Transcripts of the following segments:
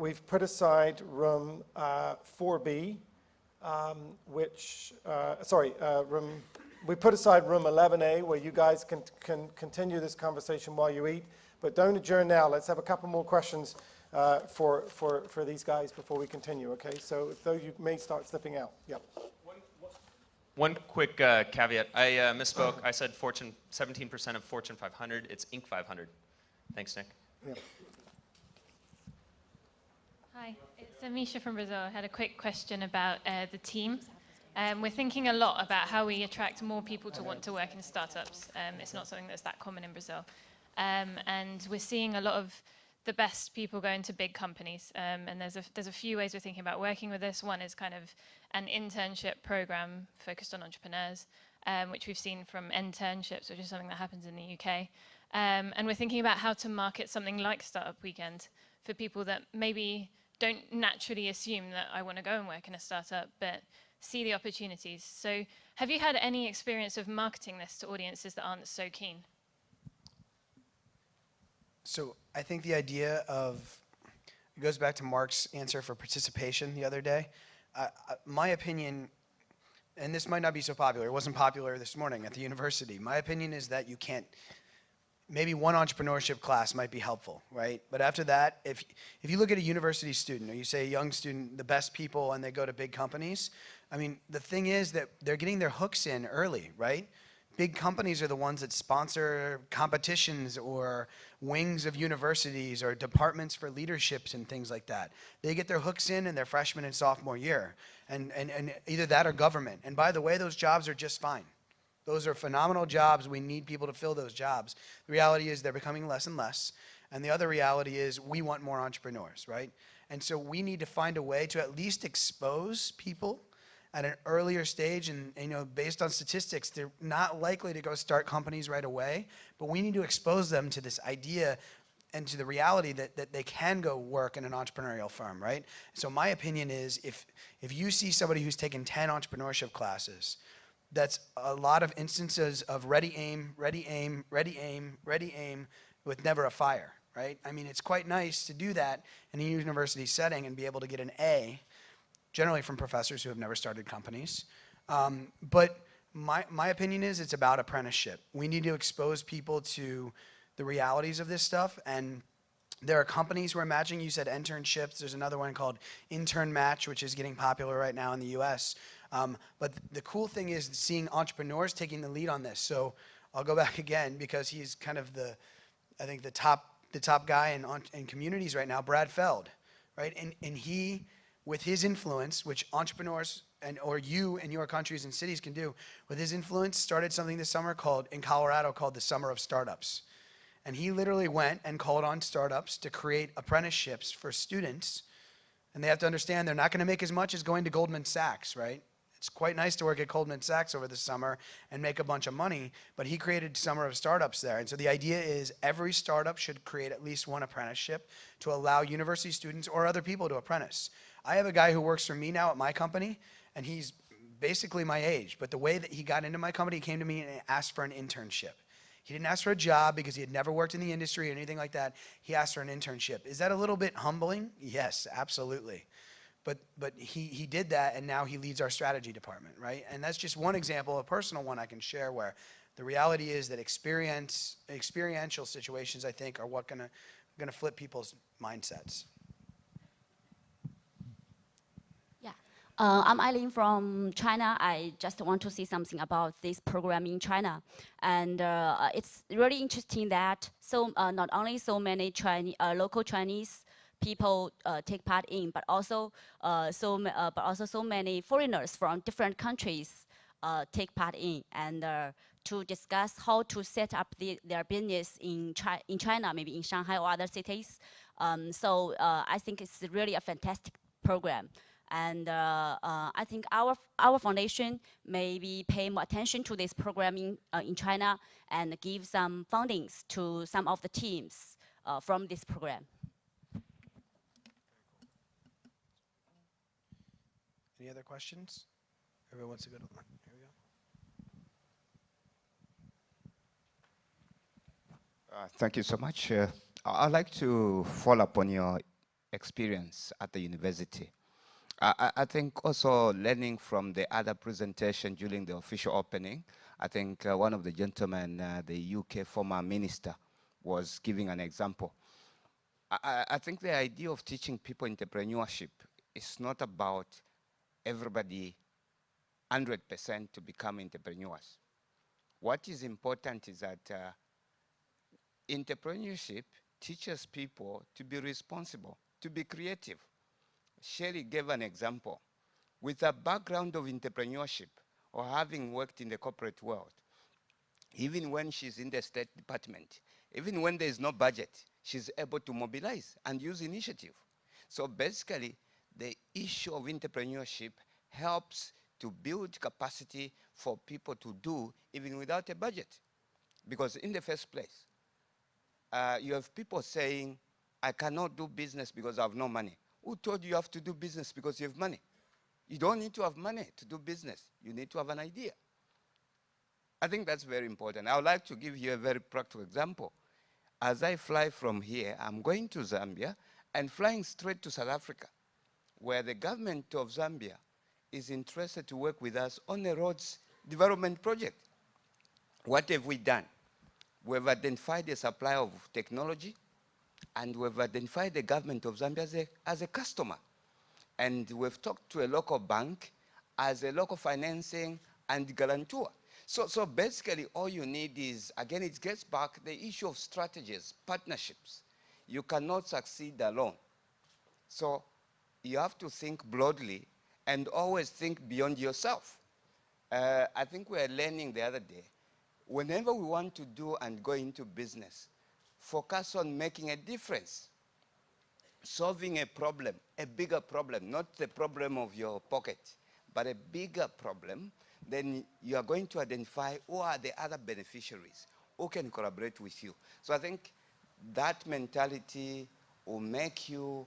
we've put aside room 4B, we put aside room 11A where you guys can continue this conversation while you eat, but don't adjourn now. Let's have a couple more questions for these guys before we continue, okay? So though you may start slipping out. Yep. One quick caveat. I misspoke. I said 17% of Fortune 500. It's Inc. 500. Thanks, Nick. Yeah. Hi, it's Amisha from Brazil. I had a quick question about the team. We're thinking a lot about how we attract more people to want to work in startups. It's not something that's that common in Brazil. And we're seeing a lot of the best people go into big companies. And there's a few ways we're thinking about working with this. One is kind of an internship program focused on entrepreneurs, which we've seen from internships, which is something that happens in the UK. And we're thinking about how to market something like Startup Weekend for people that maybe don't naturally assume that I want to go and work in a startup, but see the opportunities. So have you had any experience of marketing this to audiences that aren't so keen? So I think the idea of, it goes back to Mark's answer for participation the other day. My opinion, and this might not be so popular, it wasn't popular this morning at the university. My opinion is that you can't, maybe one entrepreneurship class might be helpful, right? But after that, if you look at a university student, or you say a young student, the best people, and they go to big companies, I mean, the thing is that they're getting their hooks in early, right? Big companies are the ones that sponsor competitions or wings of universities or departments for leaderships and things like that. They get their hooks in their freshman and sophomore year, and either that or government. And by the way, those jobs are just fine. Those are phenomenal jobs. We need people to fill those jobs. The reality is they're becoming less and less. And the other reality is we want more entrepreneurs, right? And so we need to find a way to at least expose people at an earlier stage, and you know, based on statistics, they're not likely to go start companies right away, but we need to expose them to this idea and to the reality that they can go work in an entrepreneurial firm, right? So my opinion is if you see somebody who's taken 10 entrepreneurship classes, that's a lot of instances of ready, aim, ready, aim, ready, aim, ready, aim, with never a fire, right? I mean, it's quite nice to do that in a university setting and be able to get an A, generally from professors who have never started companies. But my opinion is it's about apprenticeship. We need to expose people to the realities of this stuff, and there are companies who are matching. You said internships. There's another one called Intern Match, which is getting popular right now in the US. But the cool thing is seeing entrepreneurs taking the lead on this. So I'll go back again because he's kind of I think the top guy in communities right now, Brad Feld, right? And he, with his influence, which entrepreneurs or you in your countries and cities can do, with his influence, started something this summer in Colorado called the Summer of Startups. And he literally went and called on startups to create apprenticeships for students. And they have to understand they're not going to make as much as going to Goldman Sachs, right? It's quite nice to work at Goldman Sachs over the summer and make a bunch of money, but he created Summer of Startups there. And so the idea is every startup should create at least one apprenticeship to allow university students or other people to apprentice. I have a guy who works for me now at my company, and he's basically my age, but the way that he got into my company, he came to me and asked for an internship. He didn't ask for a job because he had never worked in the industry or anything like that. He asked for an internship. Is that a little bit humbling? Yes, absolutely. But he did that, and now he leads our strategy department, right? And that's just one example, a personal one I can share, where the reality is that experiential situations, I think, are what gonna flip people's mindsets. Yeah, I'm Eileen from China. I just want to say something about this program in China, and it's really interesting that not only so many local Chinese people take part in, but also so many foreigners from different countries take part in, and to discuss how to set up their business in China, maybe in Shanghai or other cities. So I think it's really a fantastic program. And I think our foundation maybe pay more attention to this program in China and give some fundings to some of the teams from this program. Any other questions? Everyone wants to go to one. Here we go. Thank you so much. I'd like to follow up on your experience at the university. I think also learning from the other presentation during the official opening, I think one of the gentlemen, the UK former minister, was giving an example. I think the idea of teaching people entrepreneurship is not about everybody 100% to become entrepreneurs. What is important is that entrepreneurship teaches people to be responsible, to be creative. Sherry gave an example. With a background of entrepreneurship or having worked in the corporate world, even when she's in the State Department, even when there's no budget, she's able to mobilize and use initiative. So basically, the issue of entrepreneurship helps to build capacity for people to do even without a budget. Because in the first place, you have people saying, I cannot do business because I have no money. Who told you have to do business because you have money? You don't need to have money to do business. You need to have an idea. I think that's very important. I would like to give you a very practical example. As I fly from here, I'm going to Zambia and flying straight to South Africa, where the government of Zambia is interested to work with us on a roads development project. What have we done? We've identified a supplier of technology, and we've identified the government of Zambia as a customer. And we've talked to a local bank as a local financing and guarantor. So basically, all you need is, again, it gets back the issue of strategies, partnerships. You cannot succeed alone. So you have to think broadly and always think beyond yourself. I think we were learning the other day, whenever we want to do and go into business, focus on making a difference, solving a problem, a bigger problem, not the problem of your pocket, but a bigger problem. Then you are going to identify who are the other beneficiaries, who can collaborate with you. So I think that mentality will make you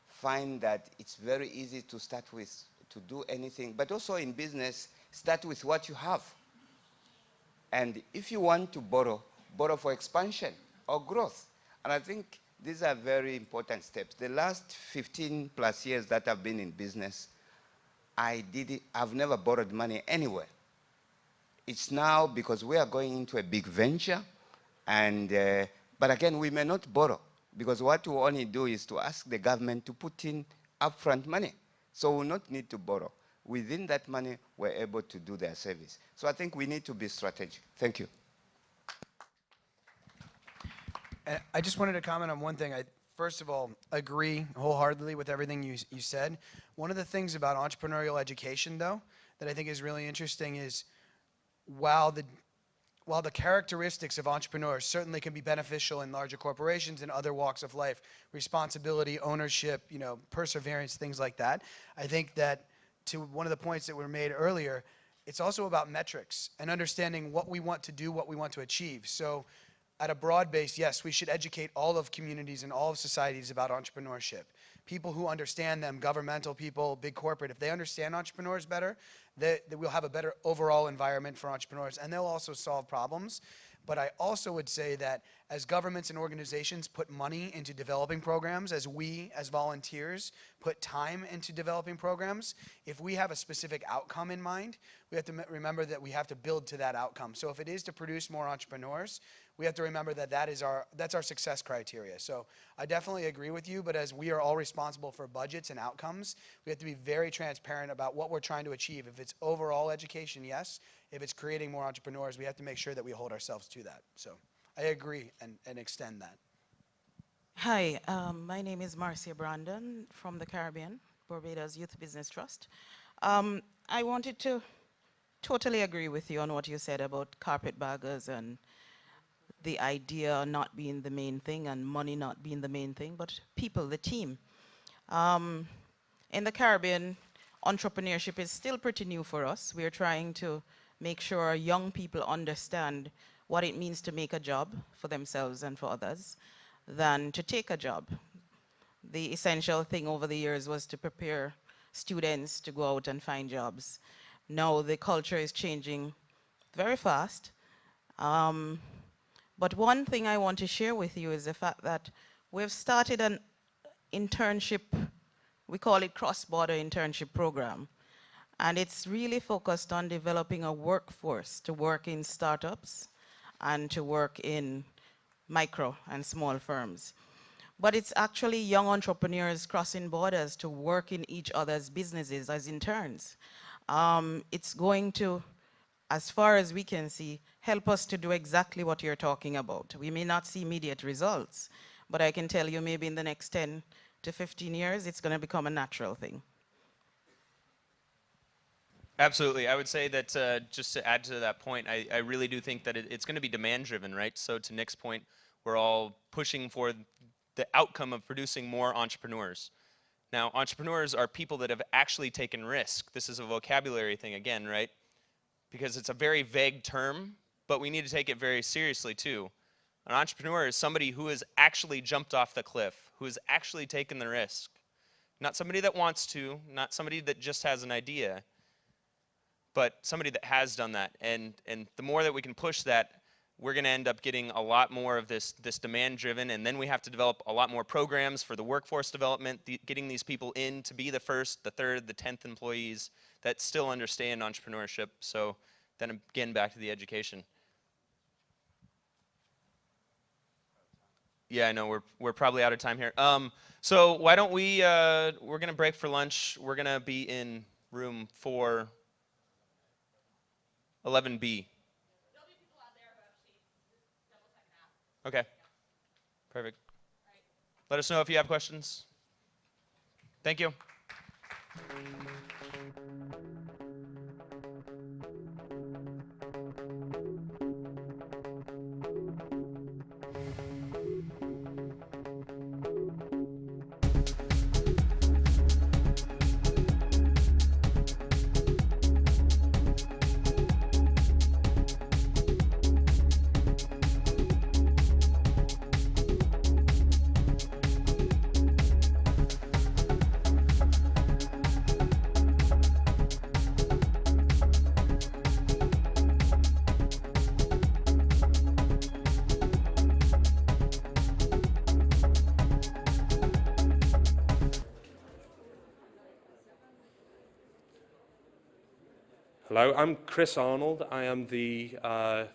find that it's very easy to start with, to do anything. But also in business, start with what you have. And if you want to borrow, borrow for expansion or growth. And I think these are very important steps. The last 15 plus years that I've been in business, I've never borrowed money anywhere. It's now because we are going into a big venture, and, but again, we may not borrow, because what we only do is to ask the government to put in upfront money. So we'll not need to borrow. Within that money, we're able to do their service. So I think we need to be strategic. Thank you. I just wanted to comment on one thing. I, first of all, agree wholeheartedly with everything you said. One of the things about entrepreneurial education, though, that I think is really interesting is while the characteristics of entrepreneurs certainly can be beneficial in larger corporations and other walks of life, responsibility, ownership, you know, perseverance, things like that, I think that to one of the points that were made earlier, it's also about metrics and understanding what we want to do, what we want to achieve. So at a broad base, yes, we should educate all of communities and all of societies about entrepreneurship. People who understand them, governmental people, big corporate, if they understand entrepreneurs better, we'll have a better overall environment for entrepreneurs, and they'll also solve problems. But I also would say that as governments and organizations put money into developing programs, as we, as volunteers, put time into developing programs, if we have a specific outcome in mind, we have to remember that we have to build to that outcome. So if it is to produce more entrepreneurs, we have to remember that that's our success criteria. So I definitely agree with you, but as we are all responsible for budgets and outcomes, we have to be very transparent about what we're trying to achieve. If it's overall education, yes. If it's creating more entrepreneurs, we have to make sure that we hold ourselves to that. So I agree and extend that. Hi, my name is Marcia Brandon from the Caribbean, Barbados Youth Business Trust. I wanted to totally agree with you on what you said about carpetbaggers and the idea not being the main thing and money not being the main thing, but people, the team. In the Caribbean, entrepreneurship is still pretty new for us. We're trying to make sure young people understand what it means to make a job for themselves and for others than to take a job. The essential thing over the years was to prepare students to go out and find jobs. Now the culture is changing very fast. But one thing I want to share with you is the fact that we've started internship, we call it cross-border internship program. And it's really focused on developing a workforce to work in startups and to work in micro and small firms. But it's actually young entrepreneurs crossing borders to work in each other's businesses as interns. It's going to, as far as we can see, help us to do exactly what you're talking about. We may not see immediate results, but I can tell you maybe in the next 10 to 15 years, it's going to become a natural thing. Absolutely. I would say that just to add to that point, I really do think that it's going to be demand driven, right? So to Nick's point, we're all pushing for the outcome of producing more entrepreneurs. Now, entrepreneurs are people that have actually taken risk. This is a vocabulary thing again, right? Because it's a very vague term, but we need to take it very seriously too. An entrepreneur is somebody who has actually jumped off the cliff, who has actually taken the risk. Not somebody that wants to, not somebody that just has an idea, but somebody that has done that. And the more that we can push that, we're going to end up getting a lot more of this demand-driven, and then we have to develop a lot more programs for the workforce development, getting these people in to be the first, the third, the 10th employees that still understand entrepreneurship. So then again, back to the education. Yeah, I know we're probably out of time here. So why don't we, we're going to break for lunch. We're going to be in room 411B. Okay, perfect. Let us know if you have questions. Thank you. Hello, I'm Chris Arnold. I am the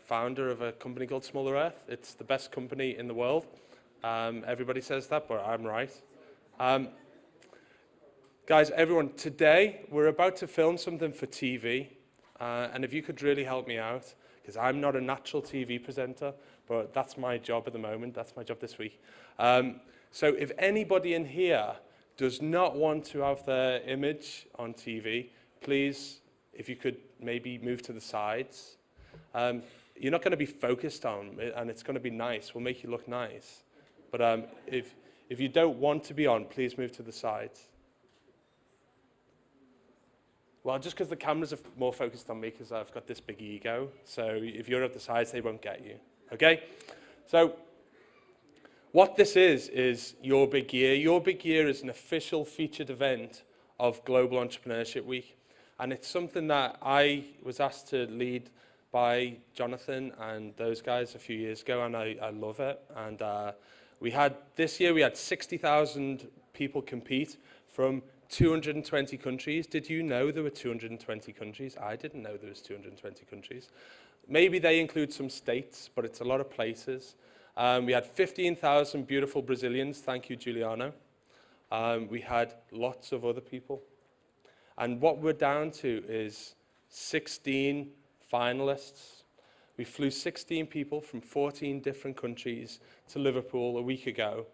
founder of a company called Smaller Earth. It's the best company in the world. Everybody says that, but I'm right. Guys, everyone, today we're about to film something for TV. And if you could really help me out, because I'm not a natural TV presenter, but that's my job at the moment. That's my job this week. So if anybody in here does not want to have their image on TV, please, if you could maybe move to the sides. You're not going to be focused on it, and it's going to be nice. We'll make you look nice. But if you don't want to be on, please move to the sides. Well, just because the cameras are more focused on me because I've got this big ego. So if you're at the sides, they won't get you. Okay? So what this is Your Big Year. Your Big Year is an official featured event of Global Entrepreneurship Week. And it's something that I was asked to lead by Jonathan and those guys a few years ago, and I love it. And this year we had 60,000 people compete from 220 countries. Did you know there were 220 countries? I didn't know there was 220 countries. Maybe they include some states, but it's a lot of places. We had 15,000 beautiful Brazilians. Thank you, Giuliano. We had lots of other people. And what we're down to is 16 finalists. We flew 16 people from 14 different countries to Liverpool a week ago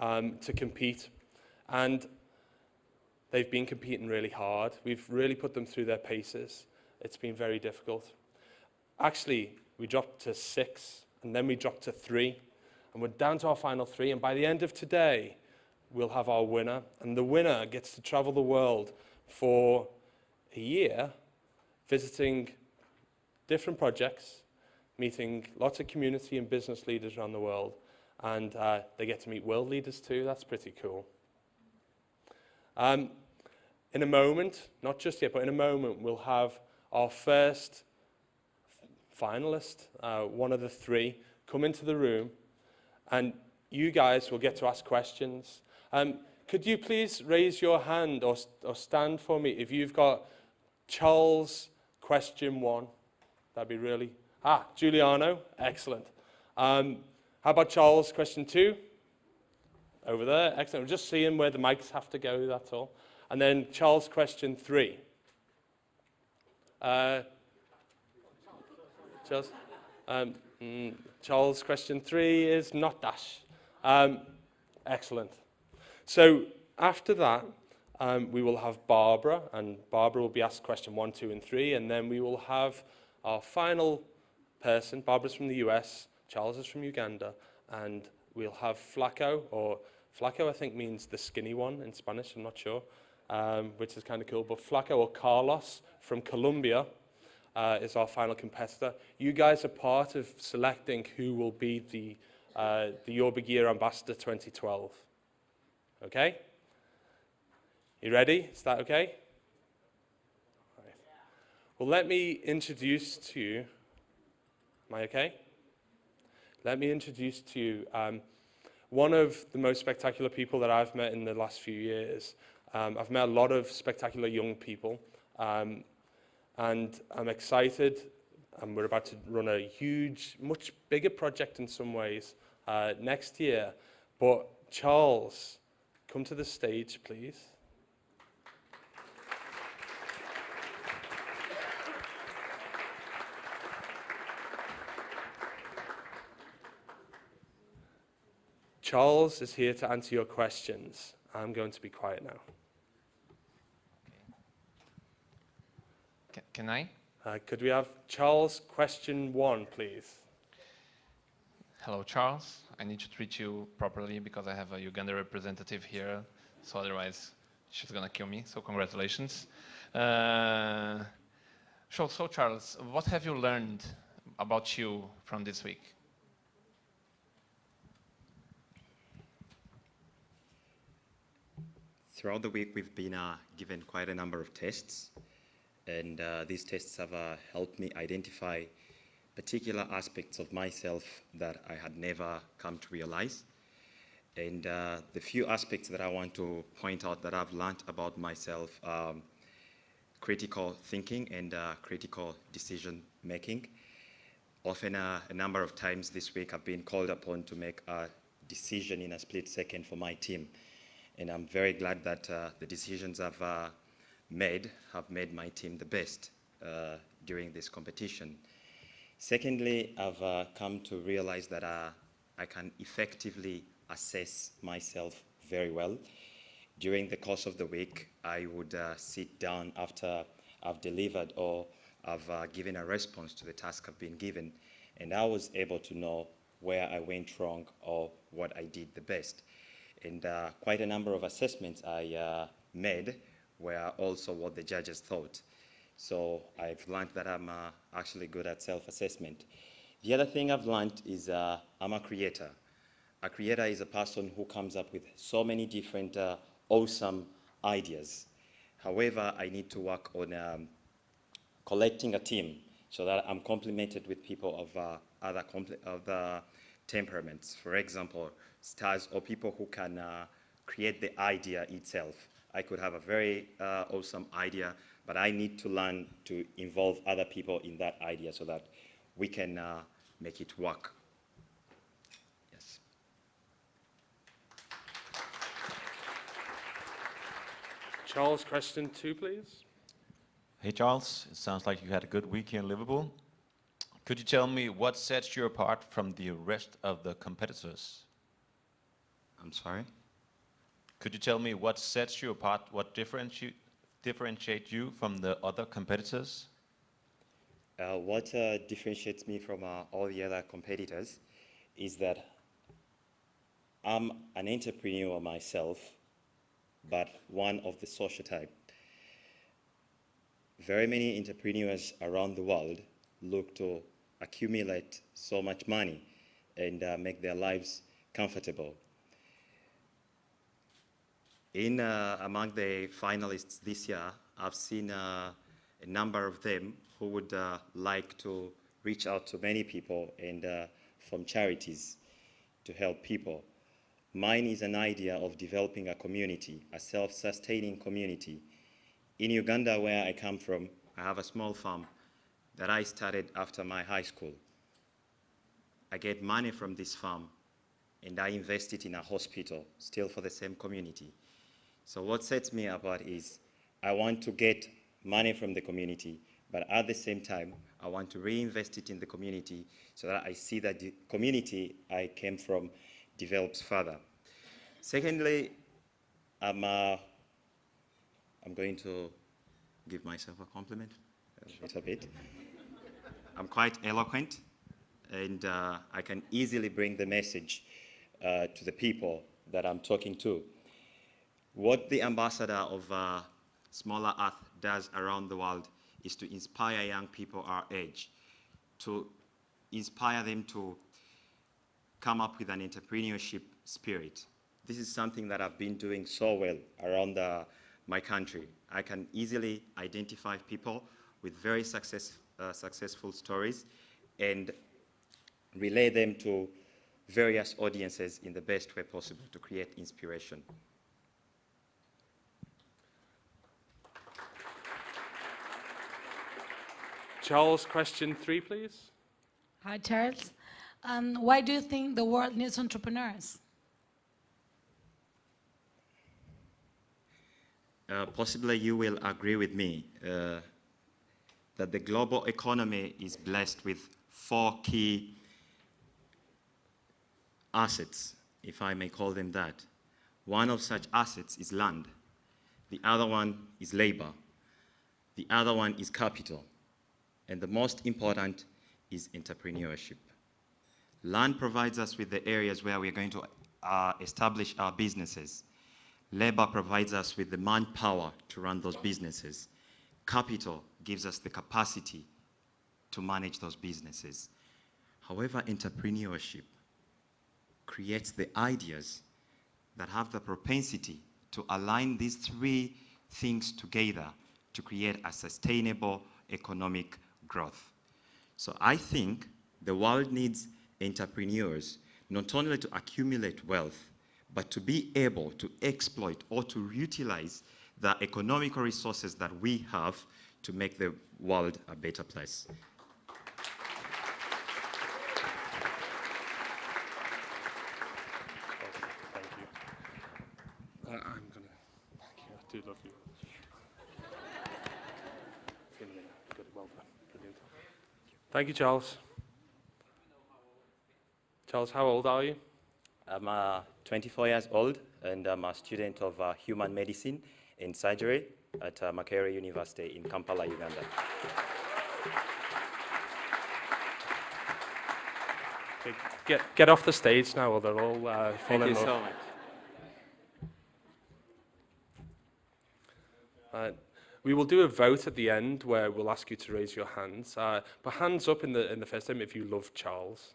to compete. And they've been competing really hard. We've really put them through their paces. It's been very difficult. Actually, we dropped to 6, and then we dropped to 3. And we're down to our final 3. And by the end of today, we'll have our winner. And the winner gets to travel the world for a year, visiting different projects, meeting lots of community and business leaders around the world, and they get to meet world leaders too. That's pretty cool. In a moment, not just yet, but in a moment, we'll have our first finalist, one of the 3, come into the room, and you guys will get to ask questions. could you please raise your hand or stand for me if you've got Charles question 1? That'd be really... Giuliano, excellent. How about Charles question 2? Over there, excellent. We're just seeing where the mics have to go, that's all. And then Charles question 3. Charles? Charles question 3 is not Dash. Excellent. So after that, we will have Barbara, and Barbara will be asked question 1, 2, and 3, and then we will have our final person. Barbara's from the US, Charles is from Uganda, and we'll have Flaco, or Flaco I think means the skinny one in Spanish, I'm not sure, which is kind of cool, but Flaco or Carlos from Colombia is our final competitor. You guys are part of selecting who will be the Your Big Year Ambassador 2012. Okay? You ready? Is that okay? Right. Well, let me introduce to you, am I okay? Let me introduce to you one of the most spectacular people that I've met in the last few years. I've met a lot of spectacular young people, and I'm excited, and we're about to run a huge, much bigger project in some ways next year. But Charles, come to the stage, please. Charles is here to answer your questions. I'm going to be quiet now. Can I? Could we have Charles question 1, please? Hello, Charles. I need to treat you properly because I have a Uganda representative here, so otherwise she's gonna kill me, so congratulations. So Charles, what have you learned about you from this week? Throughout the week, we've been given quite a number of tests, and these tests have helped me identify particular aspects of myself that I had never come to realize. And the few aspects that I want to point out that I've learned about myself are critical thinking and critical decision making. Often a number of times this week I've been called upon to make a decision in a split second for my team. And I'm very glad that the decisions I've made have made my team the best during this competition. Secondly, I've come to realize that I can effectively assess myself very well. During the course of the week, I would sit down after I've delivered or I've given a response to the task I've been given, and I was able to know where I went wrong or what I did the best. And quite a number of assessments I made were also what the judges thought. So I've learned that I'm actually good at self-assessment. The other thing I've learned is I'm a creator. A creator is a person who comes up with so many different awesome ideas. However, I need to work on collecting a team so that I'm complemented with people of other temperaments. For example, stars or people who can create the idea itself. I could have a very awesome idea, but I need to learn to involve other people in that idea so that we can make it work. Yes. Charles, question 2, please. Hey Charles, it sounds like you had a good week here in Liverpool. Could you tell me what sets you apart from the rest of the competitors? I'm sorry? Could you tell me what sets you apart, what differentiate you from the other competitors? What differentiates me from all the other competitors is that I'm an entrepreneur myself, but one of the social type. Very many entrepreneurs around the world look to accumulate so much money and make their lives comfortable. Among the finalists this year, I've seen a number of them who would like to reach out to many people and from charities to help people. Mine is an idea of developing a community, a self-sustaining community. In Uganda, where I come from, I have a small farm that I started after my high school. I get money from this farm and I invest it in a hospital, still for the same community. So what sets me apart is I want to get money from the community, but at the same time, I want to reinvest it in the community so that I see that the community I came from develops further. Secondly, I'm going to give myself a compliment a little bit. I'm quite eloquent, and I can easily bring the message to the people that I'm talking to. What the ambassador of Smaller Earth does around the world is to inspire young people our age, to inspire them to come up with an entrepreneurship spirit. This is something that I've been doing so well around my country. I can easily identify people with very successful stories and relay them to various audiences in the best way possible to create inspiration. Charles, question 3, please. Hi, Charles. Why do you think the world needs entrepreneurs? Possibly you will agree with me that the global economy is blessed with 4 key assets, if I may call them that. One of such assets is land. The other one is labor. The other one is capital. And the most important is entrepreneurship. Land provides us with the areas where we're going to establish our businesses. Labor provides us with the manpower to run those businesses. Capital gives us the capacity to manage those businesses. However, entrepreneurship creates the ideas that have the propensity to align these 3 things together to create a sustainable economic growth. So I think the world needs entrepreneurs not only to accumulate wealth, but to be able to exploit or to utilize the economic resources that we have to make the world a better place. Thank you. I'm gonna. Thank you. I do love you. Good, well done. Brilliant. Thank you, Charles. Charles, how old are you? I'm 24 years old, and I'm a student of human medicine and surgery at Makerere University in Kampala, Uganda. Okay, get off the stage now, or they'll all fall Thank in you love. so much. We will do a vote at the end where we'll ask you to raise your hands. But hands up in the first time if you love Charles.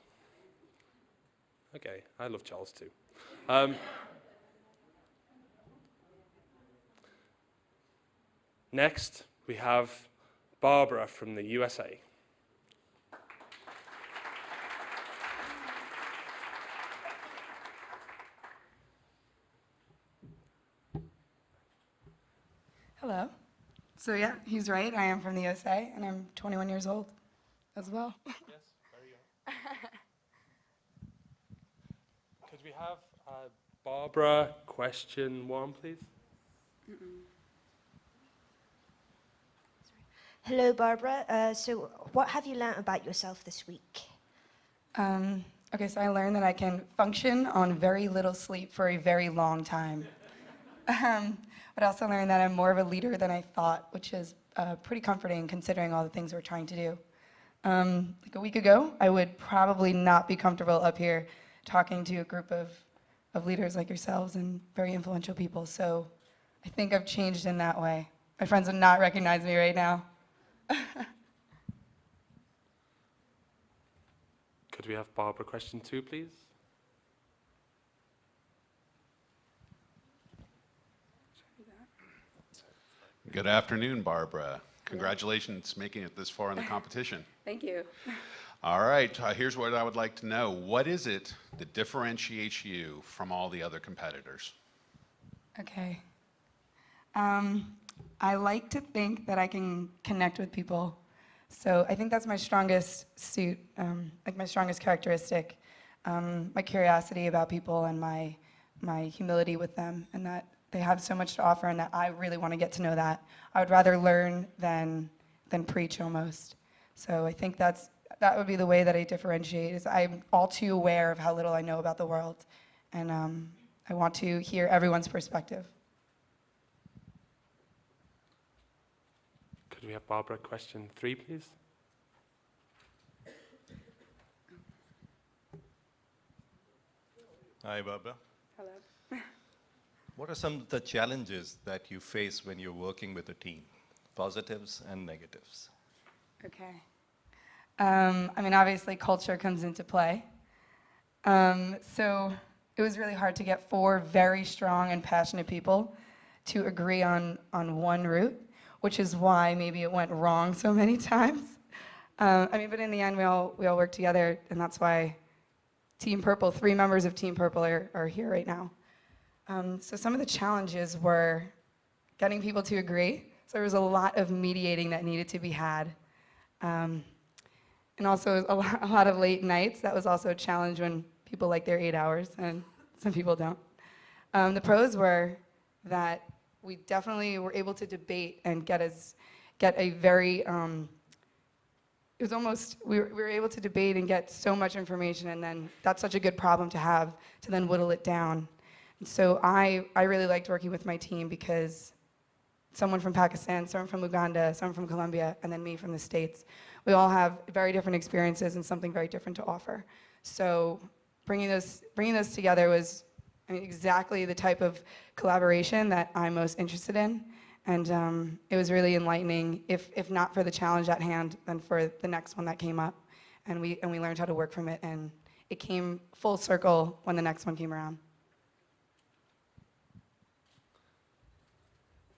Okay, I love Charles too. Next, we have Barbara from the USA. Hello. So yeah, he's right. I am from the USA, and I'm 21 years old as well. Yes, very young. Could we have Barbara question 1, please? Hello, Barbara. So what have you learnt about yourself this week? Okay, so I learned that I can function on very little sleep for a very long time. But I also learned that I'm more of a leader than I thought, which is pretty comforting considering all the things we're trying to do. Like a week ago, I would probably not be comfortable up here talking to a group of leaders like yourselves and very influential people. So I think I've changed in that way. My friends would not recognize me right now. Could we have Barbara question 2, please? Good afternoon, Barbara. Congratulations making it this far in the competition. Thank you. All right, here's what I would like to know. What is it that differentiates you from all the other competitors? Okay. I like to think that I can connect with people. So I think that's my strongest suit, like my strongest characteristic, my curiosity about people and my humility with them, and that they have so much to offer and that I really want to get to know that. I would rather learn than preach almost. So I think that would be the way that I differentiate, is I'm all too aware of how little I know about the world, and I want to hear everyone's perspective. Could we have Barbara question 3, please? Hi, Barbara. Hello. What are some of the challenges that you face when you're working with a team? Positives and negatives. Okay. I mean, obviously, culture comes into play. So it was really hard to get 4 very strong and passionate people to agree on one route, which is why maybe it went wrong so many times. I mean, but in the end, we all worked together, and that's why Team Purple, 3 members of Team Purple are here right now. So some of the challenges were getting people to agree. So there was a lot of mediating that needed to be had. And also a lot of late nights. That was also a challenge when people like their 8 hours and some people don't. The pros were that we definitely were able to debate and get a very, it was almost, we were able to debate and get so much information, and then that's such a good problem to have, to then whittle it down. And so I really liked working with my team because someone from Pakistan, someone from Uganda, someone from Colombia, and then me from the States. We all have very different experiences and something very different to offer. So bringing those together was, I mean, exactly the type of collaboration that I'm most interested in. And it was really enlightening, if not for the challenge at hand, then for the next one that came up. And we learned how to work from it, and it came full circle when the next one came around.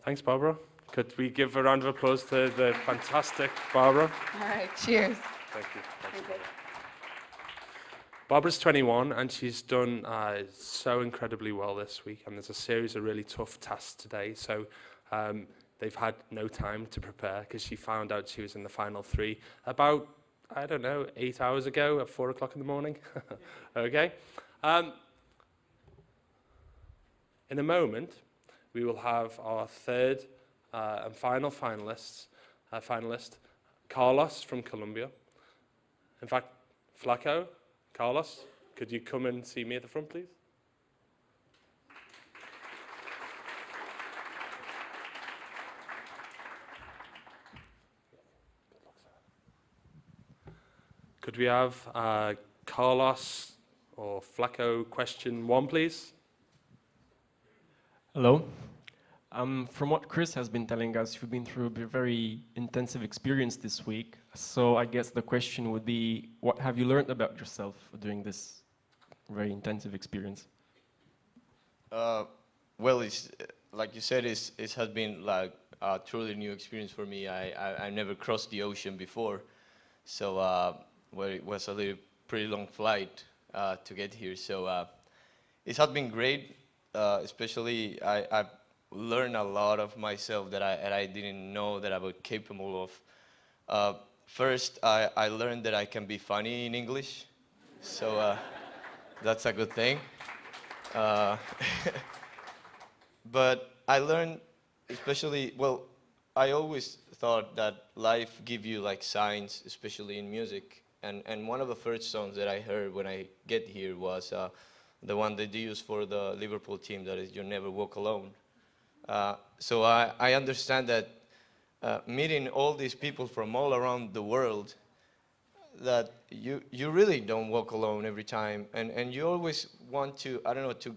Thanks, Barbara. Could we give a round of applause to the fantastic Barbara? All right, cheers. Thank you. Thanks, Barbara. Barbara's 21, and she's done so incredibly well this week, and there's a series of really tough tasks today, so they've had no time to prepare because she found out she was in the final 3 about, I don't know, 8 hours ago at 4 o'clock in the morning. Okay? In a moment, we will have our 3rd and final finalist, Carlos from Colombia. In fact, Flaco, Carlos, could you come and see me at the front, please? Could we have Carlos or Flaco question 1, please? Hello. From what Chris has been telling us, you've been through a very intensive experience this week. So I guess the question would be, what have you learned about yourself during this very intensive experience? Well, it's, like you said, it has been like a truly new experience for me. I never crossed the ocean before, so well, it was a pretty long flight to get here. So it has been great. Especially, I've learned a lot of myself that I didn't know that I was capable of. First, I learned that I can be funny in English, so that's a good thing. But I learned, especially, well, I always thought that life gives you like signs, especially in music. And one of the first songs that I heard when I get here was the one that they use for the Liverpool team, that is "You Never Walk Alone." So I understand that meeting all these people from all around the world, that you really don't walk alone every time, and you always want to, I don't know, to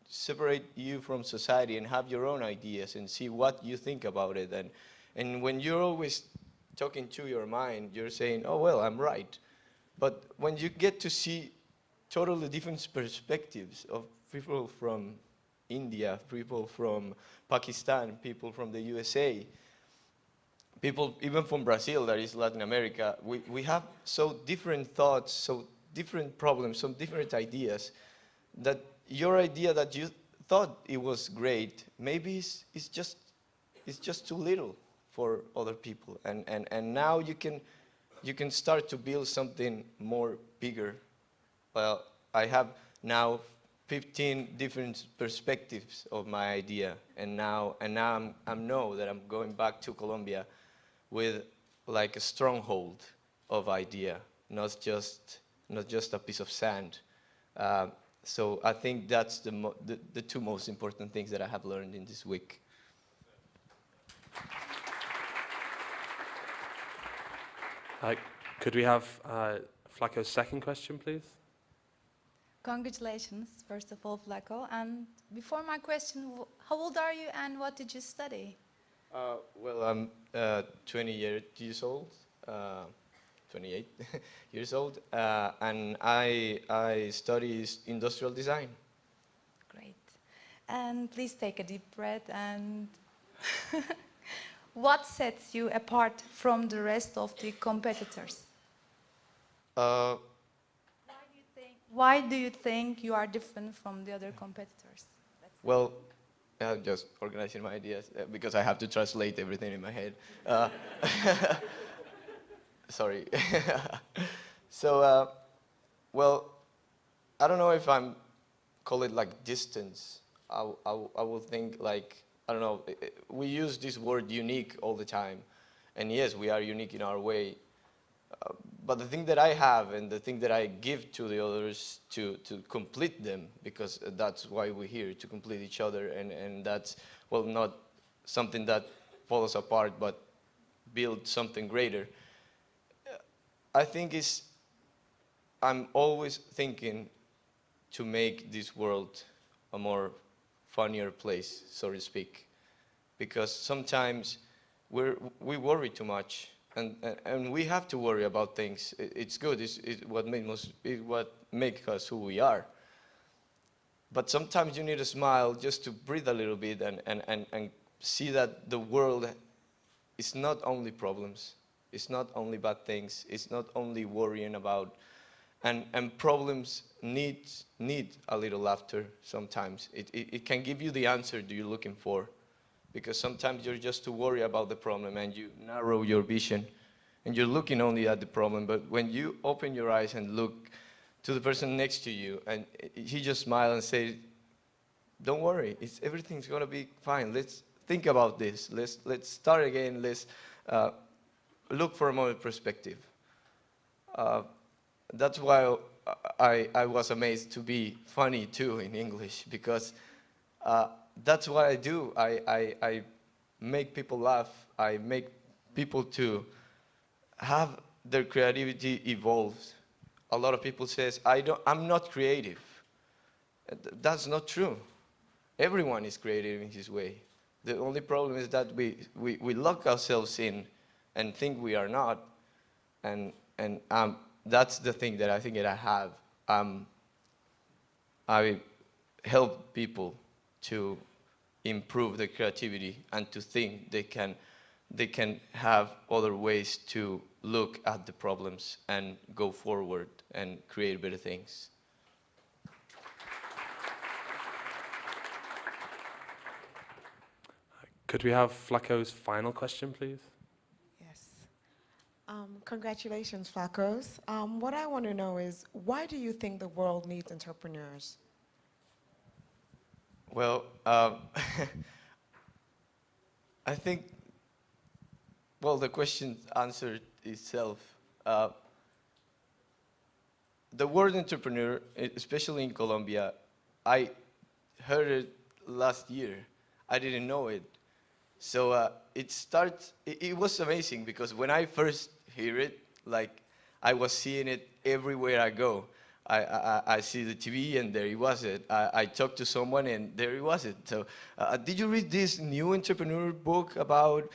separate you from society and have your own ideas and see what you think about it. And when you're always talking to your mind, you're saying, oh, well, I'm right. But when you get to see totally different perspectives of people from India, people from Pakistan, people from the USA, people, even from Brazil, that is Latin America, we have so different thoughts, so different problems, some different ideas, that your idea that you thought it was great, maybe it's just too little for other people. And now you can start to build something more bigger. Well, I have now 15 different perspectives of my idea, and now I know that I'm going back to Colombia with like a stronghold of idea, not just a piece of sand. So I think that's the two most important things that I have learned in this week. Could we have Flaco's second question, please? Congratulations, first of all, Flaco. And before my question, how old are you and what did you study? Well, I'm years old, 28 years old, and I study industrial design. Great. And please take a deep breath. And what sets you apart from the rest of the competitors? Why do you think you are different from the other competitors? Well, I'm just organizing my ideas because I have to translate everything in my head. Sorry. So, well, I don't know if I'm call it like distance. I will think like, I don't know, we use this word unique all the time. And yes, we are unique in our way. But the thing that I have and the thing that I give to the others to complete them, because that's why we're here, to complete each other, and that's, well, not something that falls apart, but build something greater. I think I'm always thinking to make this world a more funnier place, so to speak, because sometimes we worry too much. And we have to worry about things. It's good. It's what makes us who we are. But sometimes you need a smile just to breathe a little bit and see that the world is not only problems. It's not only bad things. It's not only worrying about. And problems need a little laughter sometimes. It can give you the answer that you're looking for. Because sometimes you're just too worried about the problem and you narrow your vision and you're looking only at the problem. But when you open your eyes and look to the person next to you and he just smiles and says, don't worry, everything's going to be fine. Let's think about this. Let's start again. Let's look for a more perspective. That's why I was amazed to be funny too in English, because that's what I do. I make people laugh. I make people to have their creativity evolve. A lot of people says, I'm not creative. That's not true. Everyone is creative in his way. The only problem is that we lock ourselves in and think we are not. And that's the thing that I think that I have. I help people to improve their creativity and to think they can have other ways to look at the problems and go forward and create better things. Could we have Flaco's final question, please? Yes. Congratulations, Flacos. What I want to know is, why do you think the world needs entrepreneurs? Well, I think, well, the question answered itself. The word entrepreneur, especially in Colombia, I heard it last year. I didn't know it. So it was amazing because when I first hear it, like I was seeing it everywhere I go. I see the TV and there it was it. I talked to someone and there it was it. So did you read this new entrepreneur book about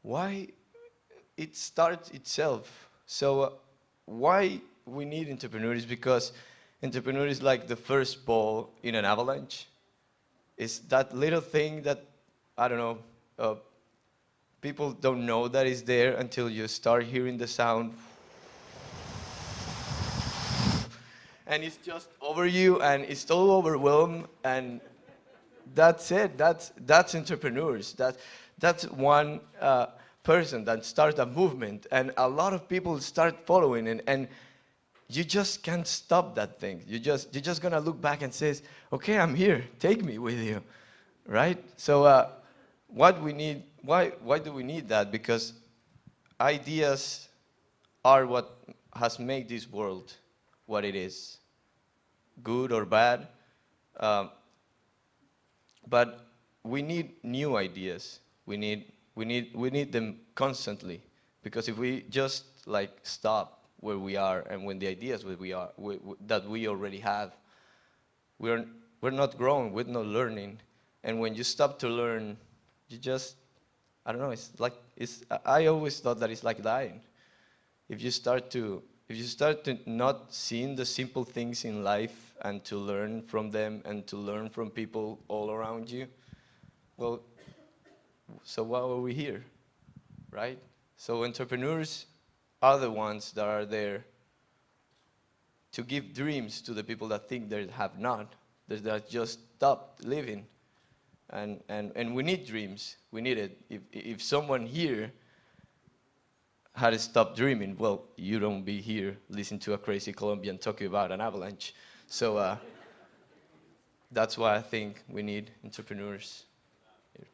why it starts itself? So why we need entrepreneurs? Because entrepreneur is like the first ball in an avalanche. It's that little thing that, I don't know, people don't know that it's there until you start hearing the sound. And it's just over you, and it's all overwhelmed, and that's it. That's entrepreneurs. That's one person that starts a movement, and a lot of people start following, and you just can't stop that thing. You're just gonna look back and says, okay, I'm here. Take me with you, right? So what we need? Why do we need that? Because ideas are what has made this world what it is, good or bad. But we need new ideas. We need them constantly, because if we just like stop where we are and when the ideas where we are that we already have, we're not growing, we're not learning, and when you stop to learn, you just, I don't know. I always thought that it's like dying. If you start to not seeing the simple things in life and to learn from them and to learn from people all around you, well, so why are we here, right? So entrepreneurs are the ones that are there to give dreams to the people that think they have not, that just stopped living. And we need dreams. We need it. If someone here had stopped dreaming, well, you don't be here listening to a crazy Colombian talking about an avalanche. So that's why I think we need entrepreneurs here.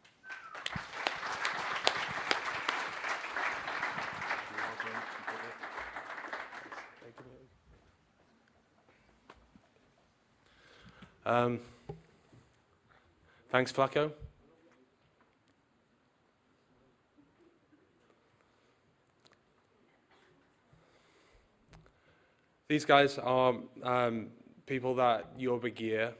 Thanks, Flacco. These guys are people that you're big year.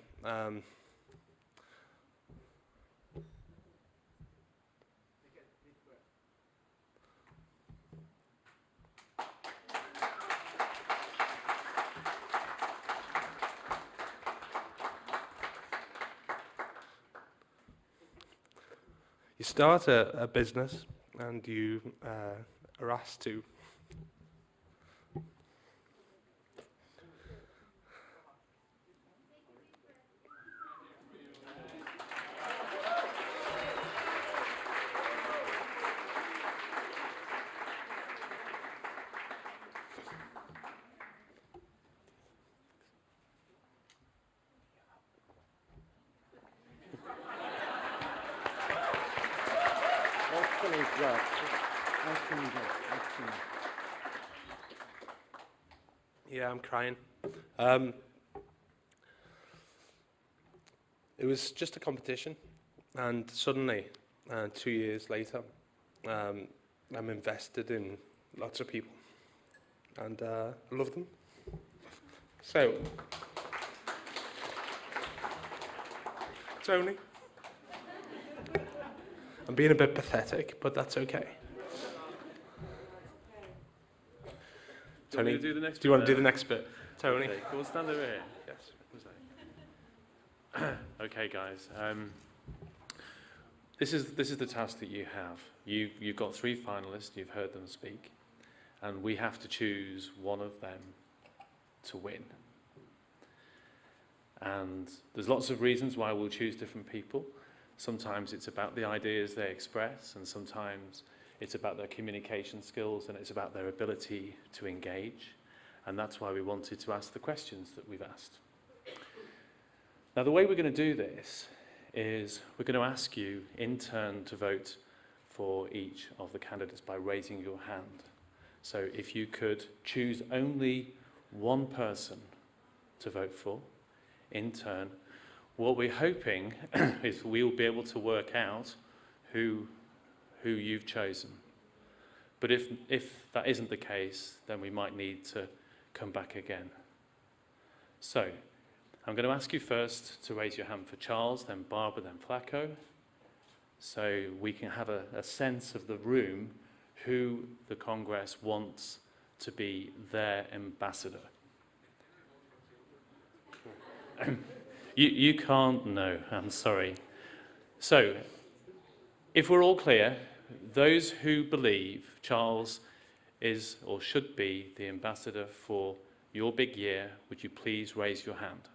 You start a business and you are asked to Yeah, I'm crying. It was just a competition, and suddenly, 2 years later, I'm invested in lots of people, and I love them. So, Tony, I'm being a bit pathetic, but that's okay. Tony, do you want to do the next bit? Tony? Okay, go on, stand over here. Yes. Okay, guys. This is the task that you have. You've got 3 finalists. You've heard them speak, and we have to choose one of them to win. And there's lots of reasons why we'll choose different people. Sometimes it's about the ideas they express, and sometimes it's about their communication skills, and it's about their ability to engage. And that's why we wanted to ask the questions that we've asked. Now, the way we're going to do this is we're going to ask you in turn to vote for each of the candidates by raising your hand. So if you could choose only one person to vote for in turn, what we're hoping is we'll be able to work out who you've chosen. But if that isn't the case, then we might need to come back again. So, I'm going to ask you first to raise your hand for Charles, then Barbara, then Flacco, so we can have a sense of the room, who the Congress wants to be their ambassador. You can't know, I'm sorry. So, if we're all clear, those who believe Charles is or should be the ambassador for your big year, would you please raise your hand?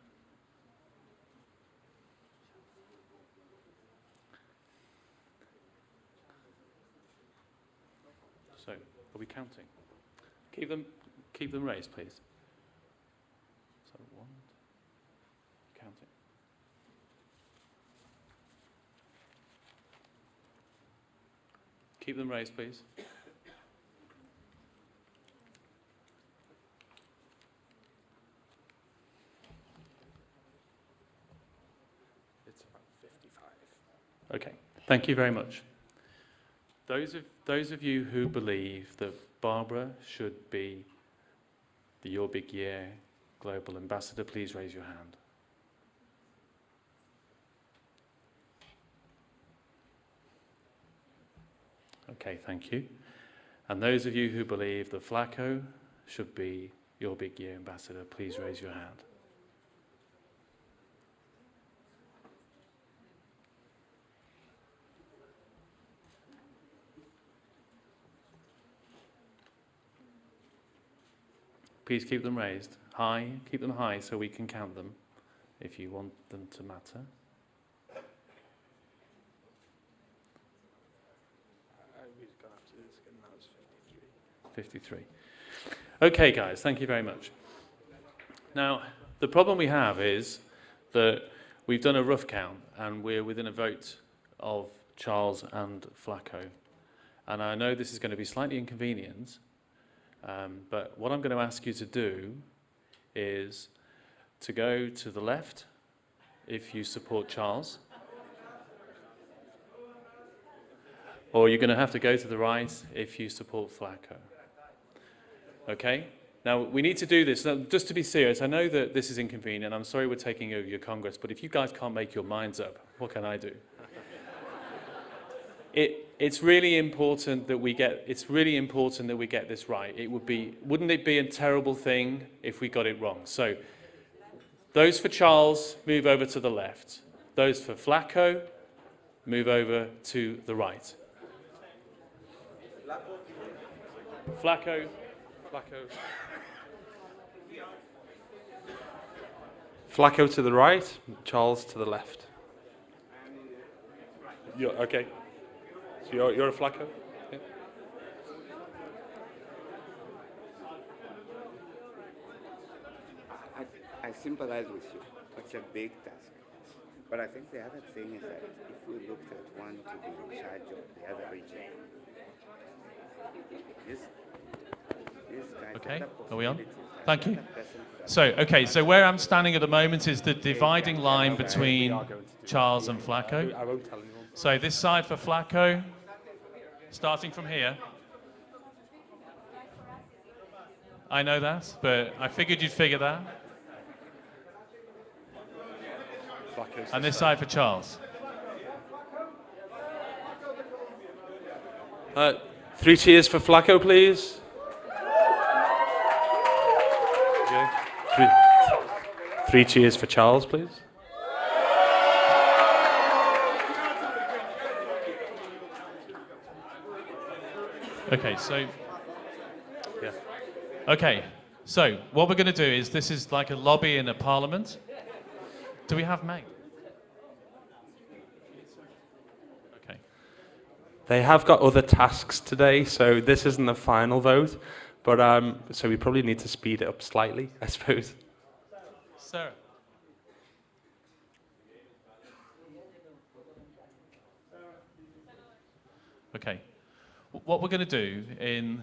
So, are we counting? Keep them raised, please. So, one, counting. Keep them raised, please. It's about 55. Okay, thank you very much. Those of you who believe that Barbara should be the Your Big Year Global Ambassador, please raise your hand. Okay, thank you. And those of you who believe that Flacco should be Your Big Year Ambassador, please raise your hand. Please keep them raised high, keep them high so we can count them if you want them to matter. 53. Okay, guys, thank you very much. Now, the problem we have is that we've done a rough count and we're within a vote of Charles and Flacco. And I know this is going to be slightly inconvenient, but what I'm going to ask you to do is to go to the left if you support Charles, or you're going to have to go to the right if you support Flacco. Okay? Now, we need to do this. Now, just to be serious, I know that this is inconvenient. I'm sorry we're taking over your Congress, but if you guys can't make your minds up, what can I do? It's really important that we get this right. Wouldn't it be a terrible thing if we got it wrong? So, those for Charles, move over to the left. Those for Flacco, move over to the right. Flacco. Flacco to the right, Charles to the left. Okay. So you're a Flacco? Yeah. I sympathize with you. It's a big task. But I think the other thing is that if we looked at one to be in charge of the other region, this guy's Okay, other are we on? possibilities, Thank you. another person So where I'm standing at the moment is the dividing line between Charles and Flacco. I won't tell anyone. So this side for Flacco, starting from here. I know that, but I figured you'd figure that. And this side for Charles. 3 cheers for Flacco, please. Okay. 3 cheers for Charles, please. Okay, so Yeah. okay, so what we're going to do is this is like a lobby in a parliament. Do we have Meg? Okay. They have got other tasks today, so this isn't the final vote, but so we probably need to speed it up slightly, I suppose. Sarah. Okay. What we're going to do in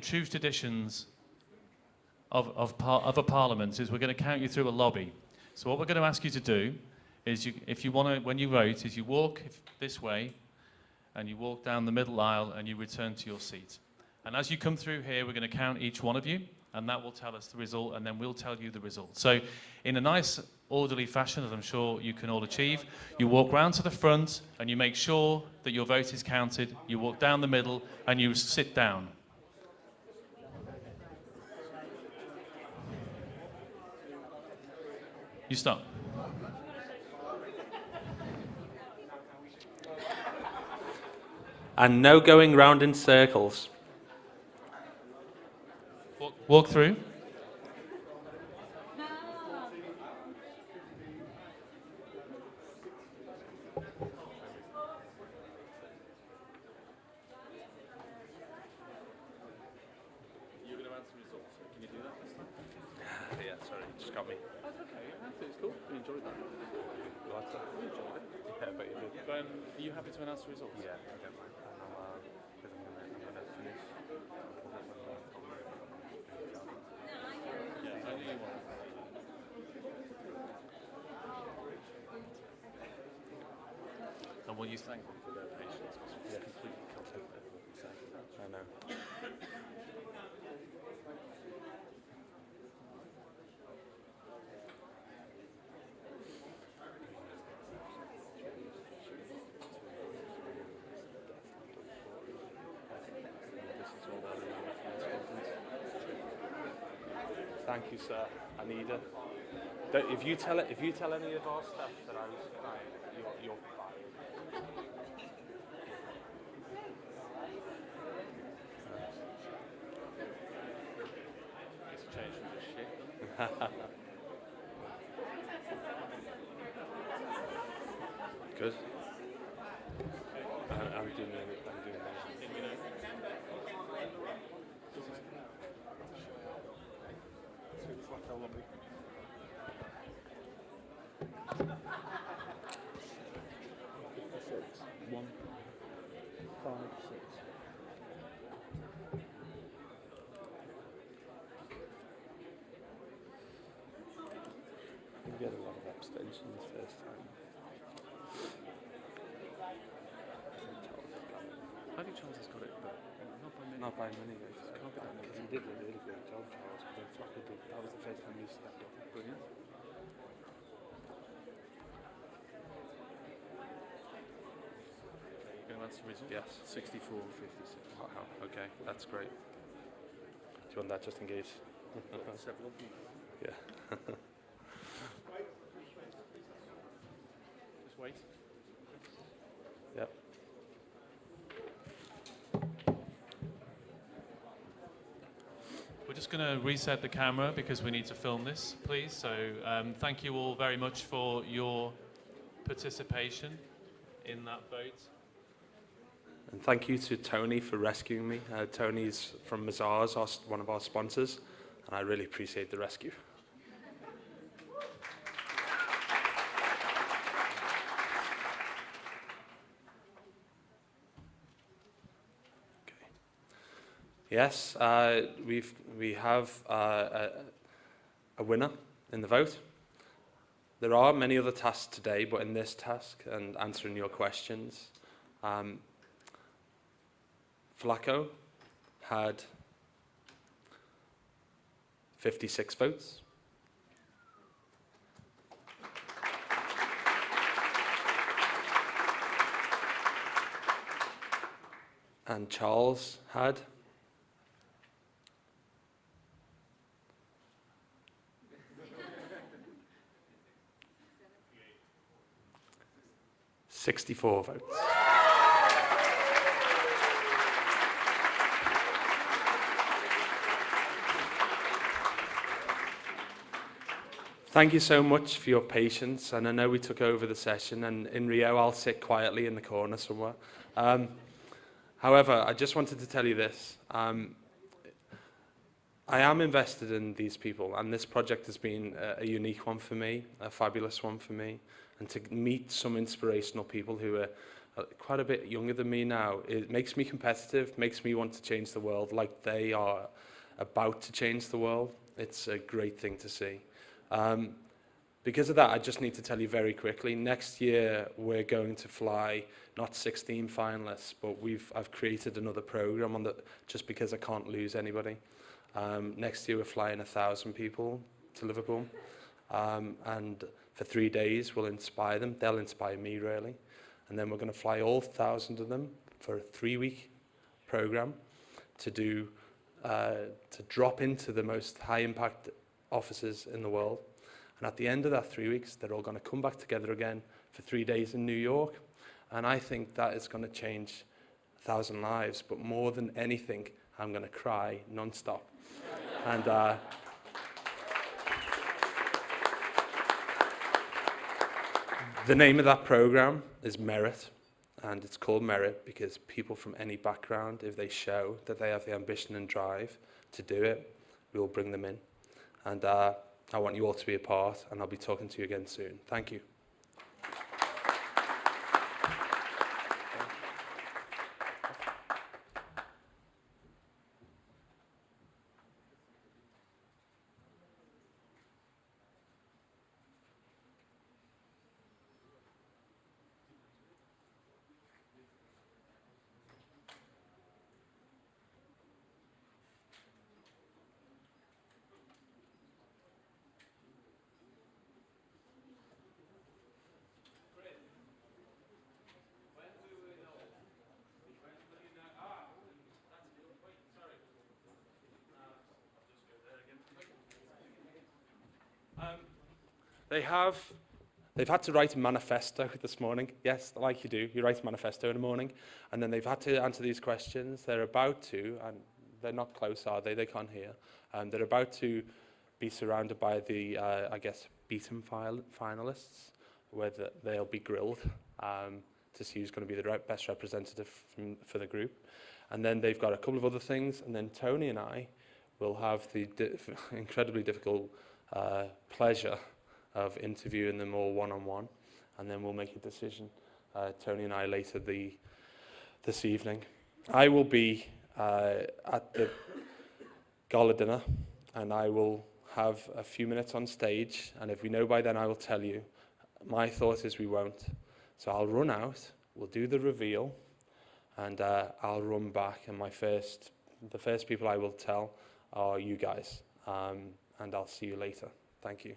true traditions of a parliament is we're going to count you through a lobby. So what we're going to ask you to do is, if you want to, when you vote, is you walk this way, and you walk down the middle aisle, and you return to your seat. And as you come through here, we're going to count each one of you, and that will tell us the result, and then we'll tell you the result. So in a nice, orderly fashion, as I'm sure you can all achieve, you walk round to the front, and you make sure that your vote is counted. You walk down the middle, and you sit down. You start. And no going round in circles. Walk through. You're going to answer results. Can you do that this time? Yeah, sorry, just got me. That's okay. It's cool. We enjoyed that. You liked that? We enjoyed it. Yeah, but you did. But, are you happy to announce the results? Yeah, I don't mind. And because I'm going to finish. Yeah, only you want. And will you thank them for their patience? Because we completely cut over what we say. I know. Thank you, sir. Anita. If you tell any of our staff that I was crying, you're fired. It's changed from this shit. Good. I'm doing it. One, 5, 6. You get a lot of abstentions first time. I think Charles has got it, but not by many. It can't be that much. He did a really great job, Charles. That was the first time he stepped up. Brilliant. Yes, 64 and 56. Wow, okay, that's great. Do you want that just in case? Several people. Yeah. Just wait. Yep. We're just going to reset the camera because we need to film this, please. So thank you all very much for your participation in that vote. And thank you to Tony for rescuing me. Tony's from Mazars, one of our sponsors, and I really appreciate the rescue. Okay. Yes, we have a winner in the vote. There are many other tasks today, but in this task and answering your questions, Flacco had 56 votes. And Charles had 64 votes. Thank you so much for your patience, and I know we took over the session, and in Rio I'll sit quietly in the corner somewhere. However, I just wanted to tell you this. I am invested in these people, and this project has been a unique one for me, a fabulous one for me, and to meet some inspirational people who are quite a bit younger than me now, it makes me competitive, makes me want to change the world like they are about to change the world. It's a great thing to see. Because of that, I just need to tell you very quickly, next year we're going to fly not 16 finalists, but I've created another program on just because I can't lose anybody. Next year we're flying 1,000 people to Liverpool, and for 3 days we'll inspire them. They'll inspire me really, and then we're going to fly all 1,000 of them for a 3-week program to drop into the most high impact offices in the world. And at the end of that 3 weeks, they're all going to come back together again for 3 days in New York. And I think that is going to change 1,000 lives, but more than anything, I'm going to cry non-stop. And the name of that program is Merit, and it's called Merit because people from any background, if they show that they have the ambition and drive to do it, we will bring them in. And I want you all to be a part, and I'll be talking to you again soon. Thank you. They've had to write a manifesto this morning. Yes, like you do, you write a manifesto in the morning, and then they've had to answer these questions. They're about to, and they're not close, are they? They can't hear. They're about to be surrounded by the, I guess, beaten finalists, where they'll be grilled to see who's going to be the best representative for the group. And then they've got a couple of other things, and then Tony and I will have the incredibly difficult pleasure of interviewing them all one-on-one, and then we'll make a decision, Tony and I, later this evening. I will be at the gala dinner, and I will have a few minutes on stage, and if we know by then, I will tell you. My thought is we won't. So I'll run out, we'll do the reveal, and I'll run back, and the first people I will tell are you guys, and I'll see you later. Thank you.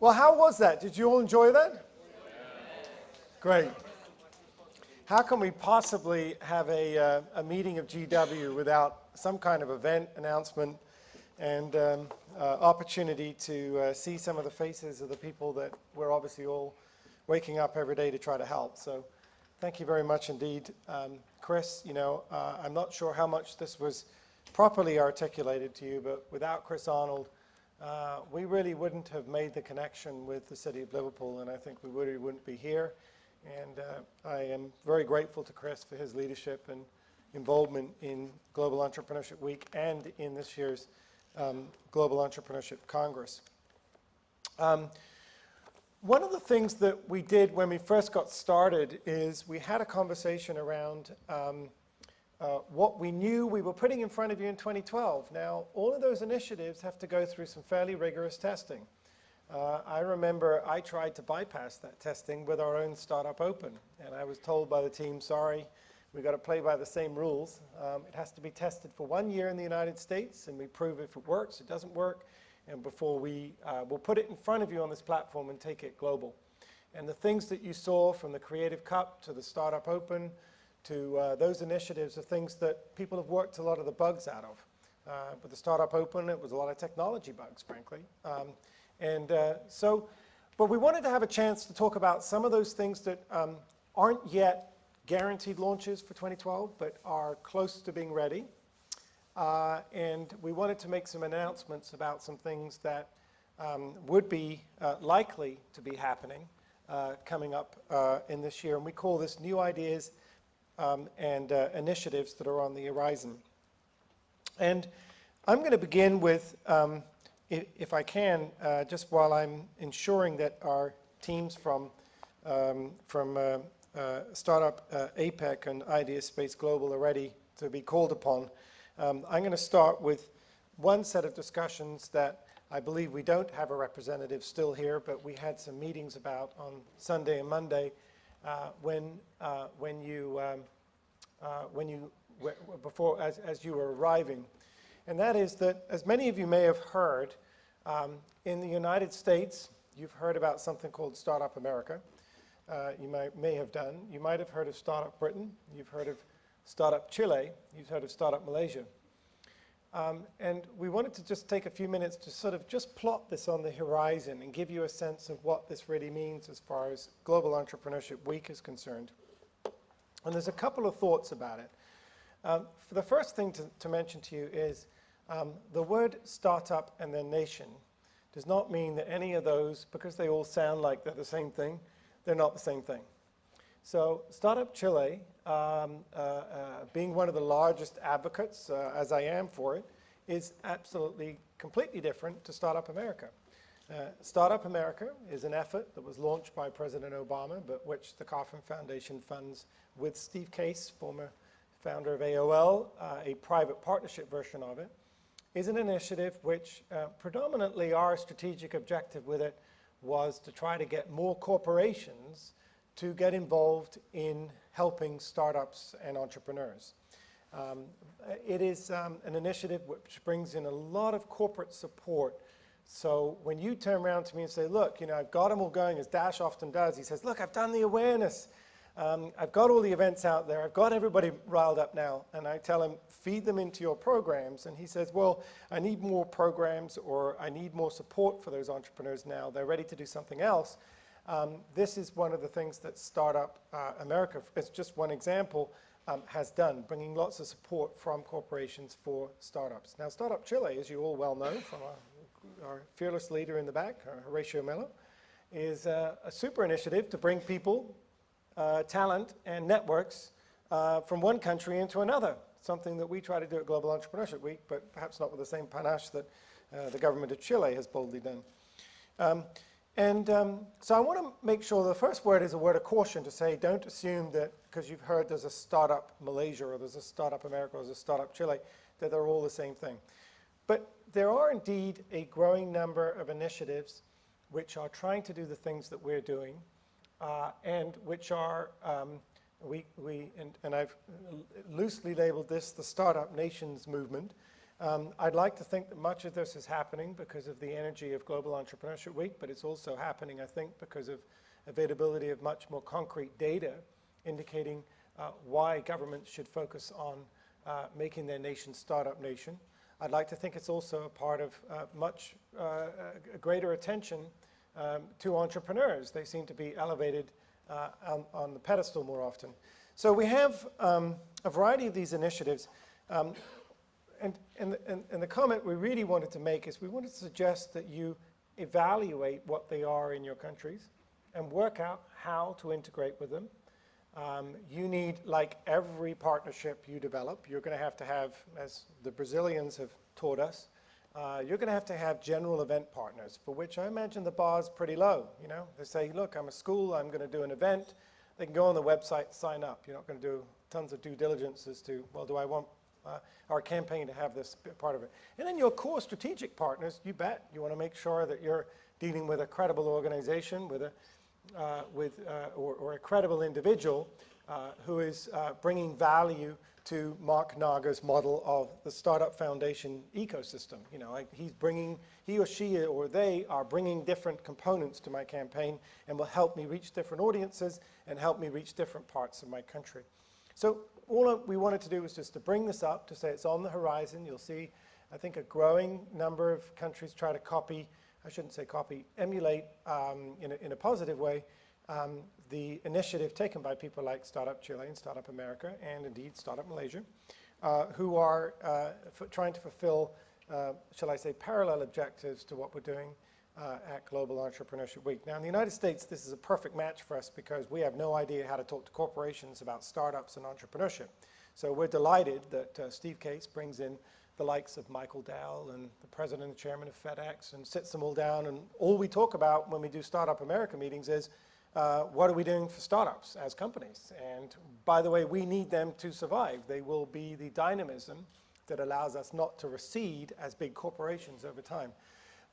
Well, how was that? Did you all enjoy that? Great. How can we possibly have a meeting of GW without some kind of event, announcement, and opportunity to see some of the faces of the people that we're obviously all waking up every day to try to help. So thank you very much indeed. Chris, I'm not sure how much this was properly articulated to you, but without Chris Arnold, we really wouldn't have made the connection with the city of Liverpool, and I think we really wouldn't be here. And I am very grateful to Chris for his leadership and involvement in Global Entrepreneurship Week and in this year's Global Entrepreneurship Congress. One of the things that we did when we first got started is we had a conversation around what we knew we were putting in front of you in 2012. Now, all of those initiatives have to go through some fairly rigorous testing. I remember I tried to bypass that testing with our own Startup Open, and I was told by the team, sorry, we've got to play by the same rules. It has to be tested for 1 year in the United States, and we prove if it works, it doesn't work, and before we'll put it in front of you on this platform and take it global. And the things that you saw from the Creative Cup to the Startup Open to those initiatives are things that people have worked a lot of the bugs out of. With the Startup Open, it was a lot of technology bugs, frankly. But we wanted to have a chance to talk about some of those things that aren't yet guaranteed launches for 2012, but are close to being ready. And we wanted to make some announcements about some things that would be likely to be happening coming up in this year. And we call this new ideas and initiatives that are on the horizon. And I'm going to begin with if I can, just while I'm ensuring that our teams from Startup APEC and Idea Space Global are ready to be called upon, I'm going to start with one set of discussions that I believe we don't have a representative still here, but we had some meetings about on Sunday and Monday as you were arriving. And that is that, as many of you may have heard, in the United States, you've heard about something called Startup America. You may have done. You might have heard of Startup Britain. You've heard of Startup Chile. You've heard of Startup Malaysia. And we wanted to just take a few minutes to sort of just plot this on the horizon and give you a sense of what this really means as far as Global Entrepreneurship Week is concerned. And there's a couple of thoughts about it. For the first thing to mention to you is the word startup and then nation does not mean that any of those, because they all sound like they're the same thing, they're not the same thing. So Startup Chile, being one of the largest advocates, as I am for it, is absolutely completely different to Startup America. Startup America is an effort that was launched by President Obama, but which the Kauffman Foundation funds with Steve Case, former founder of AOL, a private partnership version of it, is an initiative which predominantly our strategic objective with it was to try to get more corporations to get involved in helping startups and entrepreneurs. It is an initiative which brings in a lot of corporate support. So when you turn around to me and say, look, you know, I've got them all going, as Dash often does, he says, look, I've done the awareness. I've got all the events out there. I've got everybody riled up now. And I tell him, feed them into your programs. And he says, well, I need more programs, or I need more support for those entrepreneurs now. They're ready to do something else. This is one of the things that Startup America, as just one example, has done, bringing lots of support from corporations for startups. Now, Startup Chile, as you all well know, from our fearless leader in the back, Horatio Melo, is a super initiative to bring people, talent, and networks from one country into another, something that we try to do at Global Entrepreneurship Week, but perhaps not with the same panache that the government of Chile has boldly done. So I want to make sure the first word is a word of caution to say, don't assume that because you've heard there's a Startup Malaysia or there's a Startup America or there's a Startup Chile, that they're all the same thing. But there are indeed a growing number of initiatives which are trying to do the things that we're doing and which are, and I've loosely labeled this the Startup Nations movement. I'd like to think that much of this is happening because of the energy of Global Entrepreneurship Week, but it's also happening, I think, because of availability of much more concrete data indicating why governments should focus on making their nation startup nation. I'd like to think it's also a part of much greater attention to entrepreneurs. They seem to be elevated on the pedestal more often. So we have a variety of these initiatives. And the comment we really wanted to make is we wanted to suggest that you evaluate what they are in your countries and work out how to integrate with them. You need, like every partnership you develop, you're going to have, as the Brazilians have taught us, you're going to have general event partners, for which I imagine the bar's pretty low. You know, they say, look, I'm a school, I'm going to do an event. They can go on the website, sign up. You're not going to do tons of due diligence as to, well, do I want our campaign to have this part of it. And then your core strategic partners, you bet, you want to make sure that you're dealing with a credible organization, with or a credible individual who is bringing value to Mark Naga's model of the Startup Foundation ecosystem. You know, like he or she or they are bringing different components to my campaign and will help me reach different audiences and help me reach different parts of my country. So all we wanted to do was just to bring this up, to say it's on the horizon. You'll see, I think, a growing number of countries try to copy, I shouldn't say copy, emulate in a positive way the initiative taken by people like Startup Chile and Startup America and indeed Startup Malaysia, who are trying to fulfill, shall I say, parallel objectives to what we're doing at Global Entrepreneurship Week. Now in the United States, this is a perfect match for us because we have no idea how to talk to corporations about startups and entrepreneurship. So we're delighted that Steve Case brings in the likes of Michael Dell and the president and chairman of FedEx, and sits them all down, and all we talk about when we do Startup America meetings is what are we doing for startups as companies? And by the way, we need them to survive. They will be the dynamism that allows us not to recede as big corporations over time.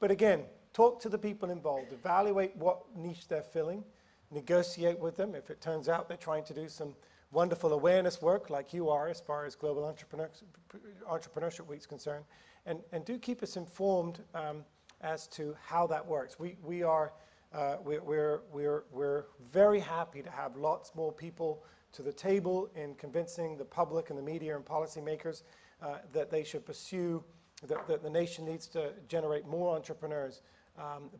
But again, talk to the people involved, evaluate what niche they're filling, negotiate with them. If it turns out they're trying to do some wonderful awareness work like you are as far as Global Entrepreneurship Week is concerned, and do keep us informed as to how that works. We're very happy to have lots more people to the table in convincing the public and the media and policymakers that they should pursue, that the nation needs to generate more entrepreneurs.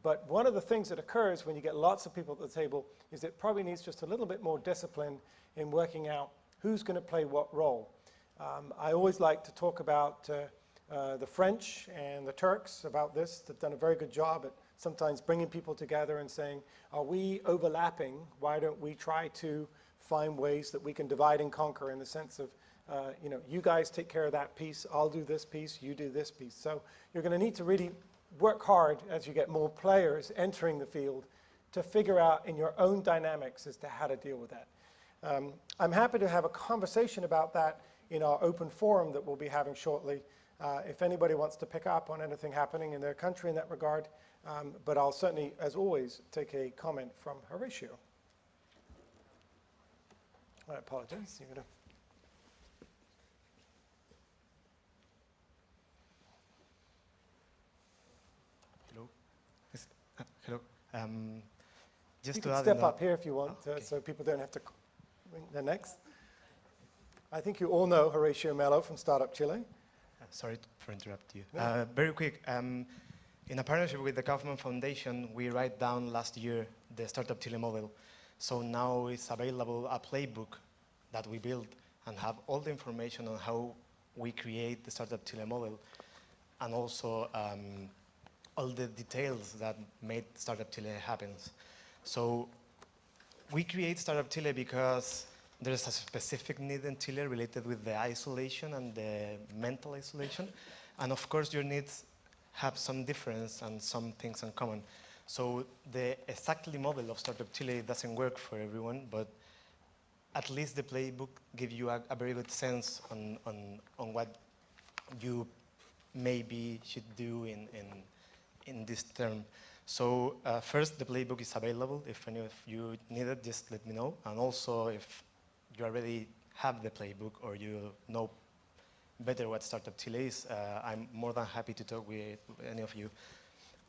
But one of the things that occurs when you get lots of people at the table is it probably needs just a little bit more discipline in working out who's going to play what role. I always like to talk about the French and the Turks about this. They've done a very good job at sometimes bringing people together and saying, are we overlapping? Why don't we try to find ways that we can divide and conquer in the sense of, you know, you guys take care of that piece, I'll do this piece, you do this piece. So you're going to need to really work hard as you get more players entering the field to figure out in your own dynamics as to how to deal with that. I'm happy to have a conversation about that in our open forum that we'll be having shortly, if anybody wants to pick up on anything happening in their country in that regard. But I'll certainly, as always, take a comment from Horatio. I apologize. You're gonna Hello. Hello. Just you to can add step up here if you want, so people don't have to ring their necks. I think you all know Horatio Mello from Startup Chile. Sorry for interrupting you. No. Very quick. In a partnership with the Kaufman Foundation, we write down last year the Startup Chile model. So now it's available a playbook that we built and have all the information on how we create the Startup Chile model, and also all the details that made Startup Chile happen. So we create Startup Chile because there's a specific need in Chile related with the isolation and the mental isolation. And of course, your needs have some difference and some things in common. So the exactly model of Startup Chile doesn't work for everyone, but at least the playbook gives you a very good sense on what you maybe should do in this term. So first, the playbook is available. If any of you need it, just let me know. And also, if you already have the playbook or you know better what Startup Chile is, I'm more than happy to talk with any of you.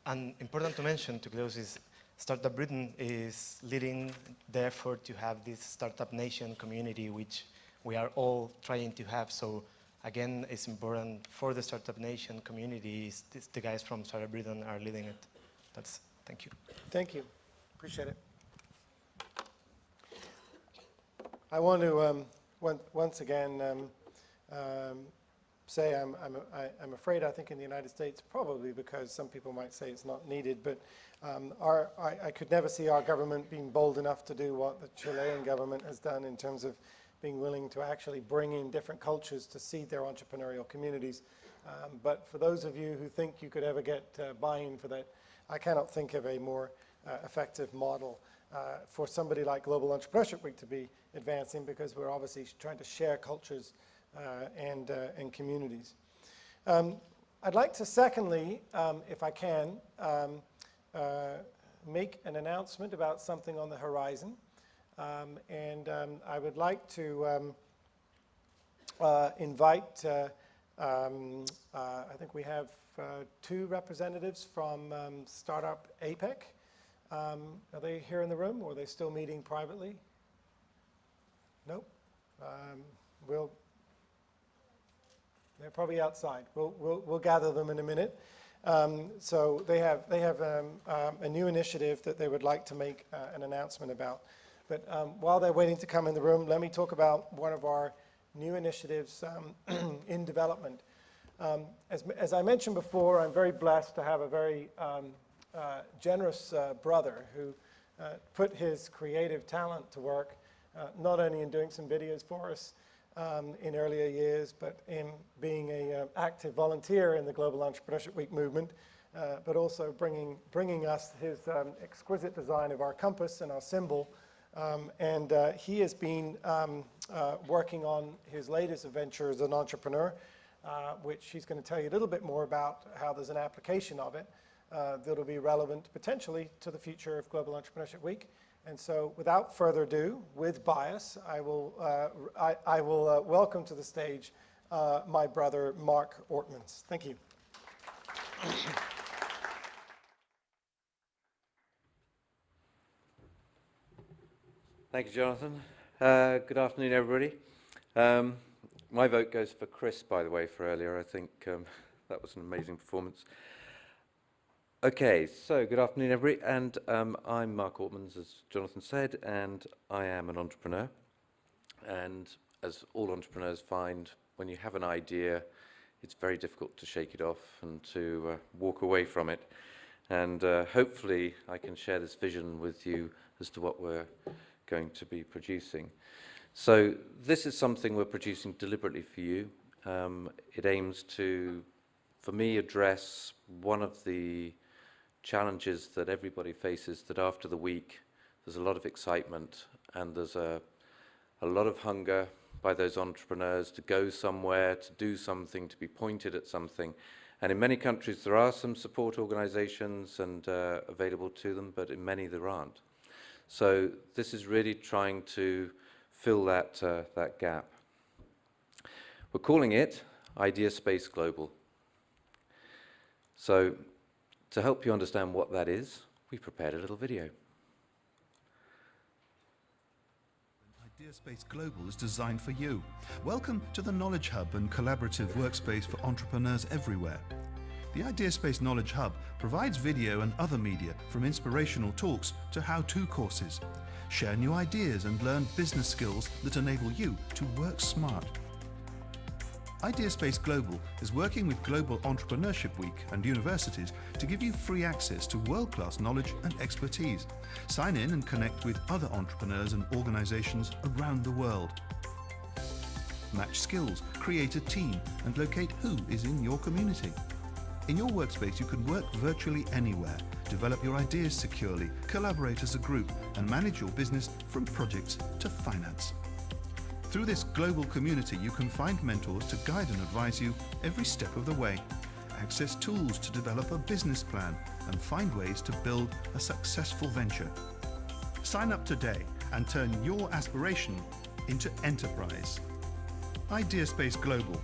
And important to mention, to close, is Startup Britain is leading the effort to have this Startup Nation community, which we are all trying to have. So again, it's important for the Startup Nation community. The guys from Startup Britain are leading it. Thank you. Thank you. Appreciate it. I want to once again say I'm afraid I think in the United States, probably because some people might say it's not needed, but I could never see our government being bold enough to do what the Chilean government has done in terms of being willing to actually bring in different cultures to seed their entrepreneurial communities. But for those of you who think you could ever get buy-in for that, I cannot think of a more effective model for somebody like Global Entrepreneurship Week to be advancing, because we're obviously trying to share cultures and communities. I'd like to secondly, if I can, make an announcement about something on the horizon. I would like to invite, I think we have 2 representatives from Startup APEC. Are they here in the room, or are they still meeting privately? Nope. They're probably outside. We'll gather them in a minute. So they have a new initiative that they would like to make an announcement about. But while they're waiting to come in the room, let me talk about one of our new initiatives in development. As I mentioned before, I'm very blessed to have a very generous brother who put his creative talent to work, not only in doing some videos for us, in earlier years, but in being an active volunteer in the Global Entrepreneurship Week movement, but also bringing us his exquisite design of our compass and our symbol. He has been working on his latest adventure as an entrepreneur, which he's going to tell you a little bit more about how there's an application of it that'll be relevant potentially to the future of Global Entrepreneurship Week. And so without further ado, with bias, I will welcome to the stage my brother, Mark Ortmans. Thank you. Thank you, Jonathan. Good afternoon, everybody. My vote goes for Chris, by the way, for earlier. I think that was an amazing performance. Okay, so good afternoon, everybody, and I'm Mark Ortmans, as Jonathan said, and I am an entrepreneur. And as all entrepreneurs find, when you have an idea, it's very difficult to shake it off and to walk away from it. And hopefully I can share this vision with you as to what we're going to be producing. So this is something we're producing deliberately for you. It aims to, for me, address one of the challenges that everybody faces, that after the week there's a lot of excitement and there's a lot of hunger by those entrepreneurs to go somewhere, to do something, to be pointed at something. And in many countries there are some support organizations and available to them, but in many there aren't. So this is really trying to fill that, that gap. We're calling it Idea Space Global. So to help you understand what that is, we prepared a little video. Idea Space Global is designed for you. Welcome to the Knowledge Hub and collaborative workspace for entrepreneurs everywhere. The Idea Space Knowledge Hub provides video and other media, from inspirational talks to how-to courses. Share new ideas and learn business skills that enable you to work smart. Idea Space Global is working with Global Entrepreneurship Week and universities to give you free access to world-class knowledge and expertise. Sign in and connect with other entrepreneurs and organizations around the world. Match skills, create a team, and locate who is in your community. In your workspace, you can work virtually anywhere, develop your ideas securely, collaborate as a group, and manage your business from projects to finance. Through this global community, you can find mentors to guide and advise you every step of the way, access tools to develop a business plan, and find ways to build a successful venture. Sign up today and turn your aspiration into enterprise. Idea Space Global.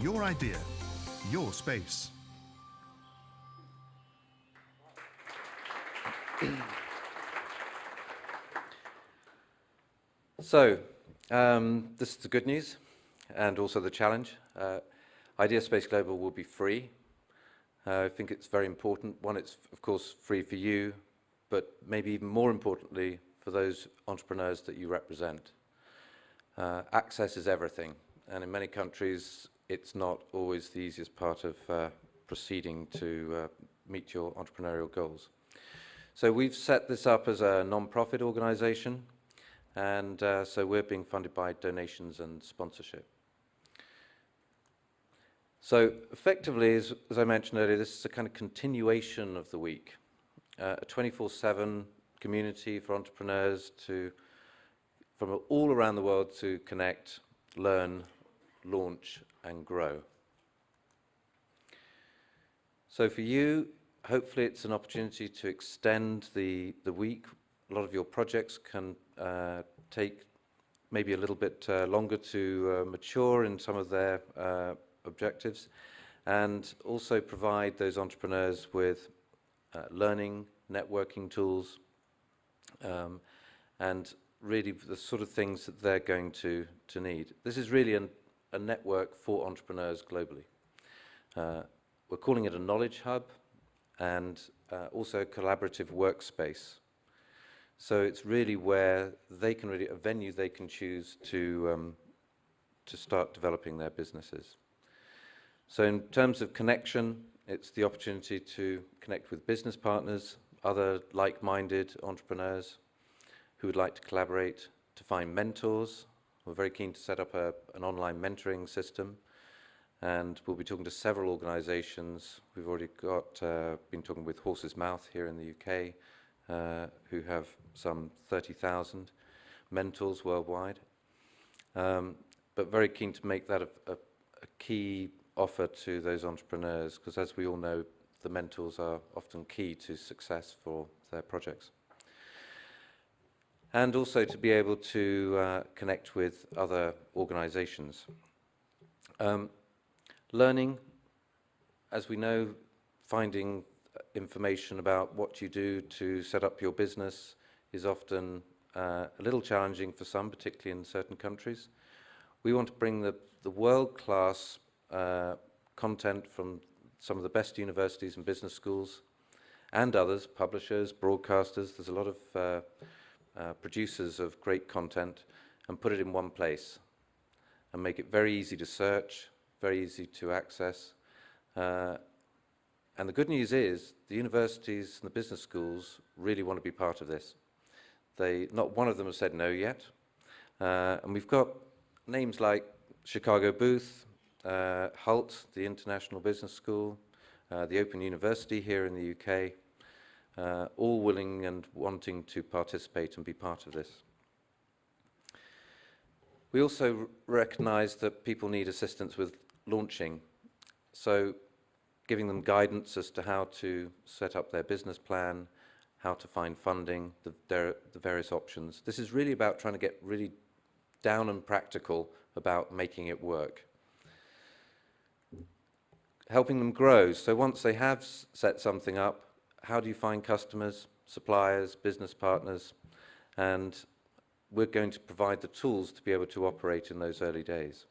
Your idea, your space. So, this is the good news and also the challenge. Idea Space Global will be free. I think it's very important. One, it's of course free for you, but maybe even more importantly for those entrepreneurs that you represent. Access is everything, and in many countries it's not always the easiest part of proceeding to meet your entrepreneurial goals. So we've set this up as a non-profit organization, and so we're being funded by donations and sponsorship. So effectively, as I mentioned earlier, this is a kind of continuation of the week, a 24/7 community for entrepreneurs from all around the world to connect, learn, launch, and grow. So for you, hopefully it's an opportunity to extend the week. A lot of your projects can take maybe a little bit longer to mature in some of their objectives, and also provide those entrepreneurs with learning, networking tools, and really the sort of things that they're going to need. This is really a network for entrepreneurs globally. We're calling it a knowledge hub and also a collaborative workspace. So it's really where they can really, a venue they can choose to start developing their businesses. So in terms of connection, it's the opportunity to connect with business partners, other like-minded entrepreneurs who would like to collaborate, to find mentors We're very keen to set up an online mentoring system, and we'll be talking to several organisations. We've already been talking with Horse's Mouth here in the UK, who have some 30,000 mentors worldwide. But very keen to make that a key offer to those entrepreneurs, because as we all know, the mentors are often key to success for their projects. And also to be able to connect with other organisations. Learning, as we know, finding information about what you do to set up your business is often a little challenging for some, particularly in certain countries. We want to bring the world-class content from some of the best universities and business schools and others, publishers, broadcasters. There's a lot of producers of great content, and put it in one place and make it very easy to search, very easy to access. And the good news is the universities and the business schools really want to be part of this. Not one of them has said no yet. And we've got names like Chicago Booth, HULT, the International Business School, the Open University here in the UK, all willing and wanting to participate and be part of this. We also recognise that people need assistance with launching, so giving them guidance as to how to set up their business plan, how to find funding, the various options. This is really about trying to get really down and practical about making it work. Helping them grow, so once they have set something up, how do you find customers, suppliers, business partners, and we're going to provide the tools to be able to operate in those early days.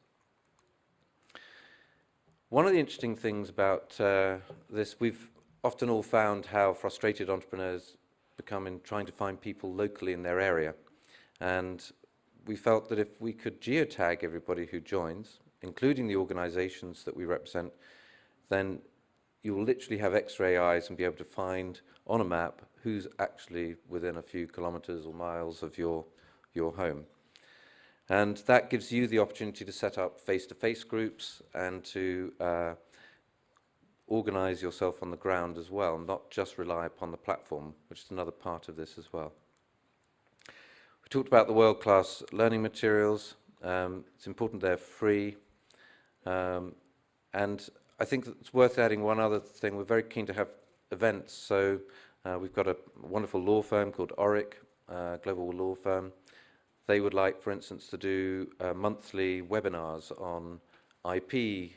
One of the interesting things about this, we've often all found how frustrated entrepreneurs become in trying to find people locally in their area. And we felt that if we could geotag everybody who joins, including the organizations that we represent, then you will literally have X-ray eyes and be able to find on a map who's actually within a few kilometers or miles of your home. And that gives you the opportunity to set up face-to-face groups and to organize yourself on the ground as well, not just rely upon the platform, which is another part of this as well. We talked about the world-class learning materials. It's important they're free. And I think it's worth adding one other thing. We're very keen to have events. So we've got a wonderful law firm called Oric, global law firm. They would like, for instance, to do monthly webinars on IP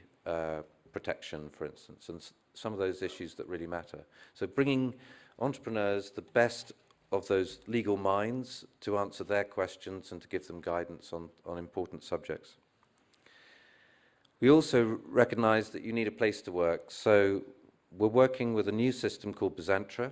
protection, for instance, and some of those issues that really matter. So bringing entrepreneurs the best of those legal minds to answer their questions and to give them guidance on important subjects. We also recognize that you need a place to work. So we're working with a new system called Byzantra,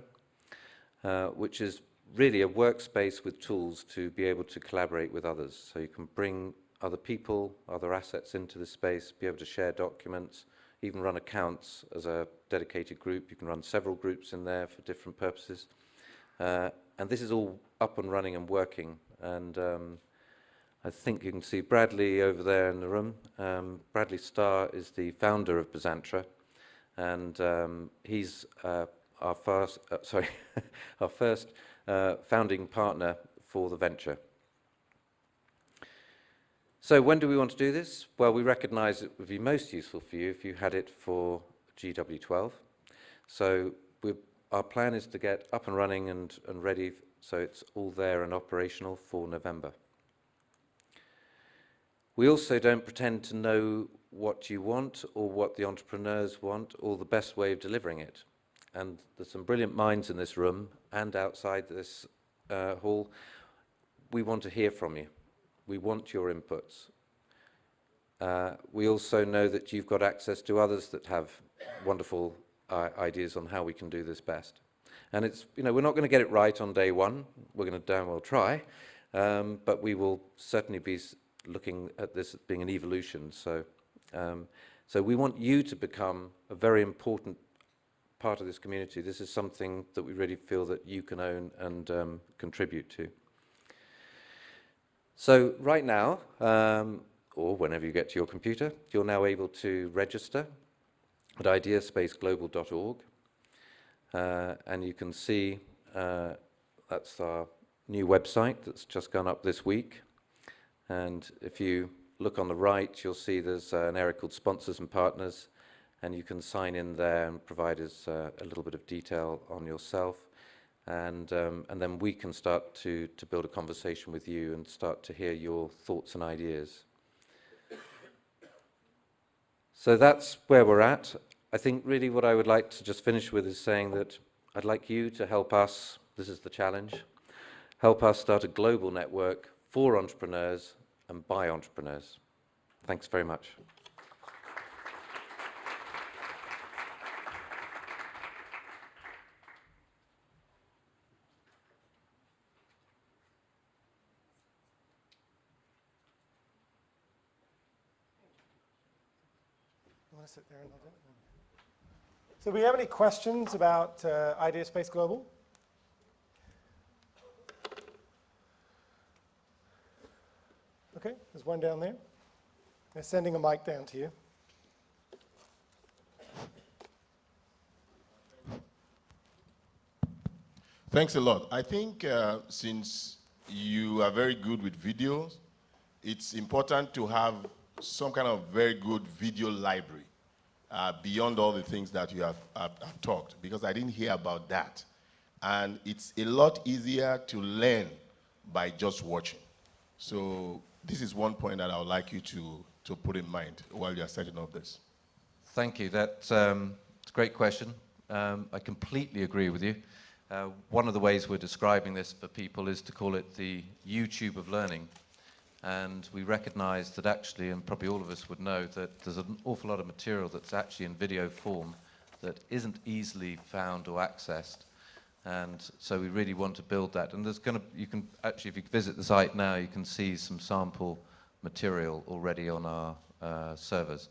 which is really a workspace with tools to be able to collaborate with others. So you can bring other people, other assets into the space, be able to share documents, even run accounts as a dedicated group. You can run several groups in there for different purposes. And this is all up and running and working. And I think you can see Bradley over there in the room. Bradley Starr is the founder of Byzantra, and he's our first founding partner for the venture. So when do we want to do this? Well, we recognize it would be most useful for you if you had it for GW12. So our plan is to get up and running and ready, so it's all there and operational for November. We also don't pretend to know what you want or what the entrepreneurs want or the best way of delivering it. And there's some brilliant minds in this room and outside this hall. We want to hear from you. We want your inputs. We also know that you've got access to others that have wonderful ideas on how we can do this best. And it's, we're not going to get it right on day one. We're going to damn well try. But we will certainly be looking at this as being an evolution. So we want you to become a very important part of this community. This is something that we really feel that you can own and contribute to. So right now, or whenever you get to your computer, you're now able to register at ideaspaceglobal.org. And you can see that's our new website that's just gone up this week. And if you look on the right, you'll see there's an area called Sponsors and Partners, and you can sign in there and provide us a little bit of detail on yourself. And then we can start to build a conversation with you and start to hear your thoughts and ideas. So that's where we're at. I think really what I would like to just finish with is saying that I'd like you to help us, this is the challenge, help us start a global network for entrepreneurs and by entrepreneurs. Thanks very much. You want to sit there and I'll do it? So do we have any questions about IdeaSpace Global? Okay, there's one down there. They're sending a mic down to you. Thanks a lot. I think since you are very good with videos, it's important to have some kind of very good video library beyond all the things that you have talked, because I didn't hear about that. And it's a lot easier to learn by just watching. So this is one point that I would like you to put in mind while you're setting up this. Thank you. That's a great question. I completely agree with you. One of the ways we're describing this for people is to call it the YouTube of learning. And we recognize that actually, and probably all of us would know, that there's an awful lot of material that's actually in video form that isn't easily found or accessed. And so we really want to build that. And there's going to, you can actually, if you visit the site now, you can see some sample material already on our servers.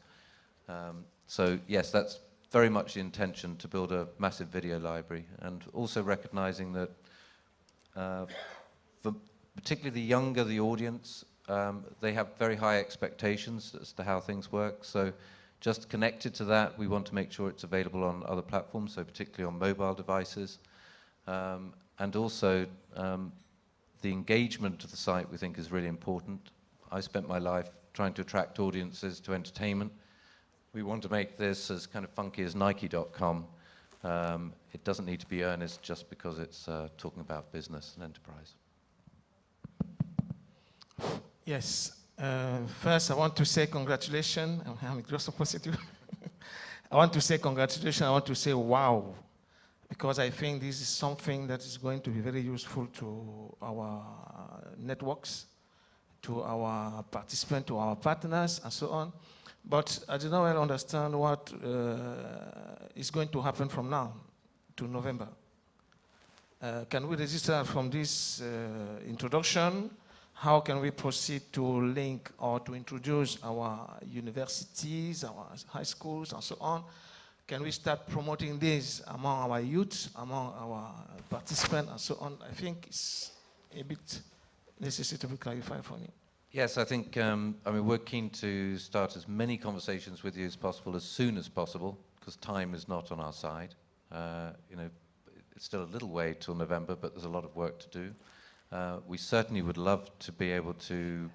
So yes, that's very much the intention, to build a massive video library, and also recognizing that for particularly the younger the audience, they have very high expectations as to how things work. So just connected to that, we want to make sure it's available on other platforms, so particularly on mobile devices. And also the engagement of the site we think is really important. I spent my life trying to attract audiences to entertainment. We want to make this as kind of funky as Nike.com. It doesn't need to be earnest just because it's talking about business and enterprise. Yes. First, I want to say congratulations. I'm just positive. I want to say congratulations. I want to say wow, because I think this is something that is going to be very useful to our networks, to our participants, to our partners, and so on. But I do not well understand what is going to happen from now to November. Can we register from this introduction? How can we proceed to link or to introduce our universities, our high schools, and so on? Can we start promoting this among our youth, among our participants, and so on? I think it's a bit necessary to be clarified for me. Yes, I think, I mean, we're keen to start as many conversations with you as possible, as soon as possible, because time is not on our side. You know, it's still a little way till November, but there's a lot of work to do. We certainly would love to be able to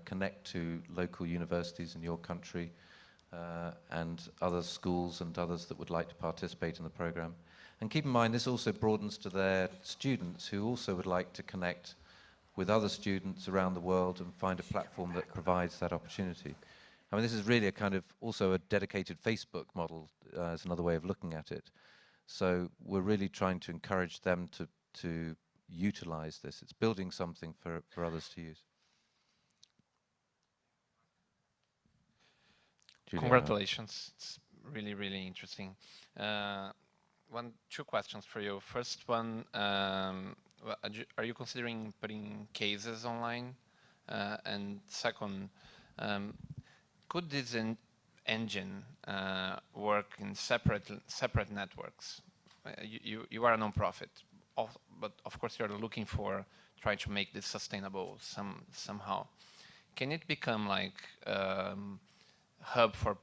connect to local universities in your country and other schools and others that would like to participate in the program. And keep in mind, this also broadens to their students who also would like to connect with other students around the world and find a platform that provides that opportunity. I mean, this is really a kind of also a dedicated Facebook model as another way of looking at it. So we're really trying to encourage them to utilize this. It's building something for others to use. Juliana. Congratulations. It's really, really interesting. Two questions for you. First one, are you considering putting cases online? And second, could this engine work in separate networks? You are a non-profit. but of course you're looking for trying to make this sustainable somehow. Can it become like hub for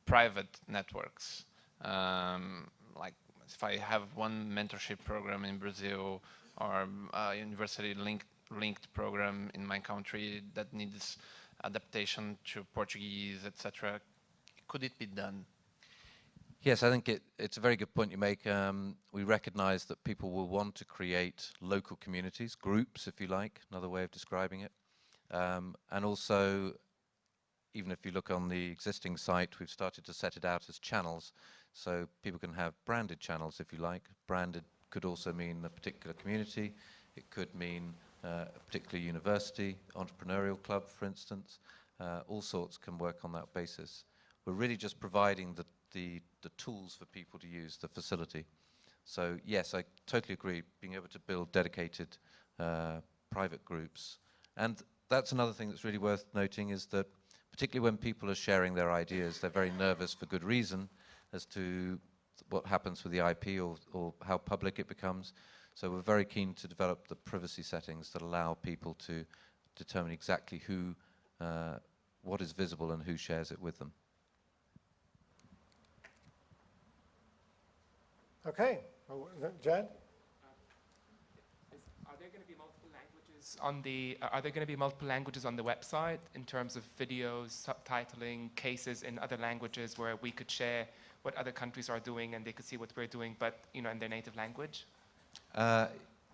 private networks? Like if I have one mentorship program in Brazil or a university linked program in my country that needs adaptation to Portuguese, etc., could it be done? Yes, I think it's a very good point you make. We recognize that people will want to create local communities, groups, if you like, another way of describing it. And also, even if you look on the existing site, we've started to set it out as channels. So people can have branded channels, if you like. Branded could also mean a particular community. It could mean a particular university, entrepreneurial club, for instance. All sorts can work on that basis. We're really just providing the tools for people to use, the facility. So yes, I totally agree, being able to build dedicated private groups. And that's another thing that's really worth noting, is that particularly when people are sharing their ideas, they're very nervous for good reason as to what happens with the IP or how public it becomes. So we're very keen to develop the privacy settings that allow people to determine exactly who, what is visible and who shares it with them. Okay, Jad? Are there going to be multiple languages on the? Are there going to be multiple languages on the website in terms of videos, subtitling, cases in other languages where we could share what other countries are doing and they could see what we're doing, but in their native language?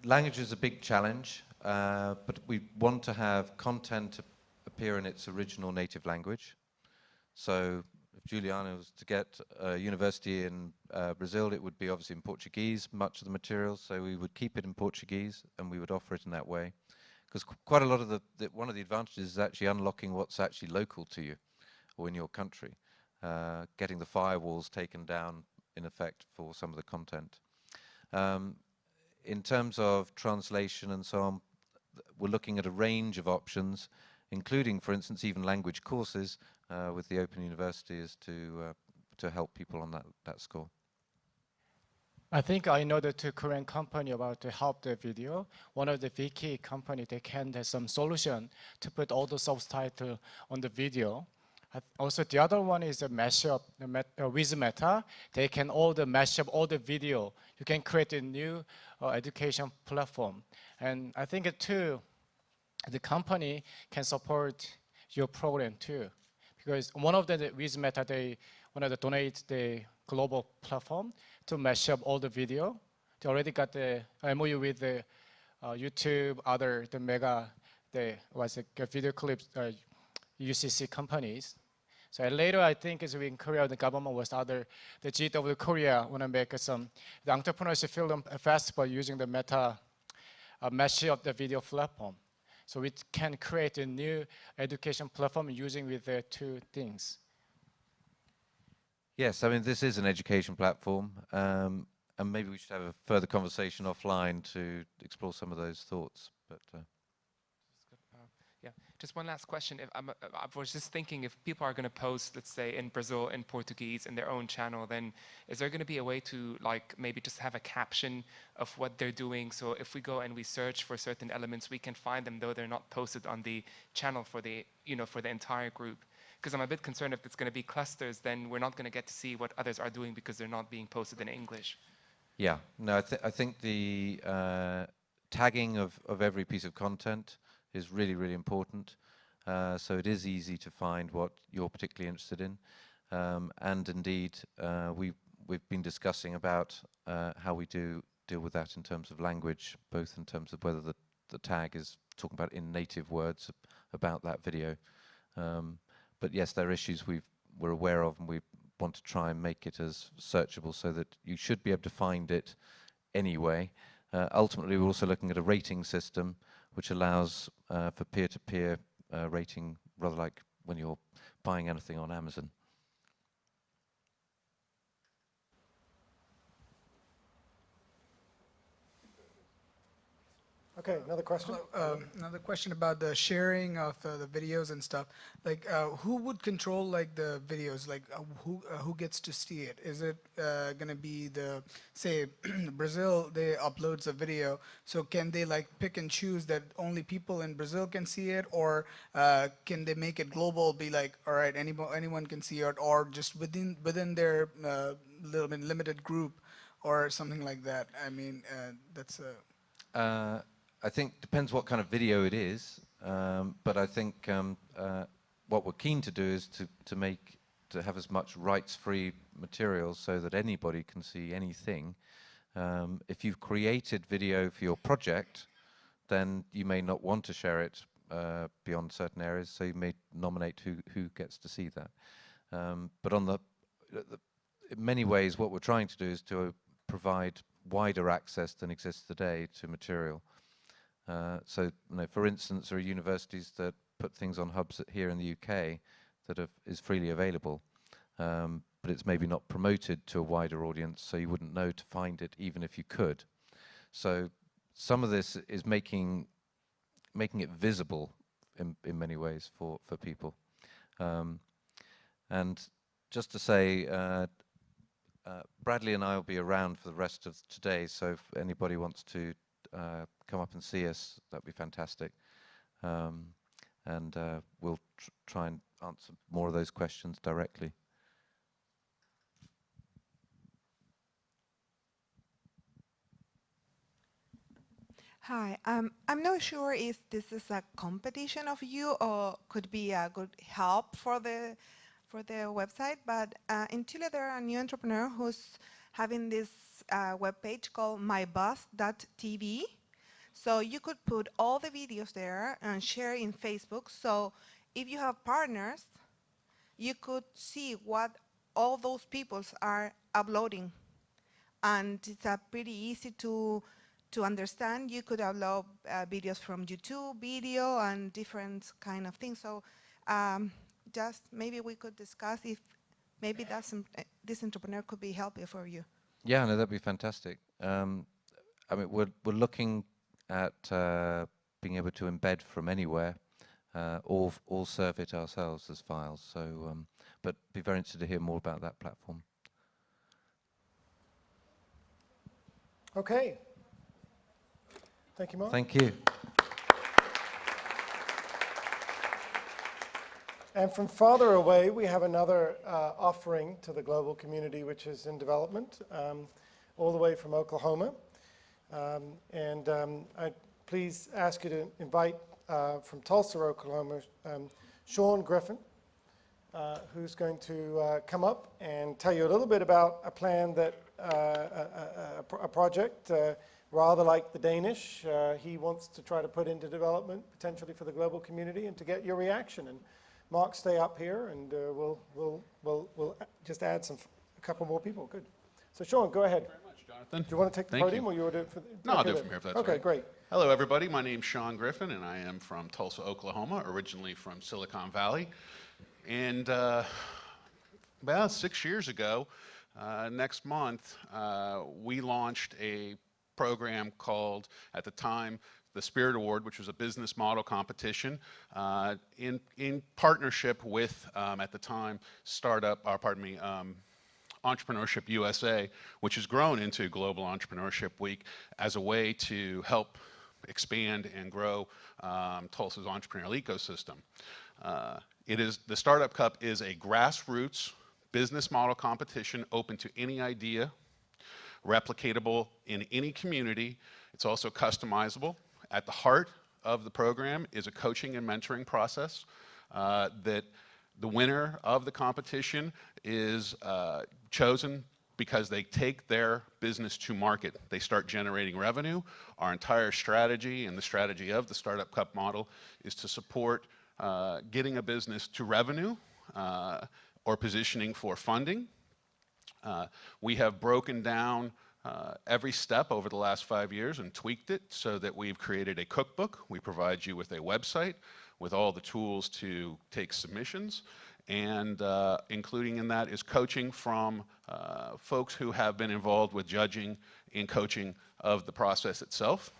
Language is a big challenge, but we want to have content appear in its original native language. So if Juliana was to get a university in Brazil, it would be obviously in Portuguese, much of the material, so we would keep it in Portuguese and we would offer it in that way. Because quite a lot of one of the advantages is actually unlocking what's actually local to you or in your country, getting the firewalls taken down in effect for some of the content. In terms of translation and so on, we're looking at a range of options, including, for instance, even language courses with the Open University, is to help people on that score. I think I know the two Korean company about to help the video. One of the Viki company, they can have some solution to put all the subtitle on the video. Also, the other one is a mashup with Meta. They can mash up all the video. You can create a new education platform. And I think too, the company can support your program too. Because one of the with Meta, they want to donate the global platform to mash up all the video. They already got the MOU with the YouTube, the mega, video clips, UCC companies. So later, I think is in Korea, the government was the GW Korea want to make the entrepreneurship film festival using the Meta mesh of the video platform. So we can create a new education platform using with the two things. Yes, I mean, this is an education platform, and maybe we should have a further conversation offline to explore some of those thoughts. But yeah, just one last question. I was just thinking, if people are going to post, let's say, in Brazil in Portuguese in their own channel, then is there going to be a way to maybe just have a caption of what they're doing? So if we go and we search for certain elements, we can find them, though they're not posted on the channel for the for the entire group. Because I'm a bit concerned if it's going to be clusters, then we're not going to get to see what others are doing because they're not being posted in English. yeah, no, I think the tagging of every piece of content is really, really important. So it is easy to find what you're particularly interested in. And indeed, we've been discussing about how we deal with that in terms of language, both in terms of whether the tag is talking about in native words about that video. But yes, there are issues we're aware of, and we want to try and make it as searchable so that you should be able to find it anyway. Ultimately, we're also looking at a rating system which allows for peer-to-peer rating, rather like when you're buying anything on Amazon. Okay, another question? Another question about the sharing of the videos and stuff. Like, who would control like the videos? Like, who gets to see it? Is it gonna be the, say, Brazil? They uploads a video, so can they like pick and choose that only people in Brazil can see it, or can they make it global? Be like, all right, anyone can see it, or just within their limited group, or something like that. I mean, that's a. I think depends what kind of video it is, but I think what we're keen to do is to have as much rights-free material so that anybody can see anything. If you've created video for your project, then you may not want to share it beyond certain areas, so you may nominate who gets to see that. But in many ways, what we're trying to do is to provide wider access than exists today to material. So, for instance, there are universities that put things on hubs here in the UK that is freely available, but it's maybe not promoted to a wider audience, so you wouldn't know to find it even if you could. So some of this is making it visible in many ways for people. And just to say, Bradley and I will be around for the rest of today, so if anybody wants to come up and see us, that'd be fantastic. And we'll try and answer more of those questions directly. Hi, I'm not sure if this is a competition of you or could be a good help for the website, but in Chile there are a new entrepreneur who's having this web page called myboss.tv. So you could put all the videos there and share in Facebook. So if you have partners, you could see what all those people are uploading. And it's pretty easy to understand. You could upload videos from YouTube video and different kind of things. So just maybe we could discuss if maybe this entrepreneur could be helpful for you. Yeah, no, that'd be fantastic. I mean, we're looking at being able to embed from anywhere, or serve it ourselves as files. So, but be very interested to hear more about that platform. Okay. Thank you, Mark. Thank you. And from farther away, we have another offering to the global community, which is in development, all the way from Oklahoma. I please ask you to invite from Tulsa, Oklahoma, Sean Griffin, who's going to come up and tell you a little bit about a plan that, a project, rather like the Danish, he wants to try to put into development potentially for the global community, and to get your reaction. And Mark, stay up here, and we'll just add a couple more people. Good. So Sean, go ahead. Thank you very much, Jonathan. Do you want to take the podium, or you want to do it for the... No, I'll do it from here if that's okay, right. Great. Hello, everybody. My name's Sean Griffin, and I am from Tulsa, Oklahoma, originally from Silicon Valley. And about 6 years ago, next month, we launched a program called, at the time, the Spirit Award, which was a business model competition, in partnership with, at the time, Entrepreneurship USA, which has grown into Global Entrepreneurship Week as a way to help expand and grow Tulsa's entrepreneurial ecosystem. The Startup Cup is a grassroots business model competition open to any idea, replicatable in any community. It's also customizable. At the heart of the program is a coaching and mentoring process that the winner of the competition is chosen because they take their business to market. They start generating revenue. Our entire strategy and the strategy of the Startup Cup model is to support getting a business to revenue or positioning for funding. We have broken down every step over the last 5 years and tweaked it so that we've created a cookbook. We provide you with a website with all the tools to take submissions, and including in that is coaching from folks who have been involved with judging and coaching of the process itself.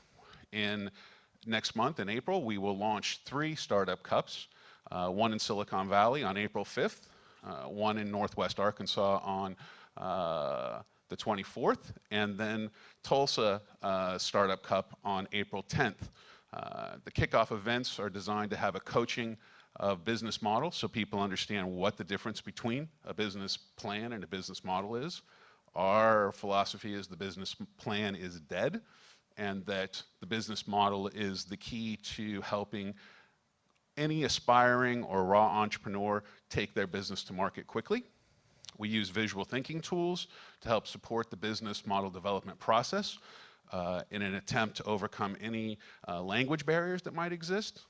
Next month, in April, we will launch 3 startup cups, one in Silicon Valley on April 5th, one in Northwest Arkansas on the 24th, and then Tulsa Startup Cup on April 10th. The kickoff events are designed to have a coaching of business models so people understand what the difference between a business plan and a business model is. Our philosophy is the business plan is dead, and that the business model is the key to helping any aspiring or raw entrepreneur take their business to market quickly. We use visual thinking tools to help support the business model development process in an attempt to overcome any language barriers that might exist.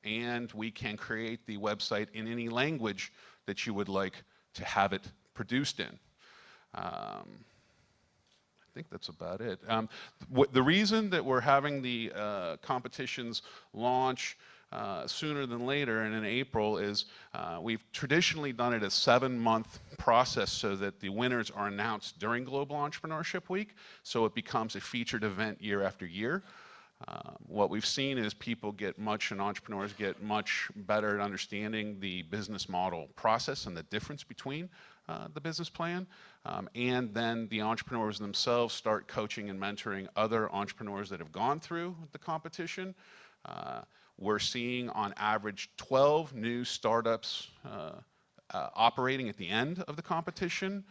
And we can create the website in any language that you would like to have it produced in. I think that's about it. The reason that we're having the competitions launch sooner than later and in April is we've traditionally done it a 7-month process so that the winners are announced during Global Entrepreneurship Week, so it becomes a featured event year after year. What we've seen is and entrepreneurs get much better at understanding the business model process and the difference between the business plan. And then the entrepreneurs themselves start coaching and mentoring other entrepreneurs that have gone through the competition. We're seeing on average 12 new startups operating at the end of the competition.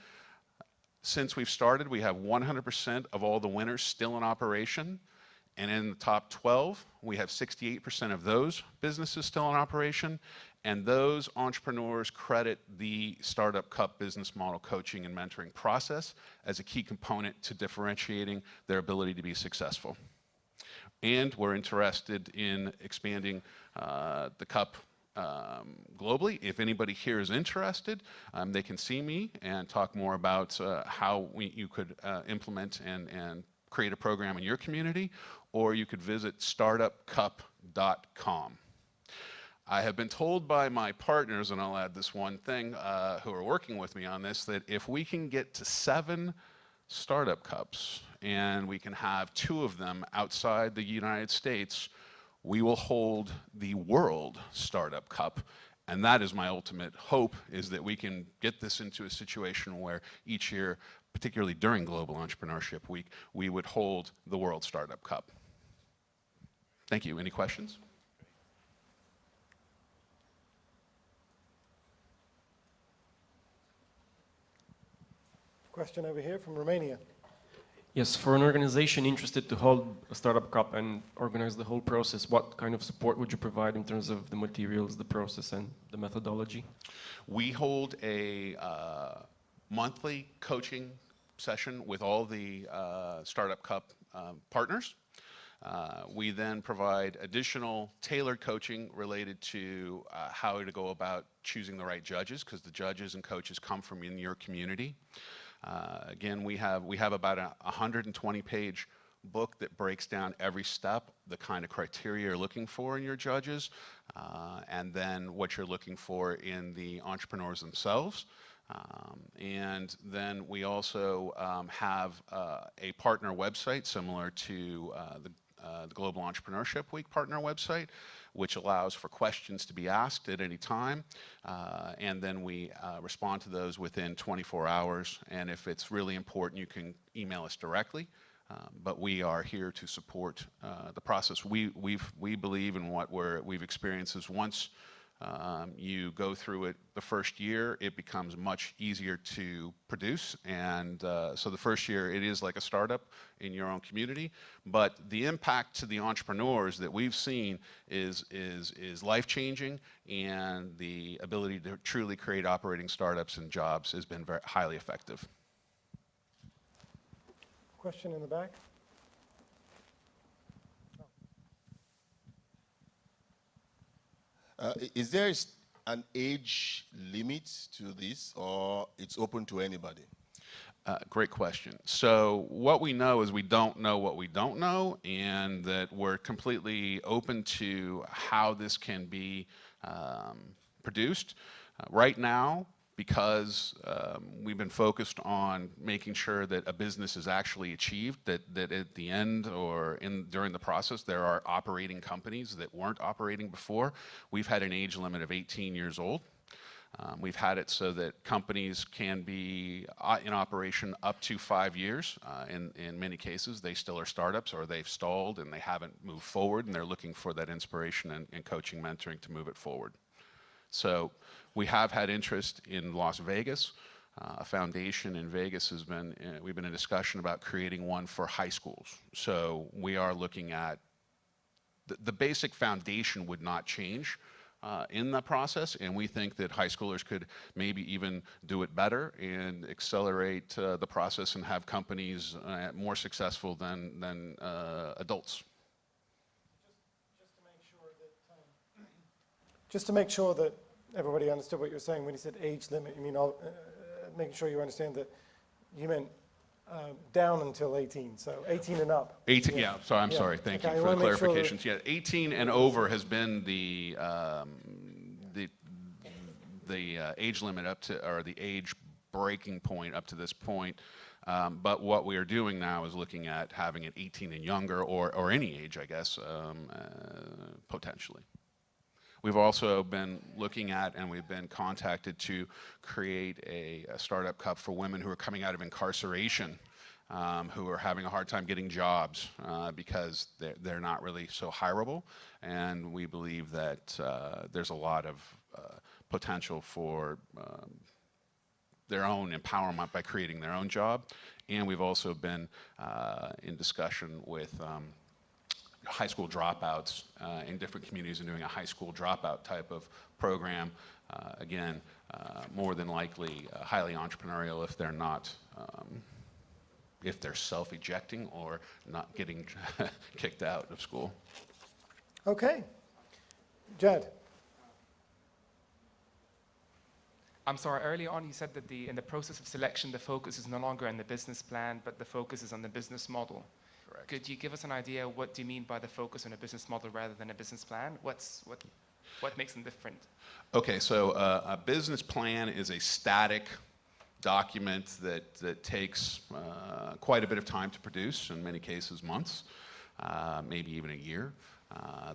Since we've started, we have 100% of all the winners still in operation. And in the top 12, we have 68% of those businesses still in operation. And those entrepreneurs credit the Startup Cup business model coaching and mentoring process as a key component to differentiating their ability to be successful. And we're interested in expanding the Cup globally. If anybody here is interested, they can see me and talk more about how you could implement and create a program in your community, or you could visit startupcup.com. I have been told by my partners, and I'll add this one thing, who are working with me on this, that if we can get to 7 startup cups and we can have 2 of them outside the United States, we will hold the World Startup Cup. And that is my ultimate hope, is that we can get this into a situation where each year, particularly during Global Entrepreneurship Week, we would hold the World Startup Cup. Thank you. Any questions? Question over here from Romania. Yes, for an organization interested to hold a Startup Cup and organize the whole process, what kind of support would you provide in terms of the materials, the process, and the methodology? We hold a monthly coaching session with all the Startup Cup partners. We then provide additional tailored coaching related to how to go about choosing the right judges, because the judges and coaches come from in your community. Again, we have about a 120-page book that breaks down every step, the kind of criteria you're looking for in your judges, and then what you're looking for in the entrepreneurs themselves. And then we also have a partner website similar to the Global Entrepreneurship Week partner website, which allows for questions to be asked at any time. And then we respond to those within 24 hours. And if it's really important, you can email us directly. But we are here to support the process. We believe in what we've experienced is once you go through it the first year, it becomes much easier to produce. And so the first year, it is like a startup in your own community. But the impact to the entrepreneurs that we've seen is life-changing, and the ability to truly create operating startups and jobs has been very highly effective. Question in the back. Is there an age limit to this, or it's open to anybody? Great question. So what we know is we don't know what we don't know, and that we're completely open to how this can be produced. Right now, because we've been focused on making sure that a business is actually achieved, that at the end or during the process there are operating companies that weren't operating before. We've had an age limit of 18 years old. We've had it so that companies can be in operation up to 5 years. In many cases, they still are startups or they've stalled and they haven't moved forward, and they're looking for that inspiration and coaching, mentoring to move it forward. So we have had interest in Las Vegas. A foundation in Vegas has been, we've been in discussion about creating one for high schools. So we are looking at, the basic foundation would not change in the process, and we think that high schoolers could maybe even do it better and accelerate the process and have companies more successful than adults. Just to make sure that everybody understood what you were saying when you said age limit, you mean making sure you understand that you meant down until 18, so 18 and up. 18, yeah, so I'm sorry, thank you for the clarifications. Yeah, 18 and over has been the age limit up to, or the age breaking point up to this point. But what we are doing now is looking at having it 18 and younger, or any age, I guess, potentially. We've also been looking at, and we've been contacted to create a startup cup for women who are coming out of incarceration, who are having a hard time getting jobs because they're not really so hireable. And we believe that there's a lot of potential for their own empowerment by creating their own job. And we've also been in discussion with high school dropouts in different communities and doing a high school dropout type of program. Again, more than likely highly entrepreneurial if they're not, if they're self-ejecting or not getting kicked out of school. Okay. Jed. I'm sorry, early on you said that in the process of selection, the focus is no longer on the business plan, but the focus is on the business model. Correct. Could you give us an idea, what do you mean by the focus on a business model rather than a business plan? What makes them different? Okay, so a business plan is a static document that takes quite a bit of time to produce, in many cases months, maybe even a year.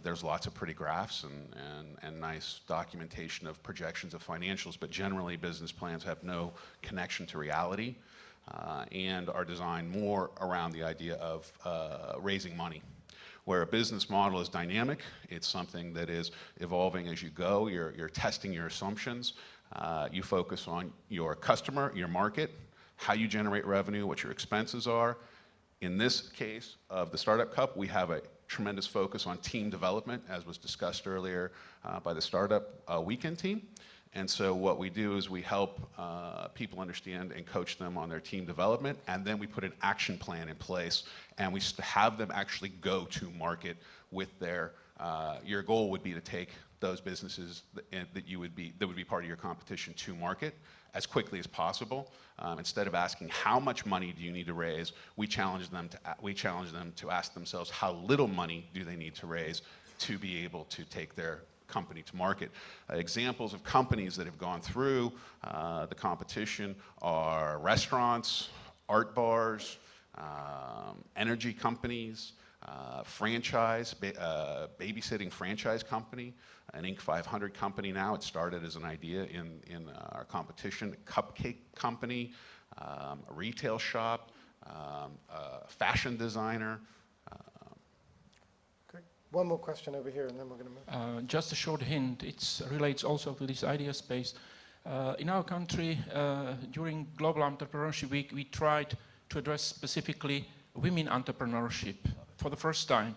There's lots of pretty graphs and nice documentation of projections of financials, but generally business plans have no connection to reality and are designed more around the idea of raising money. Where a business model is dynamic, it's something that is evolving as you go. You're testing your assumptions. You focus on your customer, your market, how you generate revenue, what your expenses are. In this case of the Startup Cup, we have a tremendous focus on team development, as was discussed earlier by the Startup Weekend team. And so what we do is we help people understand and coach them on their team development, and then we put an action plan in place, and we have them actually go to market with their, your goal would be to take those businesses that would be part of your competition to market as quickly as possible. Instead of asking how much money do you need to raise, we challenge them to ask themselves how little money do they need to raise to be able to take their company to market. Examples of companies that have gone through the competition are restaurants, art bars, energy companies, babysitting franchise company, an Inc. 500 company now. It started as an idea in our competition. A cupcake company, a retail shop, a fashion designer. One more question over here, and then we're going to move. Just a short hint. It relates also to this idea space. In our country, during Global Entrepreneurship Week, we tried to address specifically women entrepreneurship for the first time.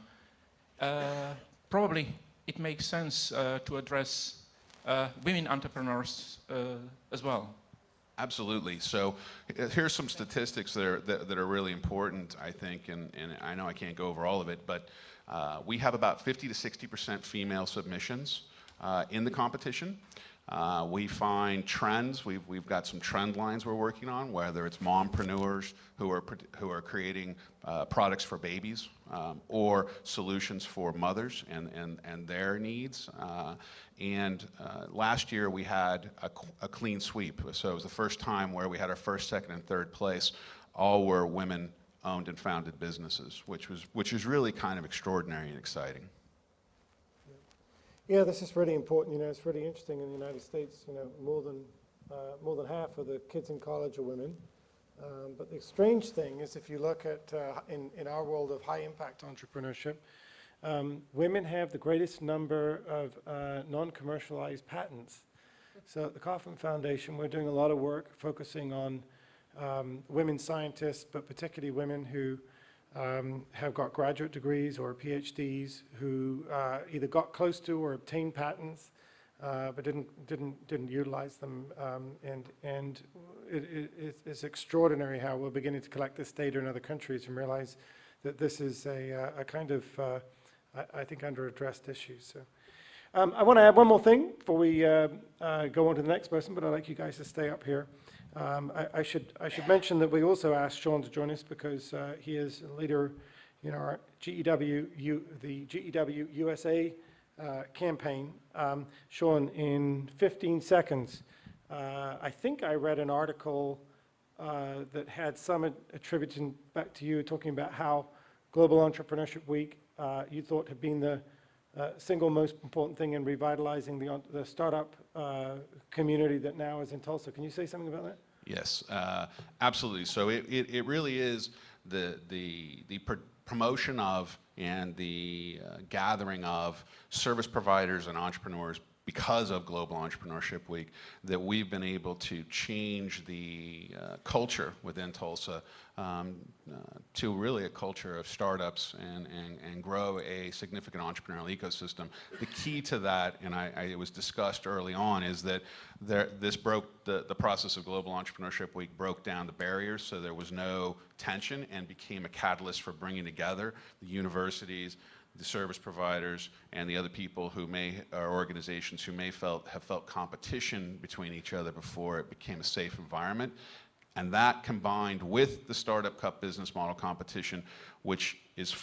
Probably it makes sense to address women entrepreneurs as well. Absolutely. So here's some statistics that are really important, I think, and I know I can't go over all of it, but we have about 50 to 60% female submissions in the competition. We find trends. We've got some trend lines we're working on, whether it's mompreneurs who are creating products for babies or solutions for mothers and their needs. Last year we had a clean sweep. So it was the first time where we had our first, second, and third place. All were women-owned and founded businesses, which is really kind of extraordinary and exciting. Yeah, this is really important. You know, it's really interesting in the United States. You know, more than half of the kids in college are women. But the strange thing is, if you look at in our world of high-impact entrepreneurship, women have the greatest number of non-commercialized patents. So at the Kauffman Foundation, we're doing a lot of work focusing on women scientists, but particularly women who have got graduate degrees or PhDs, who either got close to or obtained patents, but didn't utilize them. And it's extraordinary how we're beginning to collect this data in other countries and realize that this is a kind of, I think, under-addressed issue. So I want to add one more thing before we go on to the next person, but I'd like you guys to stay up here. I should mention that we also asked Sean to join us because he is a leader in our the GEW USA campaign. Sean, in 15 seconds, I think I read an article that had some attributing back to you, talking about how Global Entrepreneurship Week you thought had been the single most important thing in revitalizing the startup community that now is in Tulsa. Can you say something about that? Yes, absolutely. So it really is the promotion of and the gathering of service providers and entrepreneurs because of Global Entrepreneurship Week that we've been able to change the culture within Tulsa to really a culture of startups and grow a significant entrepreneurial ecosystem. The key to that, and it was discussed early on, is that the process of Global Entrepreneurship Week broke down the barriers, so there was no tension and became a catalyst for bringing together the universities, the service providers, and the other people who or organizations who may have felt competition between each other before it became a safe environment. And that combined with the Startup Cup business model competition, which is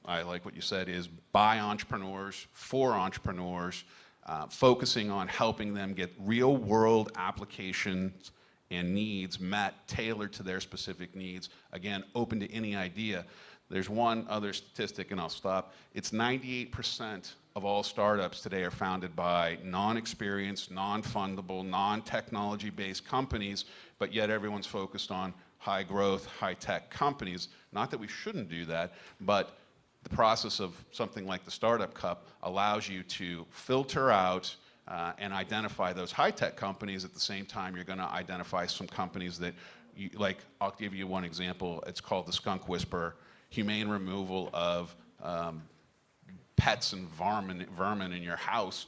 I like what you said, is by entrepreneurs, for entrepreneurs, focusing on helping them get real world applications and needs met, tailored to their specific needs. Again, open to any idea. There's one other statistic, and I'll stop. It's 98% of all startups today are founded by non-experienced, non-fundable, non-technology-based companies, but yet everyone's focused on high-growth, high-tech companies. Not that we shouldn't do that, but the process of something like the Startup Cup allows you to filter out and identify those high-tech companies. At the same time, you're going to identify some companies that, like, I'll give you one example. It's called the Skunk Whisperer. Humane removal of pets and vermin in your house.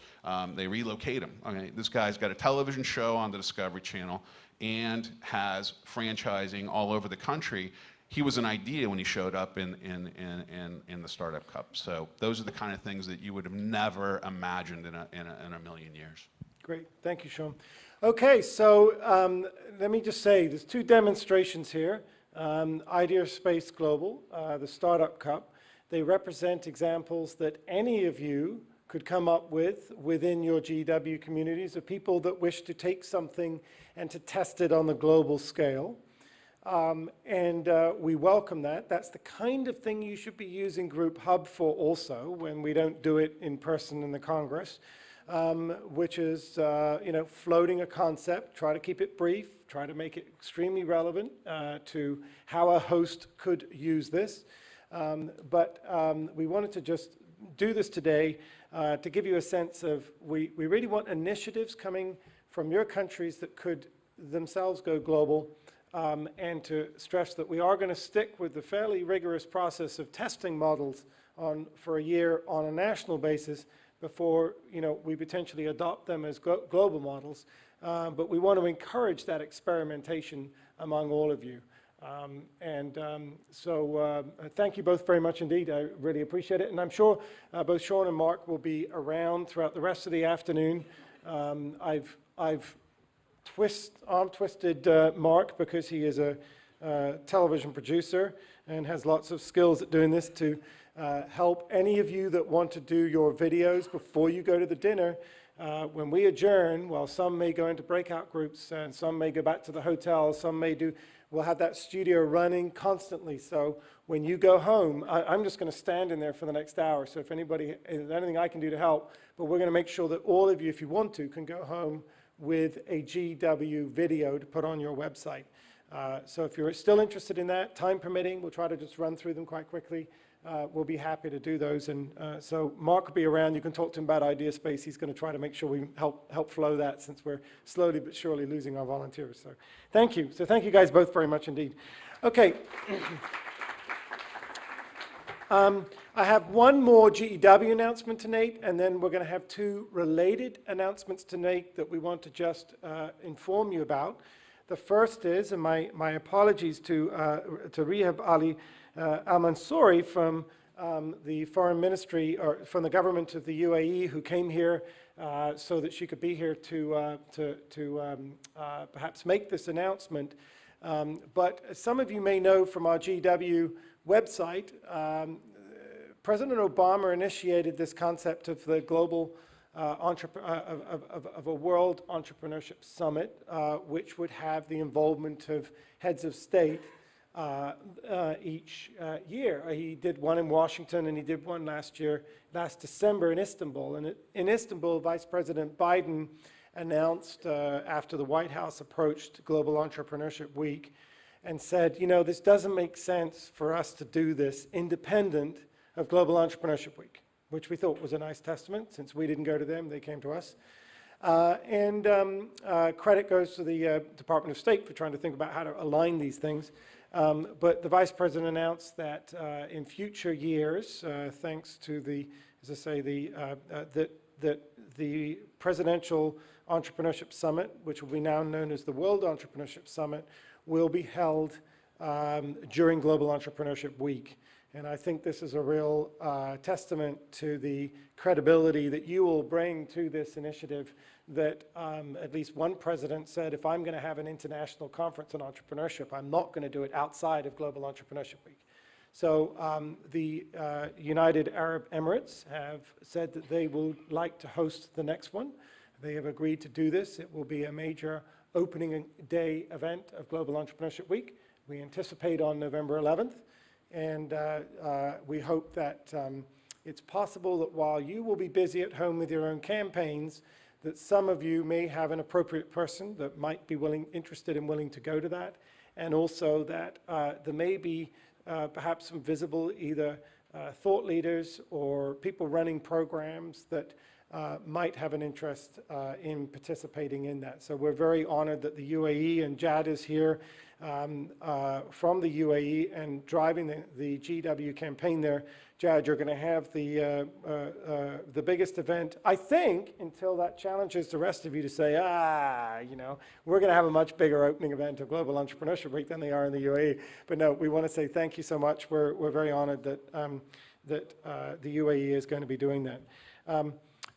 They relocate them. Okay, this guy's got a television show on the Discovery Channel and has franchising all over the country. He was an idea when he showed up in the Startup Cup. So those are the kind of things that you would have never imagined in a million years. Great, thank you, Sean. Okay, so let me just say, there's two demonstrations here. Ideaspace Global, the Startup Cup. They represent examples that any of you could come up with within your GW communities of people that wish to take something and to test it on the global scale. We welcome that. That's the kind of thing you should be using Group Hub for also, when we don't do it in person in the Congress, which is, floating a concept, try to keep it brief, try to make it extremely relevant to how a host could use this. We wanted to just do this today to give you a sense of, we really want initiatives coming from your countries that could themselves go global, and to stress that we are going to stick with the fairly rigorous process of testing models for a year on a national basis before we potentially adopt them as global models. But we want to encourage that experimentation among all of you. Thank you both very much indeed. I really appreciate it. And I'm sure both Sean and Mark will be around throughout the rest of the afternoon I've arm twisted Mark because he is a television producer and has lots of skills at doing this to help any of you that want to do your videos before you go to the dinner. When we adjourn, while some may go into breakout groups and some may go back to the hotel, some may do, we'll have that studio running constantly. So when you go home, I'm just going to stand in there for the next hour. So if anybody, is there anything I can do to help, but we're going to make sure that all of you, if you want to, can go home with a GW video to put on your website. So if you're still interested in that, time permitting, we'll try to just run through them quite quickly. We'll be happy to do those. And so Mark will be around. You can talk to him about IdeaSpace. He's going to try to make sure we help flow that, since we're slowly but surely losing our volunteers. So thank you. So thank you guys both very much indeed. Okay. I have one more GEW announcement to make, and then we're going to have two related announcements to make that we want to just inform you about. The first is, and my apologies to Rehab Ali Al-Mansouri from the Foreign Ministry, or from the government of the UAE, who came here so that she could be here to perhaps make this announcement. But as some of you may know from our GW website, President Obama initiated this concept of the global of a World Entrepreneurship Summit, which would have the involvement of heads of state each year. He did one in Washington, and he did one last December in Istanbul. And in Istanbul, Vice President Biden announced after the White House approached Global Entrepreneurship Week and said, you know, this doesn't make sense for us to do this independent of Global Entrepreneurship Week, which we thought was a nice testament. Since we didn't go to them, they came to us. Credit goes to the Department of State for trying to think about how to align these things. But the Vice President announced that in future years, thanks to the, as I say, the Presidential Entrepreneurship Summit, which will be now known as the World Entrepreneurship Summit, will be held during Global Entrepreneurship Week. And I think this is a real testament to the credibility that you will bring to this initiative, that at least one president said, if I'm going to have an international conference on entrepreneurship, I'm not going to do it outside of Global Entrepreneurship Week. So the United Arab Emirates have said that they will like to host the next one. They have agreed to do this. It will be a major opening day event of Global Entrepreneurship Week. We anticipate on November 11th. And we hope that it's possible that while you will be busy at home with your own campaigns, that some of you may have an appropriate person that might be interested and willing to go to that. And also that there may be perhaps some visible either thought leaders or people running programs that might have an interest in participating in that. So we're very honored that the UAE, and Jad is here from the UAE and driving the GW campaign there. Jad, you're going to have the biggest event, I think, until that challenges the rest of you to say, you know, we're going to have a much bigger opening event of Global Entrepreneurship Week than they are in the UAE. But no, we want to say thank you so much. We're very honored that, the UAE is going to be doing that.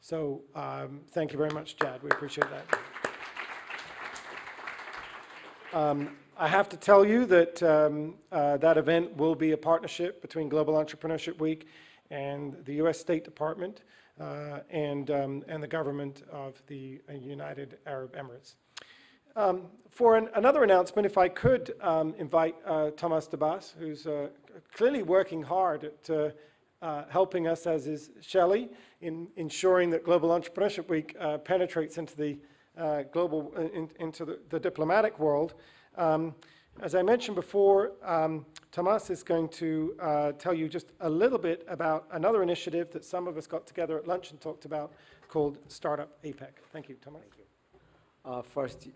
So thank you very much, Jad. We appreciate that. I have to tell you that that event will be a partnership between Global Entrepreneurship Week and the U.S. State Department and the government of the United Arab Emirates. For another announcement, if I could invite Thomas DeBas, who's clearly working hard at helping us, as is Shelley, in ensuring that Global Entrepreneurship Week penetrates into the into the diplomatic world. As I mentioned before, Thomas is going to tell you just a little bit about another initiative that some of us got together at lunch and talked about, called Startup APEC. Thank you, Thomas. Thank you. First,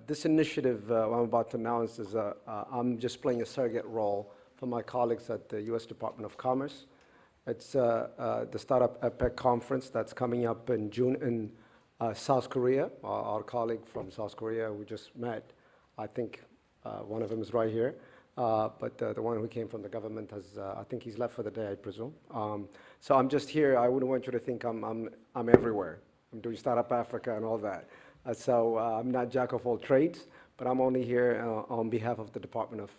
this initiative I'm about to announce is I'm just playing a surrogate role for my colleagues at the U.S. Department of Commerce. It's the Startup APEC conference that's coming up in June in South Korea. Our colleague from South Korea we just met, I think one of them is right here, but the one who came from the government has, I think he's left for the day, I presume. So I'm just here. I wouldn't want you to think I'm everywhere. I'm doing Startup Africa and all that. So I'm not jack of all trades, but I'm only here on behalf of the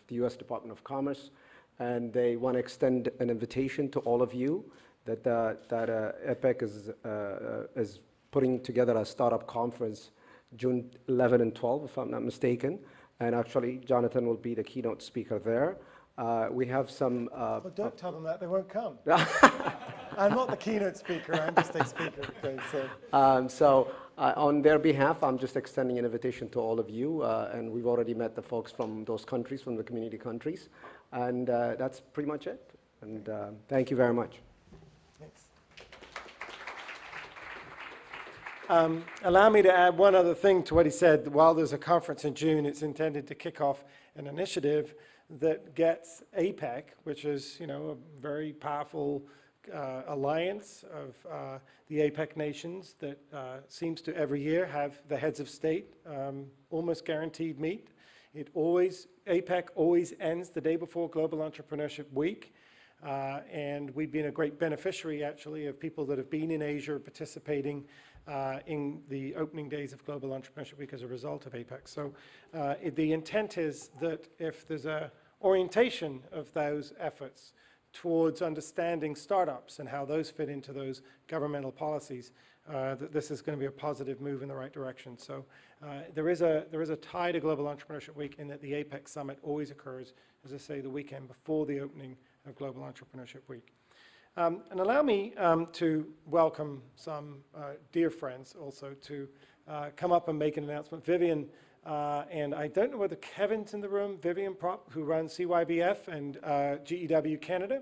U.S. Department of Commerce, and they want to extend an invitation to all of you that EPEC is putting together a startup conference June 11 and 12, if I'm not mistaken. And actually, Jonathan will be the keynote speaker there. We have some... well, don't tell them that, they won't come. I'm not the keynote speaker, I'm just a speaker. Okay, so on their behalf, I'm just extending an invitation to all of you, and we've already met the folks from those countries, from the community countries, and that's pretty much it. And thank you very much. Thanks. Allow me to add one other thing to what he said. While there's a conference in June, it's intended to kick off an initiative that gets APEC, which is, a very powerful alliance of the APEC nations that seems to every year have the heads of state almost guaranteed meet. APEC always ends the day before Global Entrepreneurship Week. And we've been a great beneficiary, actually, of people that have been in Asia participating in the opening days of Global Entrepreneurship Week as a result of APEC. So the intent is that if there's a orientation of those efforts towards understanding startups and how those fit into those governmental policies, that this is going to be a positive move in the right direction. So there is a tie to Global Entrepreneurship Week in that the APEC Summit always occurs, as I say, the weekend before the opening of Global Entrepreneurship Week. And allow me to welcome some dear friends also to come up and make an announcement. Vivian, and I don't know whether Kevin's in the room, Vivian Prop, who runs CYBF and GEW Canada.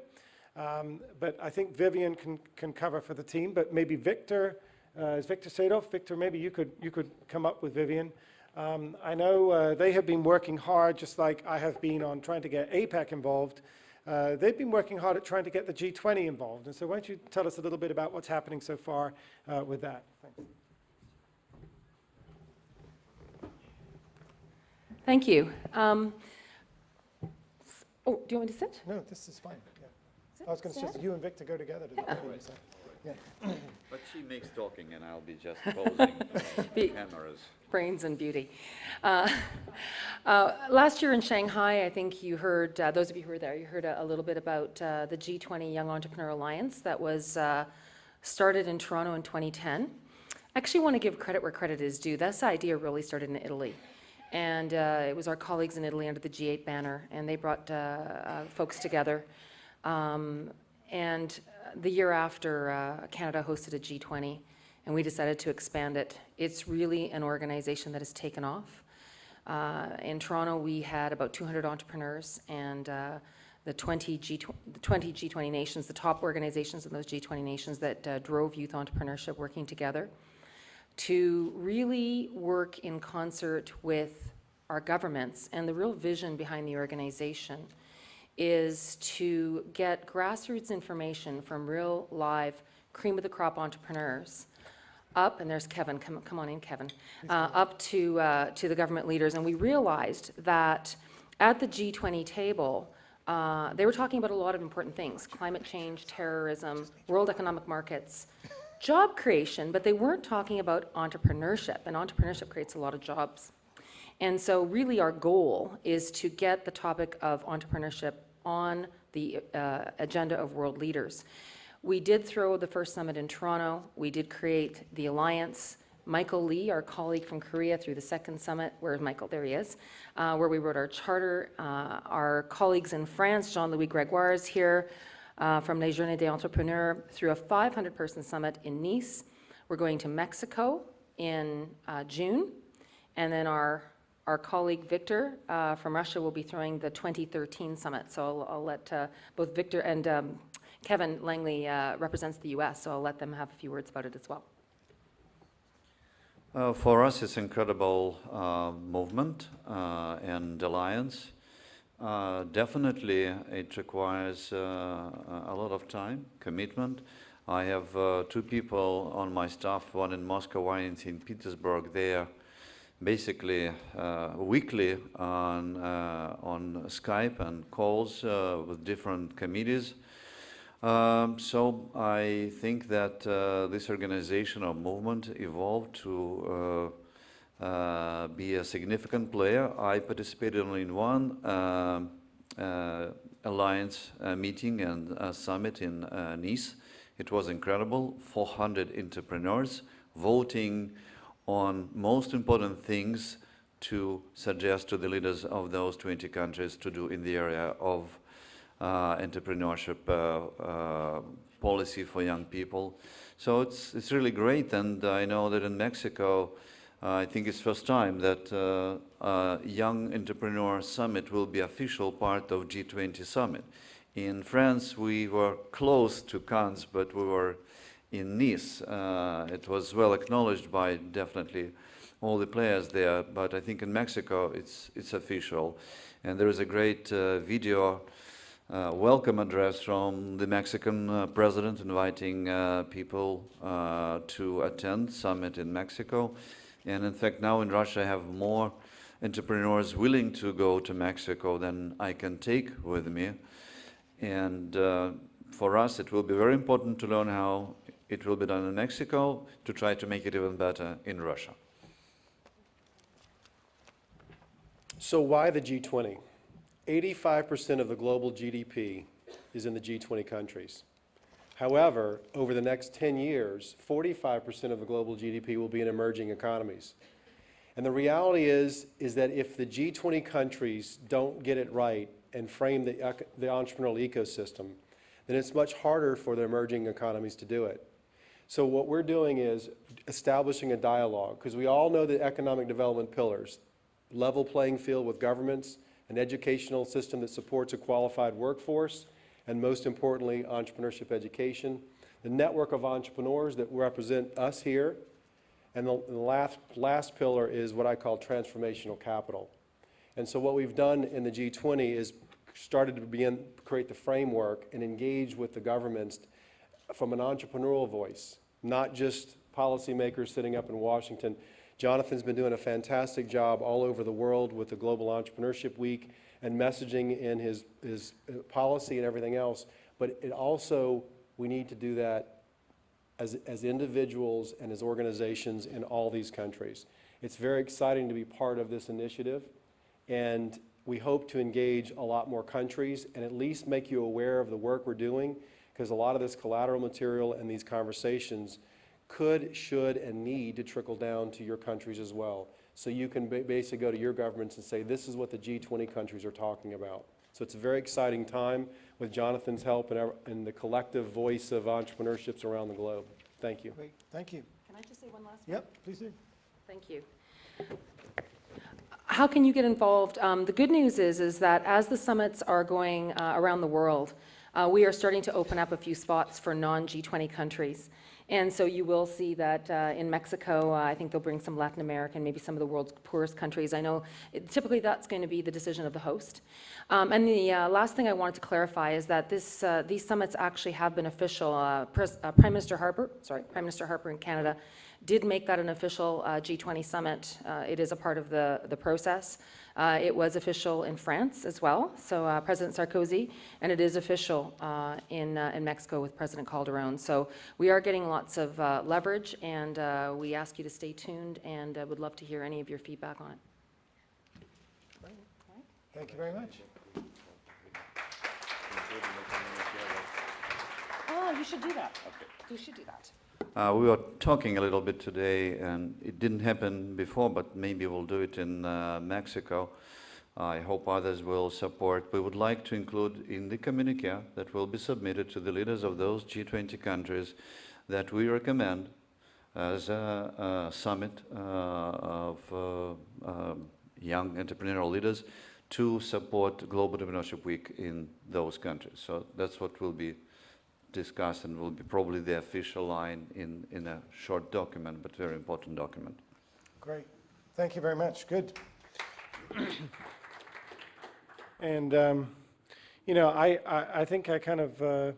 But I think Vivian can cover for the team, but maybe Victor, is Victor Sadoff? Victor, maybe you could come up with Vivian. I know they have been working hard, just like I have been, on trying to get APEC involved. They've been working hard at trying to get the G20 involved. And so why don't you tell us a little bit about what's happening so far with that? Thanks. Thank you. Oh, do you want me to sit? No, this is fine. Yeah. I was going to suggest you and Victor go together to the podium. So, yeah. But she makes talking and I'll be just posing cameras. Brains and beauty. Last year in Shanghai, I think you heard, those of you who were there, you heard a little bit about the G20 Young Entrepreneur Alliance that was started in Toronto in 2010. I actually want to give credit where credit is due. This idea really started in Italy. And it was our colleagues in Italy under the G8 banner, and they brought folks together. And the year after, Canada hosted a G20, and we decided to expand it. It's really an organization that has taken off. In Toronto, we had about 200 entrepreneurs, and the 20 G20 nations, the top organizations in those G20 nations that drove youth entrepreneurship working together to really work in concert with our governments. And the real vision behind the organization is to get grassroots information from real, live, cream of the crop entrepreneurs up, and there's Kevin, come on in, Kevin, up to the government leaders. And we realized that at the G20 table, they were talking about a lot of important things: climate change, terrorism, world economic markets, job creation, but they weren't talking about entrepreneurship, and entrepreneurship creates a lot of jobs. And so really our goal is to get the topic of entrepreneurship on the agenda of world leaders. We did throw the first summit in Toronto. We did create the alliance. Michael Lee, our colleague from Korea, through the second summit, where's Michael? There he is, where we wrote our charter. Our colleagues in France, Jean-Louis Grégoire is here, from Les Journées des Entrepreneurs, through a 500-person summit in Nice. We're going to Mexico in June, and then our colleague Victor from Russia will be throwing the 2013 summit. So I'll let both Victor and Kevin Langley represents the US, so I'll let them have a few words about it as well. For us, it's incredible movement and alliance. Definitely, it requires a lot of time, commitment. I have two people on my staff, one in Moscow, one in St. Petersburg. They are basically weekly on Skype and calls with different committees. So I think that this organization or movement evolved to be a significant player. I participated only in one alliance meeting and summit in Nice. It was incredible, 400 entrepreneurs voting on most important things to suggest to the leaders of those 20 countries to do in the area of entrepreneurship policy for young people. So it's really great, and I know that in Mexico, I think it's first time that Young Entrepreneur Summit will be official part of G20 Summit. In France, we were close to Cannes, but we were in Nice. It was well acknowledged by definitely all the players there, but I think in Mexico it's official. And there is a great video welcome address from the Mexican president inviting people to attend summit in Mexico. And in fact, now in Russia, I have more entrepreneurs willing to go to Mexico than I can take with me. And for us, it will be very important to learn how it will be done in Mexico to try to make it even better in Russia. So why the G20? 85% of the global GDP is in the G20 countries. However, over the next 10 years, 45% of the global GDP will be in emerging economies. And the reality is that if the G20 countries don't get it right and frame the entrepreneurial ecosystem, then it's much harder for the emerging economies to do it. So what we're doing is establishing a dialogue, because we all know the economic development pillars: level playing field with governments, an educational system that supports a qualified workforce, and most importantly, entrepreneurship education, the network of entrepreneurs that represent us here, and the last pillar is what I call transformational capital. And so what we've done in the G20 is started to create the framework and engage with the governments from an entrepreneurial voice, not just policymakers sitting up in Washington. Jonathan's been doing a fantastic job all over the world with the Global Entrepreneurship Week and messaging in his policy and everything else. But it also, we need to do that as individuals and as organizations in all these countries. It's very exciting to be part of this initiative, and we hope to engage a lot more countries and at least make you aware of the work we're doing, because a lot of this collateral material and these conversations could, should, and need to trickle down to your countries as well. So you can basically go to your governments and say, this is what the G20 countries are talking about. So it's a very exciting time with Jonathan's help and the collective voice of entrepreneurships around the globe. Thank you. Great. Thank you. Can I just say one last Yep, thing? please do. Thank you. How can you get involved? The good news is that as the summits are going around the world, we are starting to open up a few spots for non-G20 countries. And so you will see that in Mexico, I think they'll bring some Latin American, maybe some of the world's poorest countries. I know typically that's going to be the decision of the host. And the last thing I wanted to clarify is that these summits actually have been official. Prime Minister Harper in Canada did make that an official G20 summit. It is a part of the process. It was official in France as well, so President Sarkozy, and it is official in Mexico with President Calderon. So we are getting lots of leverage, and we ask you to stay tuned, and would love to hear any of your feedback on it. Thank you very much. Oh, you should do that. You should do that. We were talking a little bit today, and it didn't happen before, but maybe we'll do it in Mexico. I hope others will support. We would like to include in the communique that will be submitted to the leaders of those G20 countries that we recommend as a summit of young entrepreneurial leaders to support Global Entrepreneurship Week in those countries. So that's what will be discussed and will be probably the official line in a short document, but very important document. Great. Thank you very much. Good. And, you know, I think I kind of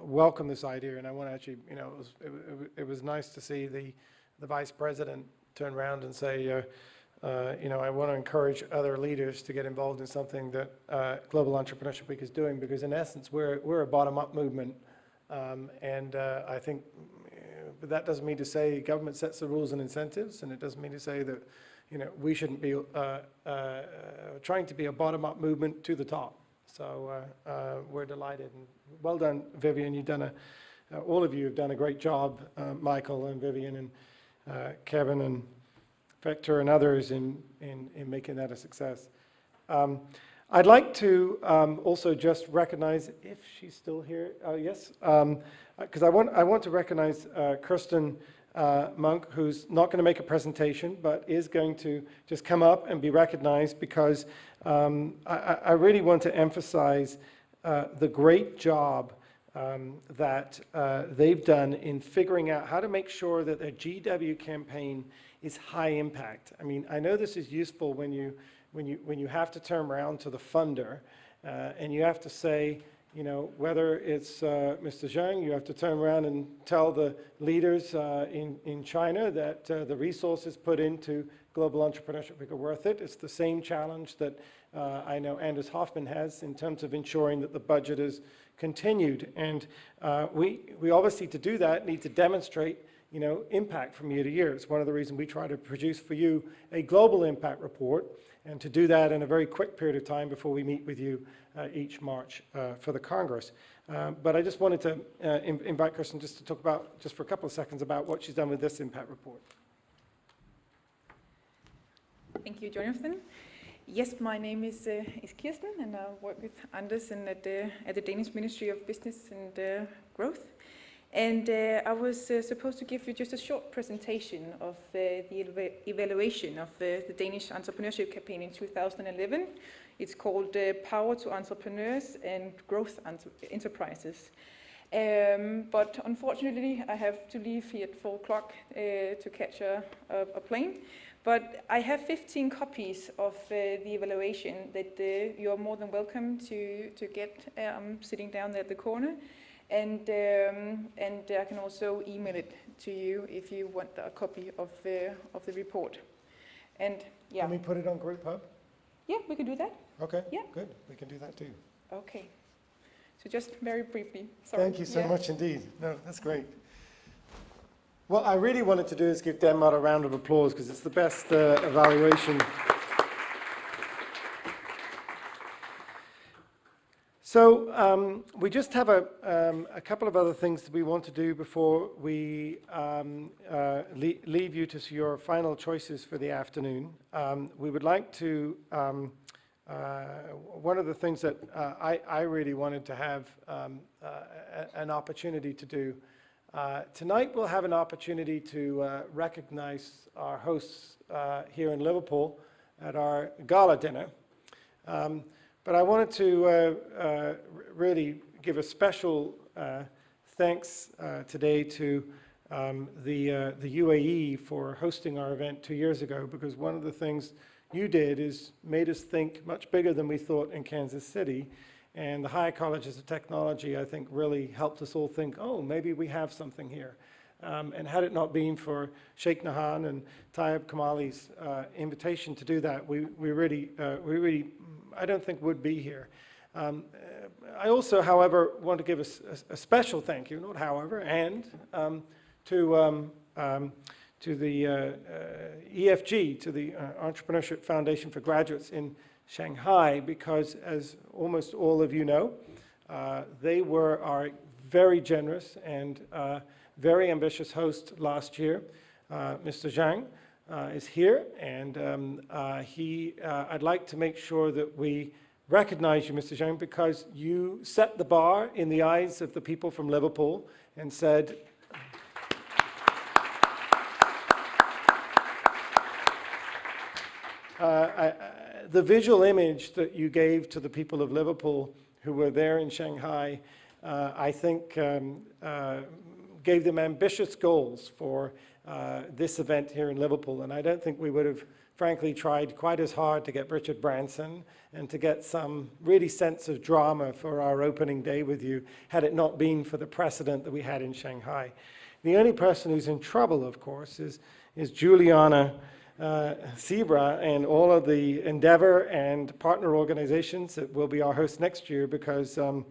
welcome this idea, and I want to actually, you know, it was nice to see the Vice President turn around and say, you know, I want to encourage other leaders to get involved in something that Global Entrepreneurship Week is doing, because in essence, we're a bottom-up movement. I think but that doesn't mean to say government sets the rules and incentives, and it doesn't mean to say that, you know, we shouldn't be trying to be a bottom-up movement to the top. So we're delighted. And well done, Vivian. You've done all of you have done a great job, Michael and Vivian and Kevin and Victor and others in making that a success. I'd like to also just recognize, if she's still here, yes, because I want to recognize Kirsten Monk, who's not going to make a presentation, but is going to just come up and be recognized, because I really want to emphasize the great job that they've done in figuring out how to make sure that their GW campaign is high impact. I mean, I know this is useful when you have to turn around to the funder and you have to say, you know, whether it's Mr. Zhang, you have to turn around and tell the leaders in China that the resources put into Global Entrepreneurship Week are worth it. It's the same challenge that I know Anders Hoffman has in terms of ensuring that the budget is continued. And we obviously, to do that, need to demonstrate, you know, impact from year to year. It's one of the reasons we try to produce for you a global impact report, and to do that in a very quick period of time before we meet with you each March for the Congress. But I just wanted to invite Kirsten just to talk about, just for a couple of seconds, about what she's done with this impact report. Thank you, Jonathan. Yes, my name is Kirsten, and I work with Anders at the Danish Ministry of Business and Growth. And I was supposed to give you just a short presentation of the evaluation of the Danish entrepreneurship campaign in 2011. It's called Power to Entrepreneurs and Growth Enterprises. But unfortunately, I have to leave here at 4 o'clock to catch a plane. But I have 15 copies of the evaluation that you are more than welcome to get. I'm sitting down there at the corner. And I can also email it to you if you want a copy of the report. And yeah. Can we put it on Group Hub? Yeah, we can do that. Okay. Yeah. Good. We can do that too. Okay. So just very briefly. Sorry. Thank you so much indeed. No, that's great. What I really wanted to do is give Denmark a round of applause, because it's the best evaluation. So we just have a couple of other things that we want to do before we leave you to your final choices for the afternoon. We would like to, one of the things that I really wanted to have an opportunity to do, tonight we'll have an opportunity to recognize our hosts here in Liverpool at our gala dinner. But I wanted to really give a special thanks today to the UAE for hosting our event 2 years ago, because one of the things you did is made us think much bigger than we thought in Kansas City. And the Higher Colleges of Technology, I think, really helped us all think, oh, maybe we have something here. And had it not been for Sheikh Nahan and Tayyip Kamali's invitation to do that, we really, I don't think would be here. I also, however, want to give a special thank you, not however, and to the EFG, to the Entrepreneurship Foundation for Graduates in Shanghai, because as almost all of you know, they were our very generous and very ambitious host last year. Mr. Zhang is here, and I'd like to make sure that we recognize you, Mr. Zhang, because you set the bar in the eyes of the people from Liverpool and said, the visual image that you gave to the people of Liverpool who were there in Shanghai, I think gave them ambitious goals for this event here in Liverpool. And I don't think we would have, frankly, tried quite as hard to get Richard Branson and to get some really sense of drama for our opening day with you, had it not been for the precedent that we had in Shanghai. The only person who's in trouble, of course, is Juliana Zebra and all of the Endeavor and partner organizations that will be our host next year, because you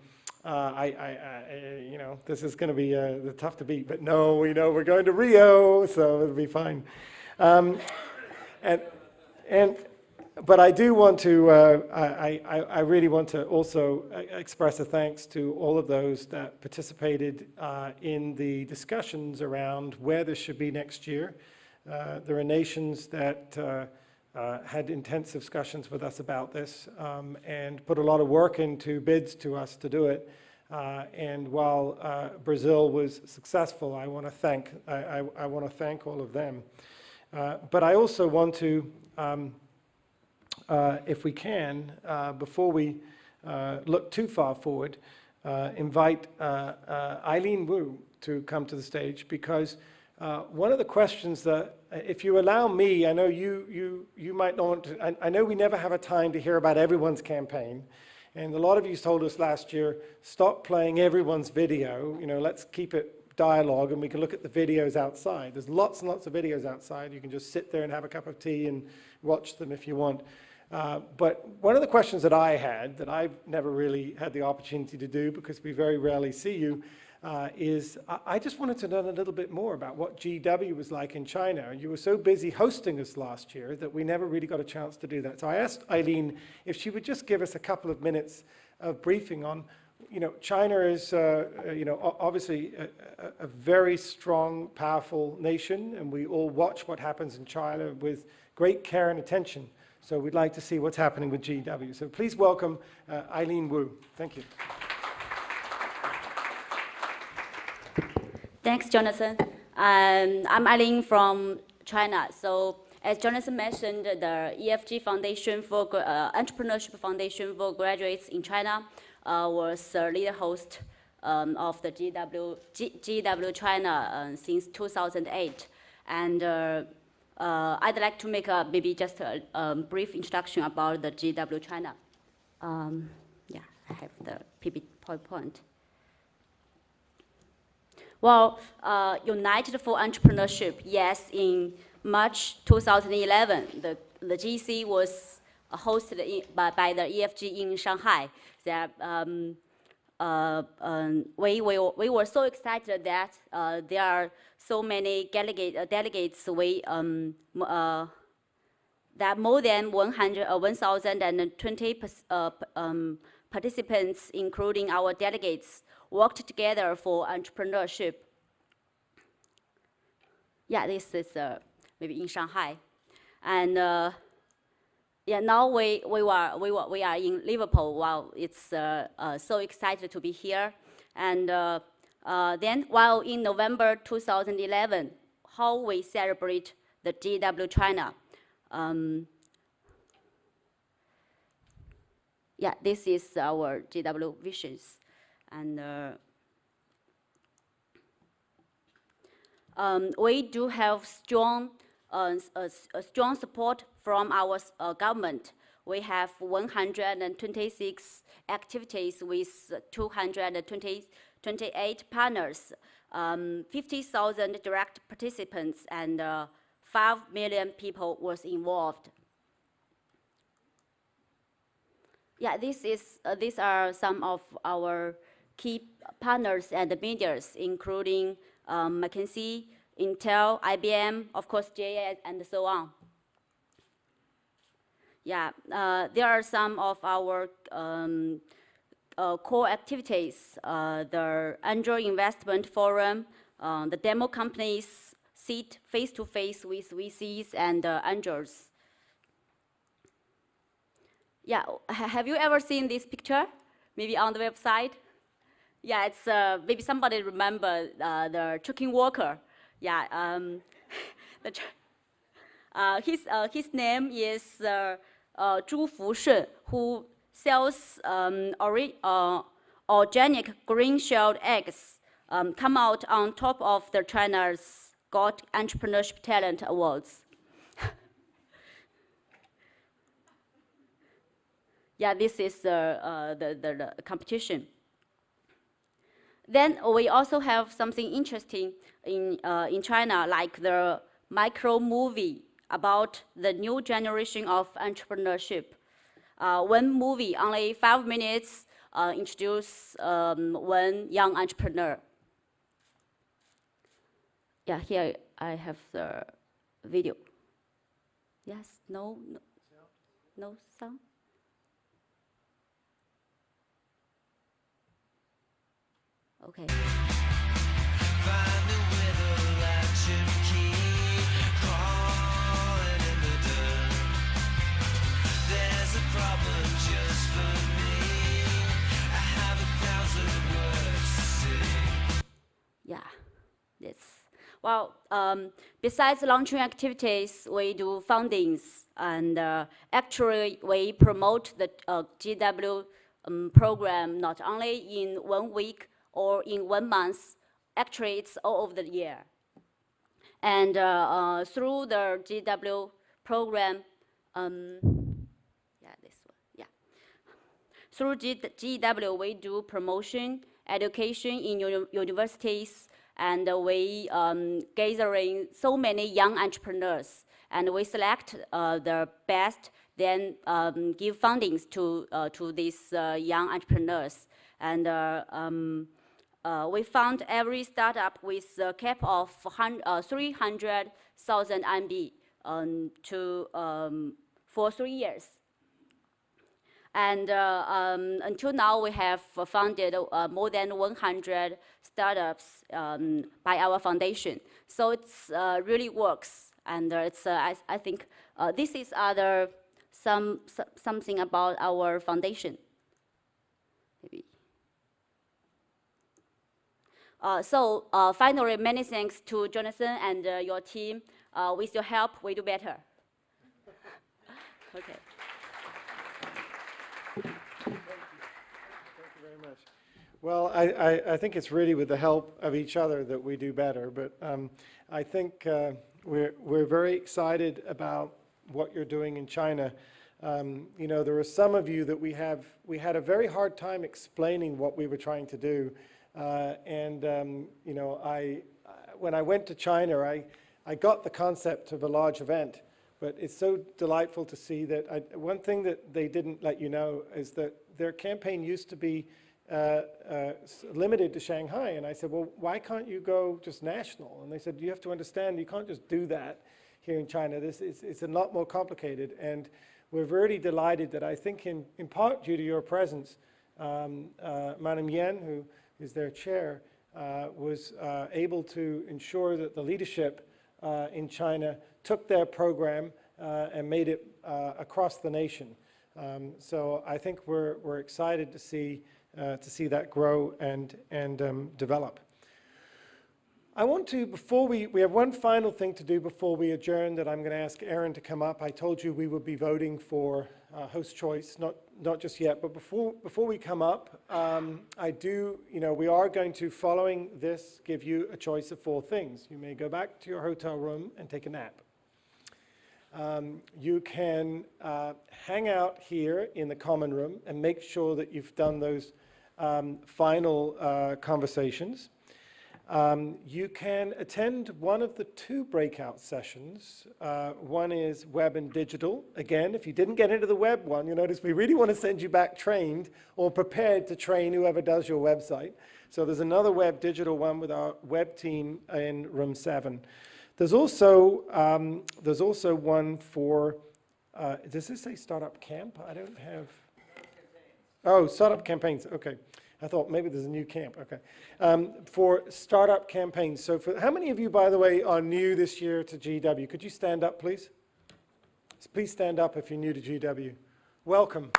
know, this is going to be tough to beat. But no, we know we're going to Rio, so it'll be fine. But I do want to, I really want to also express a thanks to all of those that participated in the discussions around where this should be next year. There are nations that had intensive discussions with us about this and put a lot of work into bids to us to do it. And while Brazil was successful, I want to thank all of them. But I also want to, if we can, before we look too far forward, invite Eileen Wu to come to the stage, because one of the questions that, if you allow me, I know you might not want to, I know we never have a time to hear about everyone's campaign, and a lot of you told us last year, stop playing everyone's video, you know, let's keep it dialogue and we can look at the videos outside. There's lots and lots of videos outside. You can just sit there and have a cup of tea and watch them if you want. But one of the questions that I had, that I've never really had the opportunity to do because we very rarely see you, is I just wanted to learn a little bit more about what GW was like in China. You were so busy hosting us last year that we never really got a chance to do that. So I asked Eileen if she would just give us a couple of minutes of briefing on, you know, China is, you know, obviously a very strong, powerful nation, and we all watch what happens in China with great care and attention. So we'd like to see what's happening with GW. So please welcome Eileen Wu. Thank you. Thanks, Jonathan. I'm Eileen from China. So as Jonathan mentioned, the EFG Foundation for Entrepreneurship Foundation for Graduates in China was the lead host of the GW China since 2008. And I'd like to make maybe just a brief introduction about the GW China. Yeah, I have the PowerPoint. Well, United for Entrepreneurship, yes, in March 2011, the GEC was hosted by the EFG in Shanghai. There, we were so excited that there are so many delegates. That more than 1,020 participants, including our delegates, worked together for entrepreneurship. Yeah, this is maybe in Shanghai, and yeah, now we are in Liverpool. Wow, it's so excited to be here. And then, while in November 2011, how we celebrate the GW China. Yeah, this is our GW visions. And we do have strong support from our government. We have 126 activities with 228 partners, 50,000 direct participants, and 5 million people was involved. Yeah, these are some of our key partners and medias, including McKinsey, Intel, IBM, of course, GEC, and so on. Yeah, there are some of our core activities, the Angel Investment Forum, the demo companies sit face-to-face with VCs and angels. Yeah, have you ever seen this picture? Maybe on the website? Yeah, it's maybe somebody remember the trucking worker. Yeah, his name is Zhu Fushun, who sells organic green-shelled eggs, come out on top of the China's God Entrepreneurship Talent Awards. Yeah, this is the competition. Then we also have something interesting in China, like the micro movie about the new generation of entrepreneurship. One movie, only 5 minutes, introduce one young entrepreneur. Yeah, here I have the video. Yes, no sound? Okay. Yeah, yes. Well, besides launching activities, we do fundings, and actually we promote the GW program not only in 1 week or in 1 month. Actually, it's all over the year. And through the GW program, yeah, this one, yeah. Through GW, we do promotion, education in universities, and we gathering so many young entrepreneurs, and we select the best, then give fundings to these young entrepreneurs. And we fund every startup with a cap of 300,000 RMB for 3 years. And until now, we have funded more than 100 startups by our foundation. So it's really works, and it's I think this is something about our foundation. Maybe. So finally, many thanks to Jonathan and your team. With your help, we do better. Okay. Well, I think it's really with the help of each other that we do better. But I think we're very excited about what you're doing in China. You know, there are some of you that we had a very hard time explaining what we were trying to do. You know, when I went to China, I got the concept of a large event. But it's so delightful to see that one thing that they didn't let you know is that their campaign used to be limited to Shanghai. And I said, well, why can't you go just national? And they said, you have to understand, you can't just do that here in China. It's a lot more complicated. And we're very delighted that I think in part due to your presence, Madam Yan, who is their chair, was able to ensure that the leadership in China took their program and made it across the nation. So I think we're excited to see that grow and develop. I want to, before we have one final thing to do before we adjourn that I'm going to ask Aaron to come up. I told you we would be voting for host choice, not just yet, but before we come up, we are going to, following this, give you a choice of 4 things. You may go back to your hotel room and take a nap. You can hang out here in the common room and make sure that you've done those final conversations. You can attend one of the 2 breakout sessions. One is web and digital. Again, if you didn't get into the web one, you notice we really want to send you back trained or prepared to train whoever does your website. So there's another web digital one with our web team in room 7. There's also one for, does this say startup camp? I don't have. Oh, startup campaigns, okay. I thought maybe there's a new camp, okay. For startup campaigns. So how many of you, by the way, are new this year to GW? Could you stand up, please? Please stand up if you're new to GW. Welcome.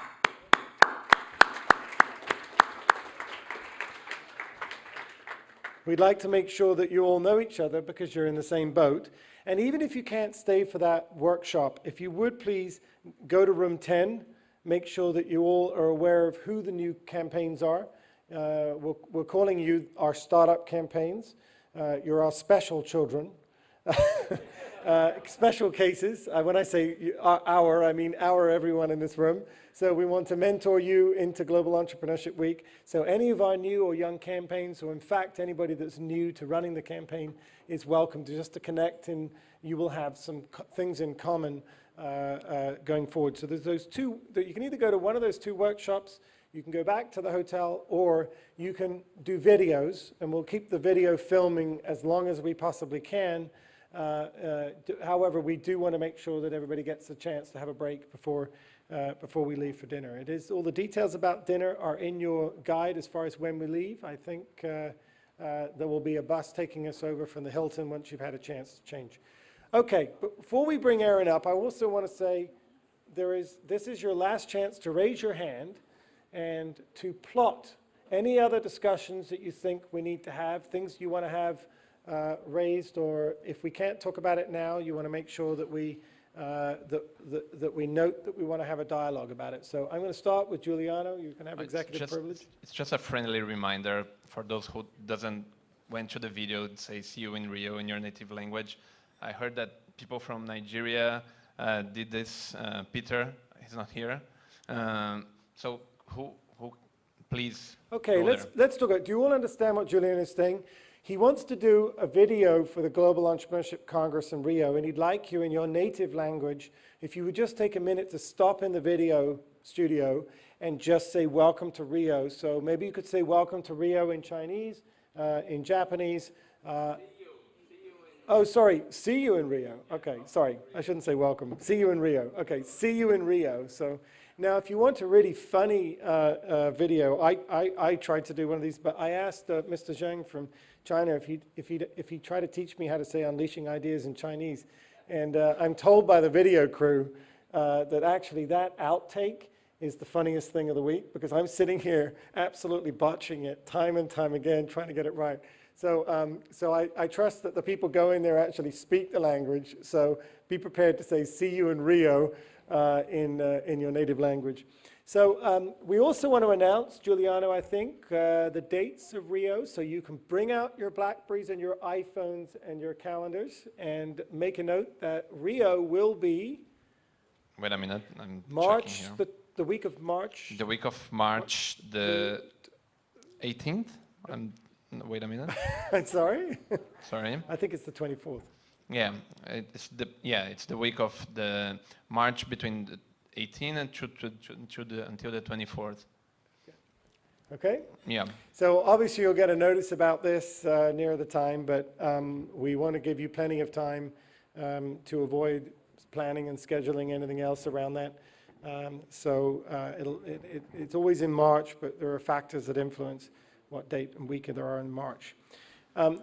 We'd like to make sure that you all know each other because you're in the same boat. And even if you can't stay for that workshop, if you would please go to room 10, make sure that you all are aware of who the new campaigns are. We're calling you our startup campaigns. You're our special children. special cases. When I say our, I mean everyone in this room. So we want to mentor you into Global Entrepreneurship Week. So any of our new or young campaigns, or in fact anybody that's new to running the campaign, is welcome to just to connect, and you will have some things in common going forward. So there's those two, that you can either go to one of those two workshops, you can go back to the hotel, or you can do videos, and we'll keep the video filming as long as we possibly can. However, we do want to make sure that everybody gets a chance to have a break before we leave for dinner. It is, all the details about dinner are in your guide as far as when we leave. I think there will be a bus taking us over from the Hilton once you've had a chance to change. Okay, but before we bring Aaron up, I also want to say this is your last chance to raise your hand and to plot any other discussions that you think we need to have, things you want to have raised, or if we can't talk about it now, you want to make sure that we that we note that we want to have a dialogue about it. So I'm going to start with Giuliano. You can have executive privilege. It's just a friendly reminder for those who went to the video and say "see you in Rio" in your native language. I heard that people from Nigeria did this. Peter, he's not here. So who please? Okay, let's talk about. Do you all understand what Giuliano is saying? He wants to do a video for the Global Entrepreneurship Congress in Rio, and he'd like you in your native language, if you would just take a minute to stop in the video studio and just say welcome to Rio. So maybe you could say welcome to Rio in Chinese, in Japanese. Oh, sorry, see you in Rio. Okay, sorry, I shouldn't say welcome. See you in Rio. Okay, see you in Rio. So now if you want a really funny video, I tried to do one of these, but I asked Mr. Zhang from China if he'd try to teach me how to say unleashing ideas in Chinese. And I'm told by the video crew that actually that outtake is the funniest thing of the week, because I'm sitting here absolutely botching it time and time again, trying to get it right. So, I trust that the people going there actually speak the language, so be prepared to say see you in Rio in your native language. So we also want to announce, Giuliano, I think, the dates of Rio, so you can bring out your BlackBerries and your iPhones and your calendars and make a note that Rio will be Wait a minute, I'm March, checking here. the week of March. The week of March the 18th? Wait a minute. I'm sorry? Sorry. I think it's the 24th. Yeah, it's the week of the March between the 18th and until the 24th. Okay? Yeah. So obviously you'll get a notice about this near the time, but we want to give you plenty of time to avoid planning and scheduling anything else around that. It's always in March, but there are factors that influence what date and week there are in March.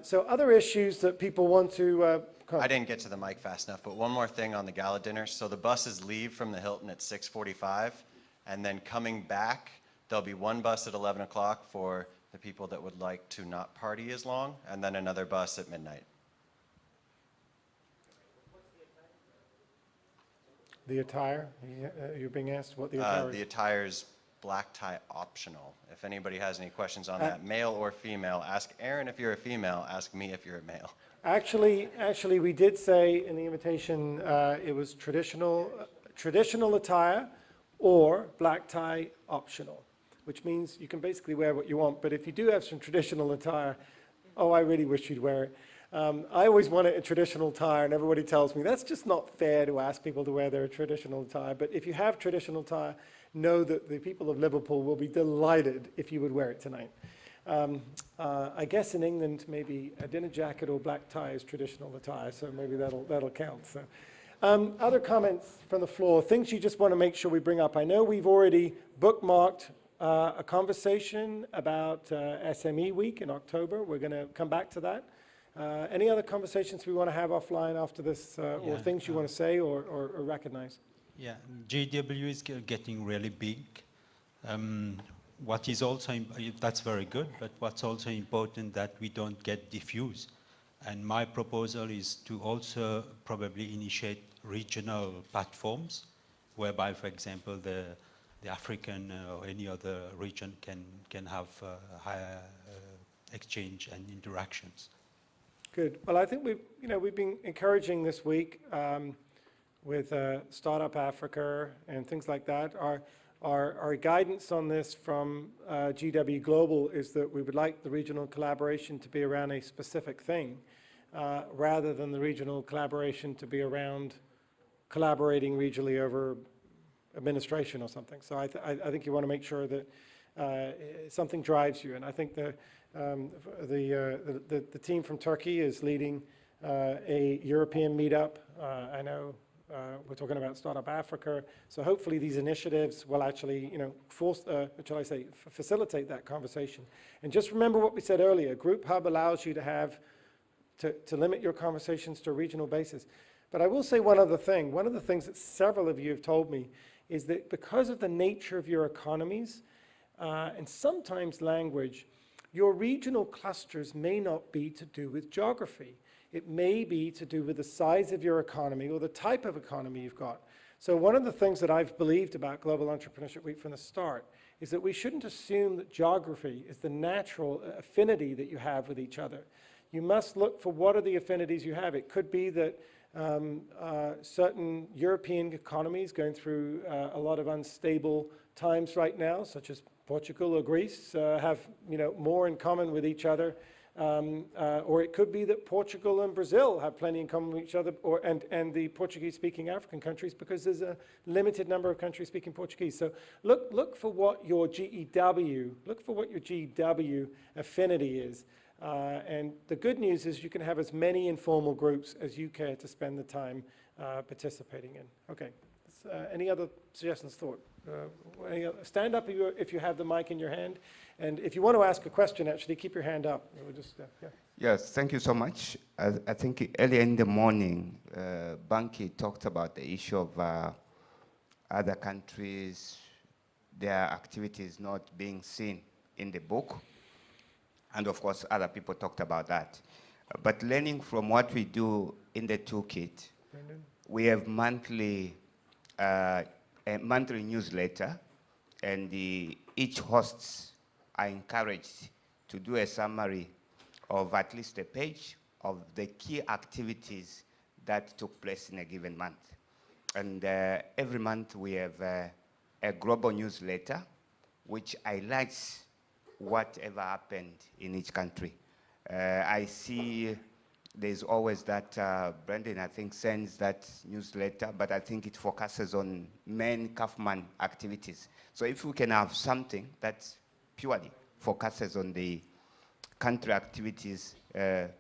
So other issues that people want to I didn't get to the mic fast enough, but one more thing on the gala dinner. So the buses leave from the Hilton at 6:45, and then coming back, there'll be one bus at 11 o'clock for the people that would like to not party as long, and then another bus at midnight. The attire? You're being asked what the attire is? The attire's black tie optional. If anybody has any questions on that, male or female, ask Aaron if you're a female, ask me if you're a male. Actually, we did say in the invitation it was traditional attire or black tie optional, which means you can basically wear what you want, but if you do have some traditional attire, oh, I really wish you'd wear it. I always wanted a traditional attire, and everybody tells me that's just not fair to ask people to wear their traditional attire, but if you have traditional attire, know that the people of Liverpool will be delighted if you would wear it tonight. I guess in England, maybe a dinner jacket or black tie is traditional attire, so maybe that'll count. So, other comments from the floor, things you just want to make sure we bring up. I know we've already bookmarked a conversation about SME Week in October. We're going to come back to that. Any other conversations we want to have offline after this, or things you want to say or recognize? Yeah, GW is getting really big. What is also, that's very good, but what's also important that we don't get diffused. And my proposal is to also probably initiate regional platforms, whereby, for example, the African or any other region can have higher exchange and interactions. Good. Well, I think we've been encouraging this week with Startup Africa and things like that. Our guidance on this from GW Global is that we would like the regional collaboration to be around a specific thing, rather than the regional collaboration to be around collaborating regionally over administration or something. So I think you want to make sure that something drives you, and I think the team from Turkey is leading a European meetup. I know we're talking about Startup Africa, so hopefully these initiatives will actually, facilitate that conversation. And just remember what we said earlier: Group Hub allows you to have to limit your conversations to a regional basis. But I will say one other thing. One of the things that several of you have told me is that because of the nature of your economies, and sometimes language, your regional clusters may not be to do with geography. It may be to do with the size of your economy or the type of economy you've got. So one of the things that I've believed about Global Entrepreneurship Week from the start is that we shouldn't assume that geography is the natural affinity that you have with each other. You must look for what are the affinities you have. It could be that certain European economies going through a lot of unstable times right now, such as Portugal or Greece, have more in common with each other. Or it could be that Portugal and Brazil have plenty in common with each other, and the Portuguese-speaking African countries, because there's a limited number of countries speaking Portuguese. So look for what your GEW affinity is. And the good news is you can have as many informal groups as you care to spend the time participating in. Okay. Any other suggestions, thought? Stand up if you have the mic in your hand. And if you want to ask a question, actually, keep your hand up. We'll just, yeah. Yes, thank you so much. I think earlier in the morning, Banky talked about the issue of other countries, their activities not being seen in the book. And of course, other people talked about that. But learning from what we do in the toolkit, Brendan? we have a monthly newsletter, and each hosts are encouraged to do a summary of at least a page of the key activities that took place in a given month. And every month we have a global newsletter which highlights whatever happened in each country. I see there's always that, Brendan, I think, sends that newsletter, but I think it focuses on main Kaufman activities. So if we can have something that purely focuses on the country activities per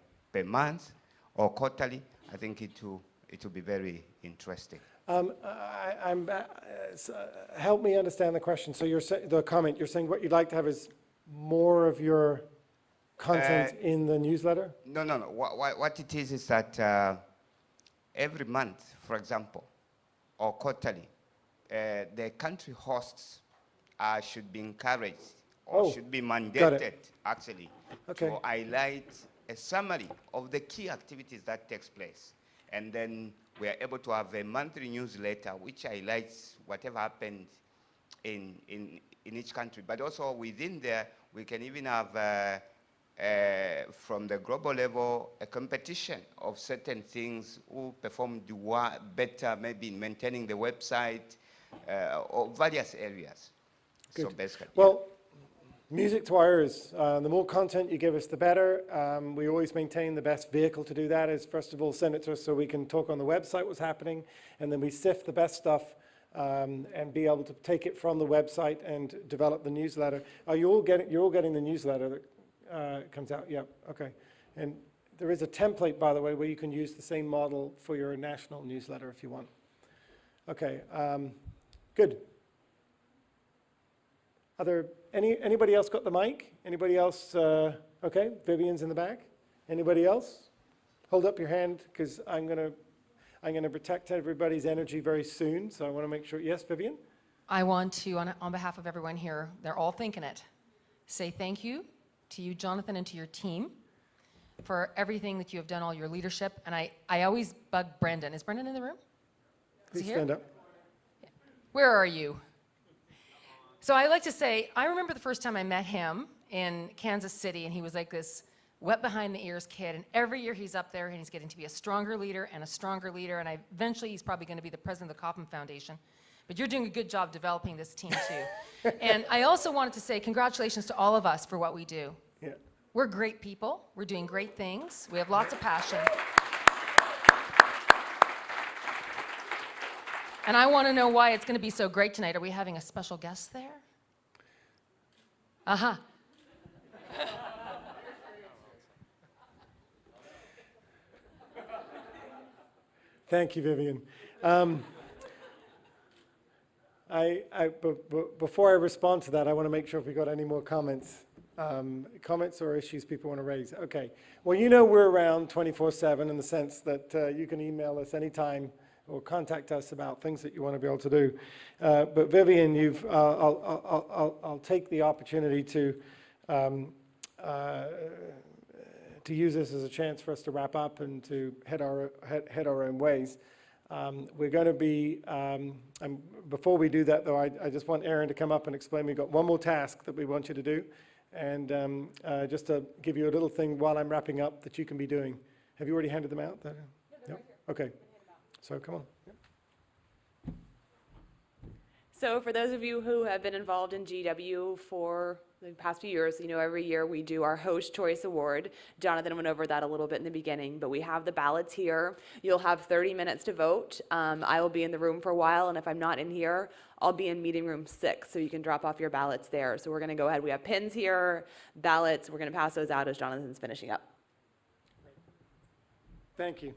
month or quarterly, I think it will be very interesting. Help me understand the question. So the comment, you're saying what you'd like to have is more of your content in the newsletter? No. What it is that every month, for example, or quarterly, the country hosts should be encouraged or should be mandated, actually, to highlight a summary of the key activities that takes place. And then we are able to have a monthly newsletter which highlights whatever happened in each country. But also within there, we can even have from the global level, a competition of certain things, who performed better, maybe in maintaining the website, or various areas. Good. So basically, well, music to our ears. The more content you give us, the better. We always maintain the best vehicle to do that is, first of all, send it to us so we can talk on the website what's happening, and then we sift the best stuff and be able to take it from the website and develop the newsletter. You're all getting the newsletter that comes out? Yeah, okay. And there is a template, by the way, where you can use the same model for your national newsletter if you want. Okay, good. Anybody else got the mic? Anybody else? Okay, Vivian's in the back. Anybody else? Hold up your hand, because I'm gonna protect everybody's energy very soon, so I want to make sure. Yes, Vivian? I want to, on behalf of everyone here, they're all thinking it, say thank you to you, Jonathan, and to your team for everything that you have done, all your leadership. And I always bug Brendan. Is Brendan in the room? Please stand up. Where are you? So I like to say, I remember the first time I met him in Kansas City, and he was like this wet behind the ears kid, and every year he's up there and he's getting to be a stronger leader and a stronger leader, and eventually he's probably going to be the president of the Kauffman Foundation. But you're doing a good job developing this team too. And I also wanted to say congratulations to all of us for what we do. Yeah. We're great people. We're doing great things. We have lots of passion. And I want to know why it's going to be so great tonight. Are we having a special guest there? Uh-huh. Thank you, Vivian. Before I respond to that, I want to make sure if we got any more comments. Comments or issues people want to raise. Okay. Well, you know we're around 24/7 in the sense that you can email us anytime or contact us about things that you want to be able to do. But Vivian, I'll take the opportunity to use this as a chance for us to wrap up and to head our own ways. We're going to be, before we do that though, I just want Aaron to come up and explain. We've got one more task that we want you to do. And just to give you a little thing while I'm wrapping up that you can be doing. Have you already handed them out? No? Right. Okay. So come on. Yep. So for those of you who have been involved in GW for the past few years, you know every year we do our Host Choice Award. Jonathan went over that a little bit in the beginning, but we have the ballots here. You'll have 30 minutes to vote. I will be in the room for a while, and if I'm not in here, I'll be in meeting room 6, so you can drop off your ballots there. So we're going to go ahead. We have pins here, ballots. We're going to pass those out as Jonathan's finishing up. Thank you.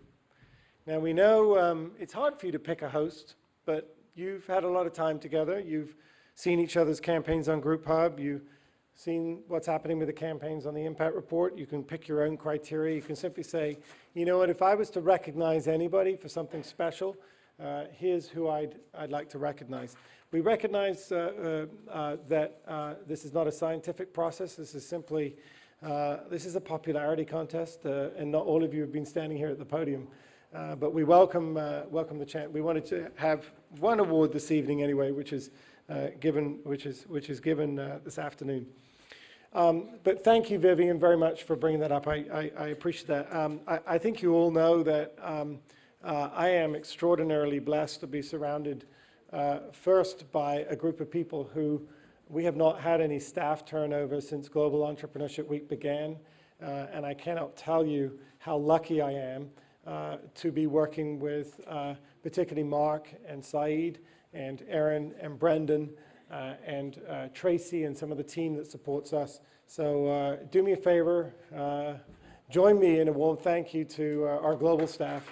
Now we know it's hard for you to pick a host, but you've had a lot of time together. You've seen each other's campaigns on Group Hub. You've seen what's happening with the campaigns on the Impact Report. You can pick your own criteria. You can simply say, you know what, if I was to recognize anybody for something special, here's who I'd like to recognize. We recognize that this is not a scientific process. This is simply, this is a popularity contest, and not all of you have been standing here at the podium. But we welcome the chance. We wanted to have one award this evening anyway, which is given this afternoon. But thank you, Vivian, very much for bringing that up. I appreciate that. I think you all know that I am extraordinarily blessed to be surrounded first by a group of people who we have not had any staff turnover since Global Entrepreneurship Week began, and I cannot tell you how lucky I am to be working with particularly Mark and Saeed and Aaron and Brendan and Tracy and some of the team that supports us. So do me a favor, join me in a warm thank you to our global staff.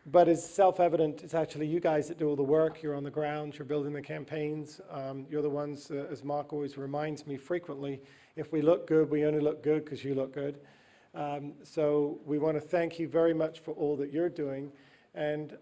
But it's self-evident, it's actually you guys that do all the work. You're on the ground, you're building the campaigns. You're the ones, as Mark always reminds me frequently, if we look good, we only look good because you look good. So we want to thank you very much for all that you're doing. And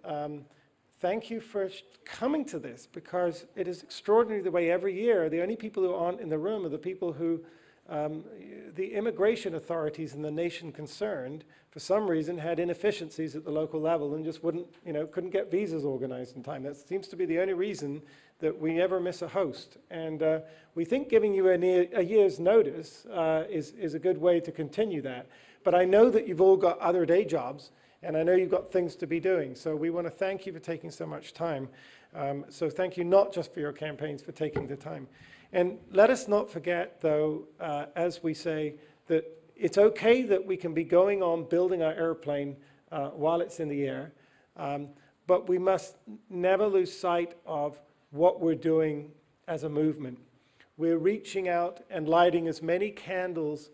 thank you for coming to this, because it is extraordinary the way every year, the only people who aren't in the room are the people who, the immigration authorities in the nation concerned, for some reason, had inefficiencies at the local level and just wouldn't, couldn't get visas organized in time. That seems to be the only reason that we ever miss a host. And we think giving you a year's notice is a good way to continue that. But I know that you've all got other day jobs, and I know you've got things to be doing. So we want to thank you for taking so much time. So thank you not just for your campaigns, for taking the time. And let us not forget, though, as we say, that it's okay that we can be going on building our airplane while it's in the air, but we must never lose sight of what we're doing as a movement. We're reaching out and lighting as many candles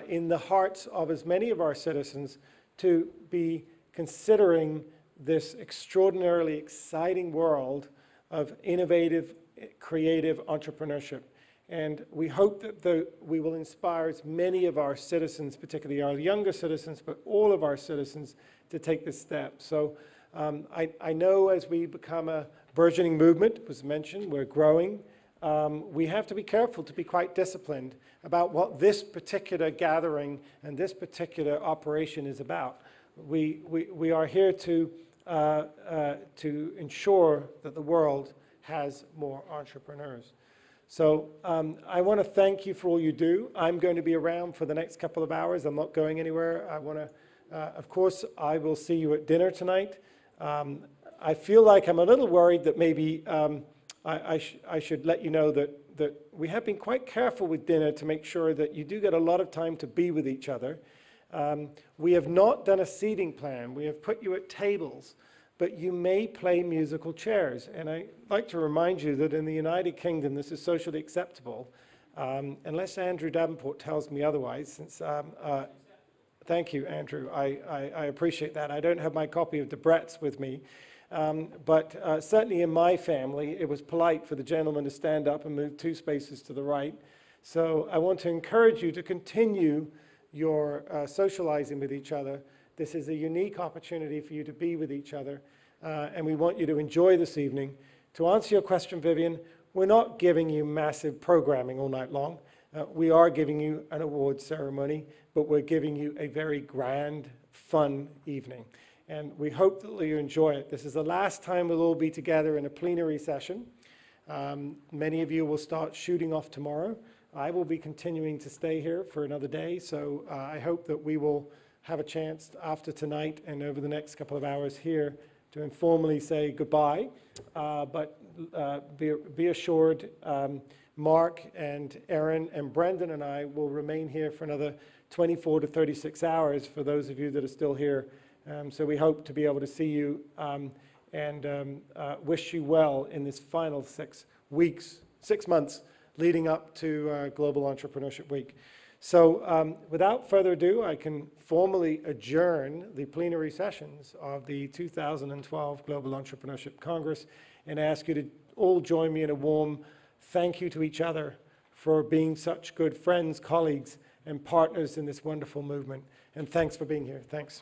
in the hearts of as many of our citizens to be considering this extraordinarily exciting world of innovative, creative entrepreneurship. And we hope that we will inspire as many of our citizens, particularly our younger citizens, but all of our citizens, to take this step. So I know as we become a burgeoning movement, it was mentioned, we're growing. We have to be careful to be quite disciplined about what this particular gathering and this particular operation is about. We are here to ensure that the world has more entrepreneurs. So I want to thank you for all you do. I'm going to be around for the next couple of hours. I'm not going anywhere. I want to, of course, I will see you at dinner tonight. I feel like I'm a little worried that maybe I should let you know that we have been quite careful with dinner to make sure that you do get a lot of time to be with each other. We have not done a seating plan. We have put you at tables, but you may play musical chairs. And I'd like to remind you that in the United Kingdom, this is socially acceptable, unless Andrew Davenport tells me otherwise, since, thank you, Andrew, I appreciate that. I don't have my copy of Debrett's with me, but certainly in my family, it was polite for the gentleman to stand up and move 2 spaces to the right. So I want to encourage you to continue your socializing with each other. This is a unique opportunity for you to be with each other, and we want you to enjoy this evening. To answer your question, Vivian, we're not giving you massive programming all night long. We are giving you an award ceremony, but we're giving you a very grand, fun evening. And we hope that you enjoy it. This is the last time we'll all be together in a plenary session. Many of you will start shooting off tomorrow. I will be continuing to stay here for another day, so I hope that we will have a chance after tonight and over the next couple of hours here to informally say goodbye. But be assured, Mark and Aaron and Brendan and I will remain here for another 24 to 36 hours for those of you that are still here. So we hope to be able to see you and wish you well in this final 6 months leading up to Global Entrepreneurship Week. So without further ado, I can formally adjourn the plenary sessions of the 2012 Global Entrepreneurship Congress and ask you to all join me in a warm thank you to each other for being such good friends, colleagues, and partners in this wonderful movement. And thanks for being here. Thanks.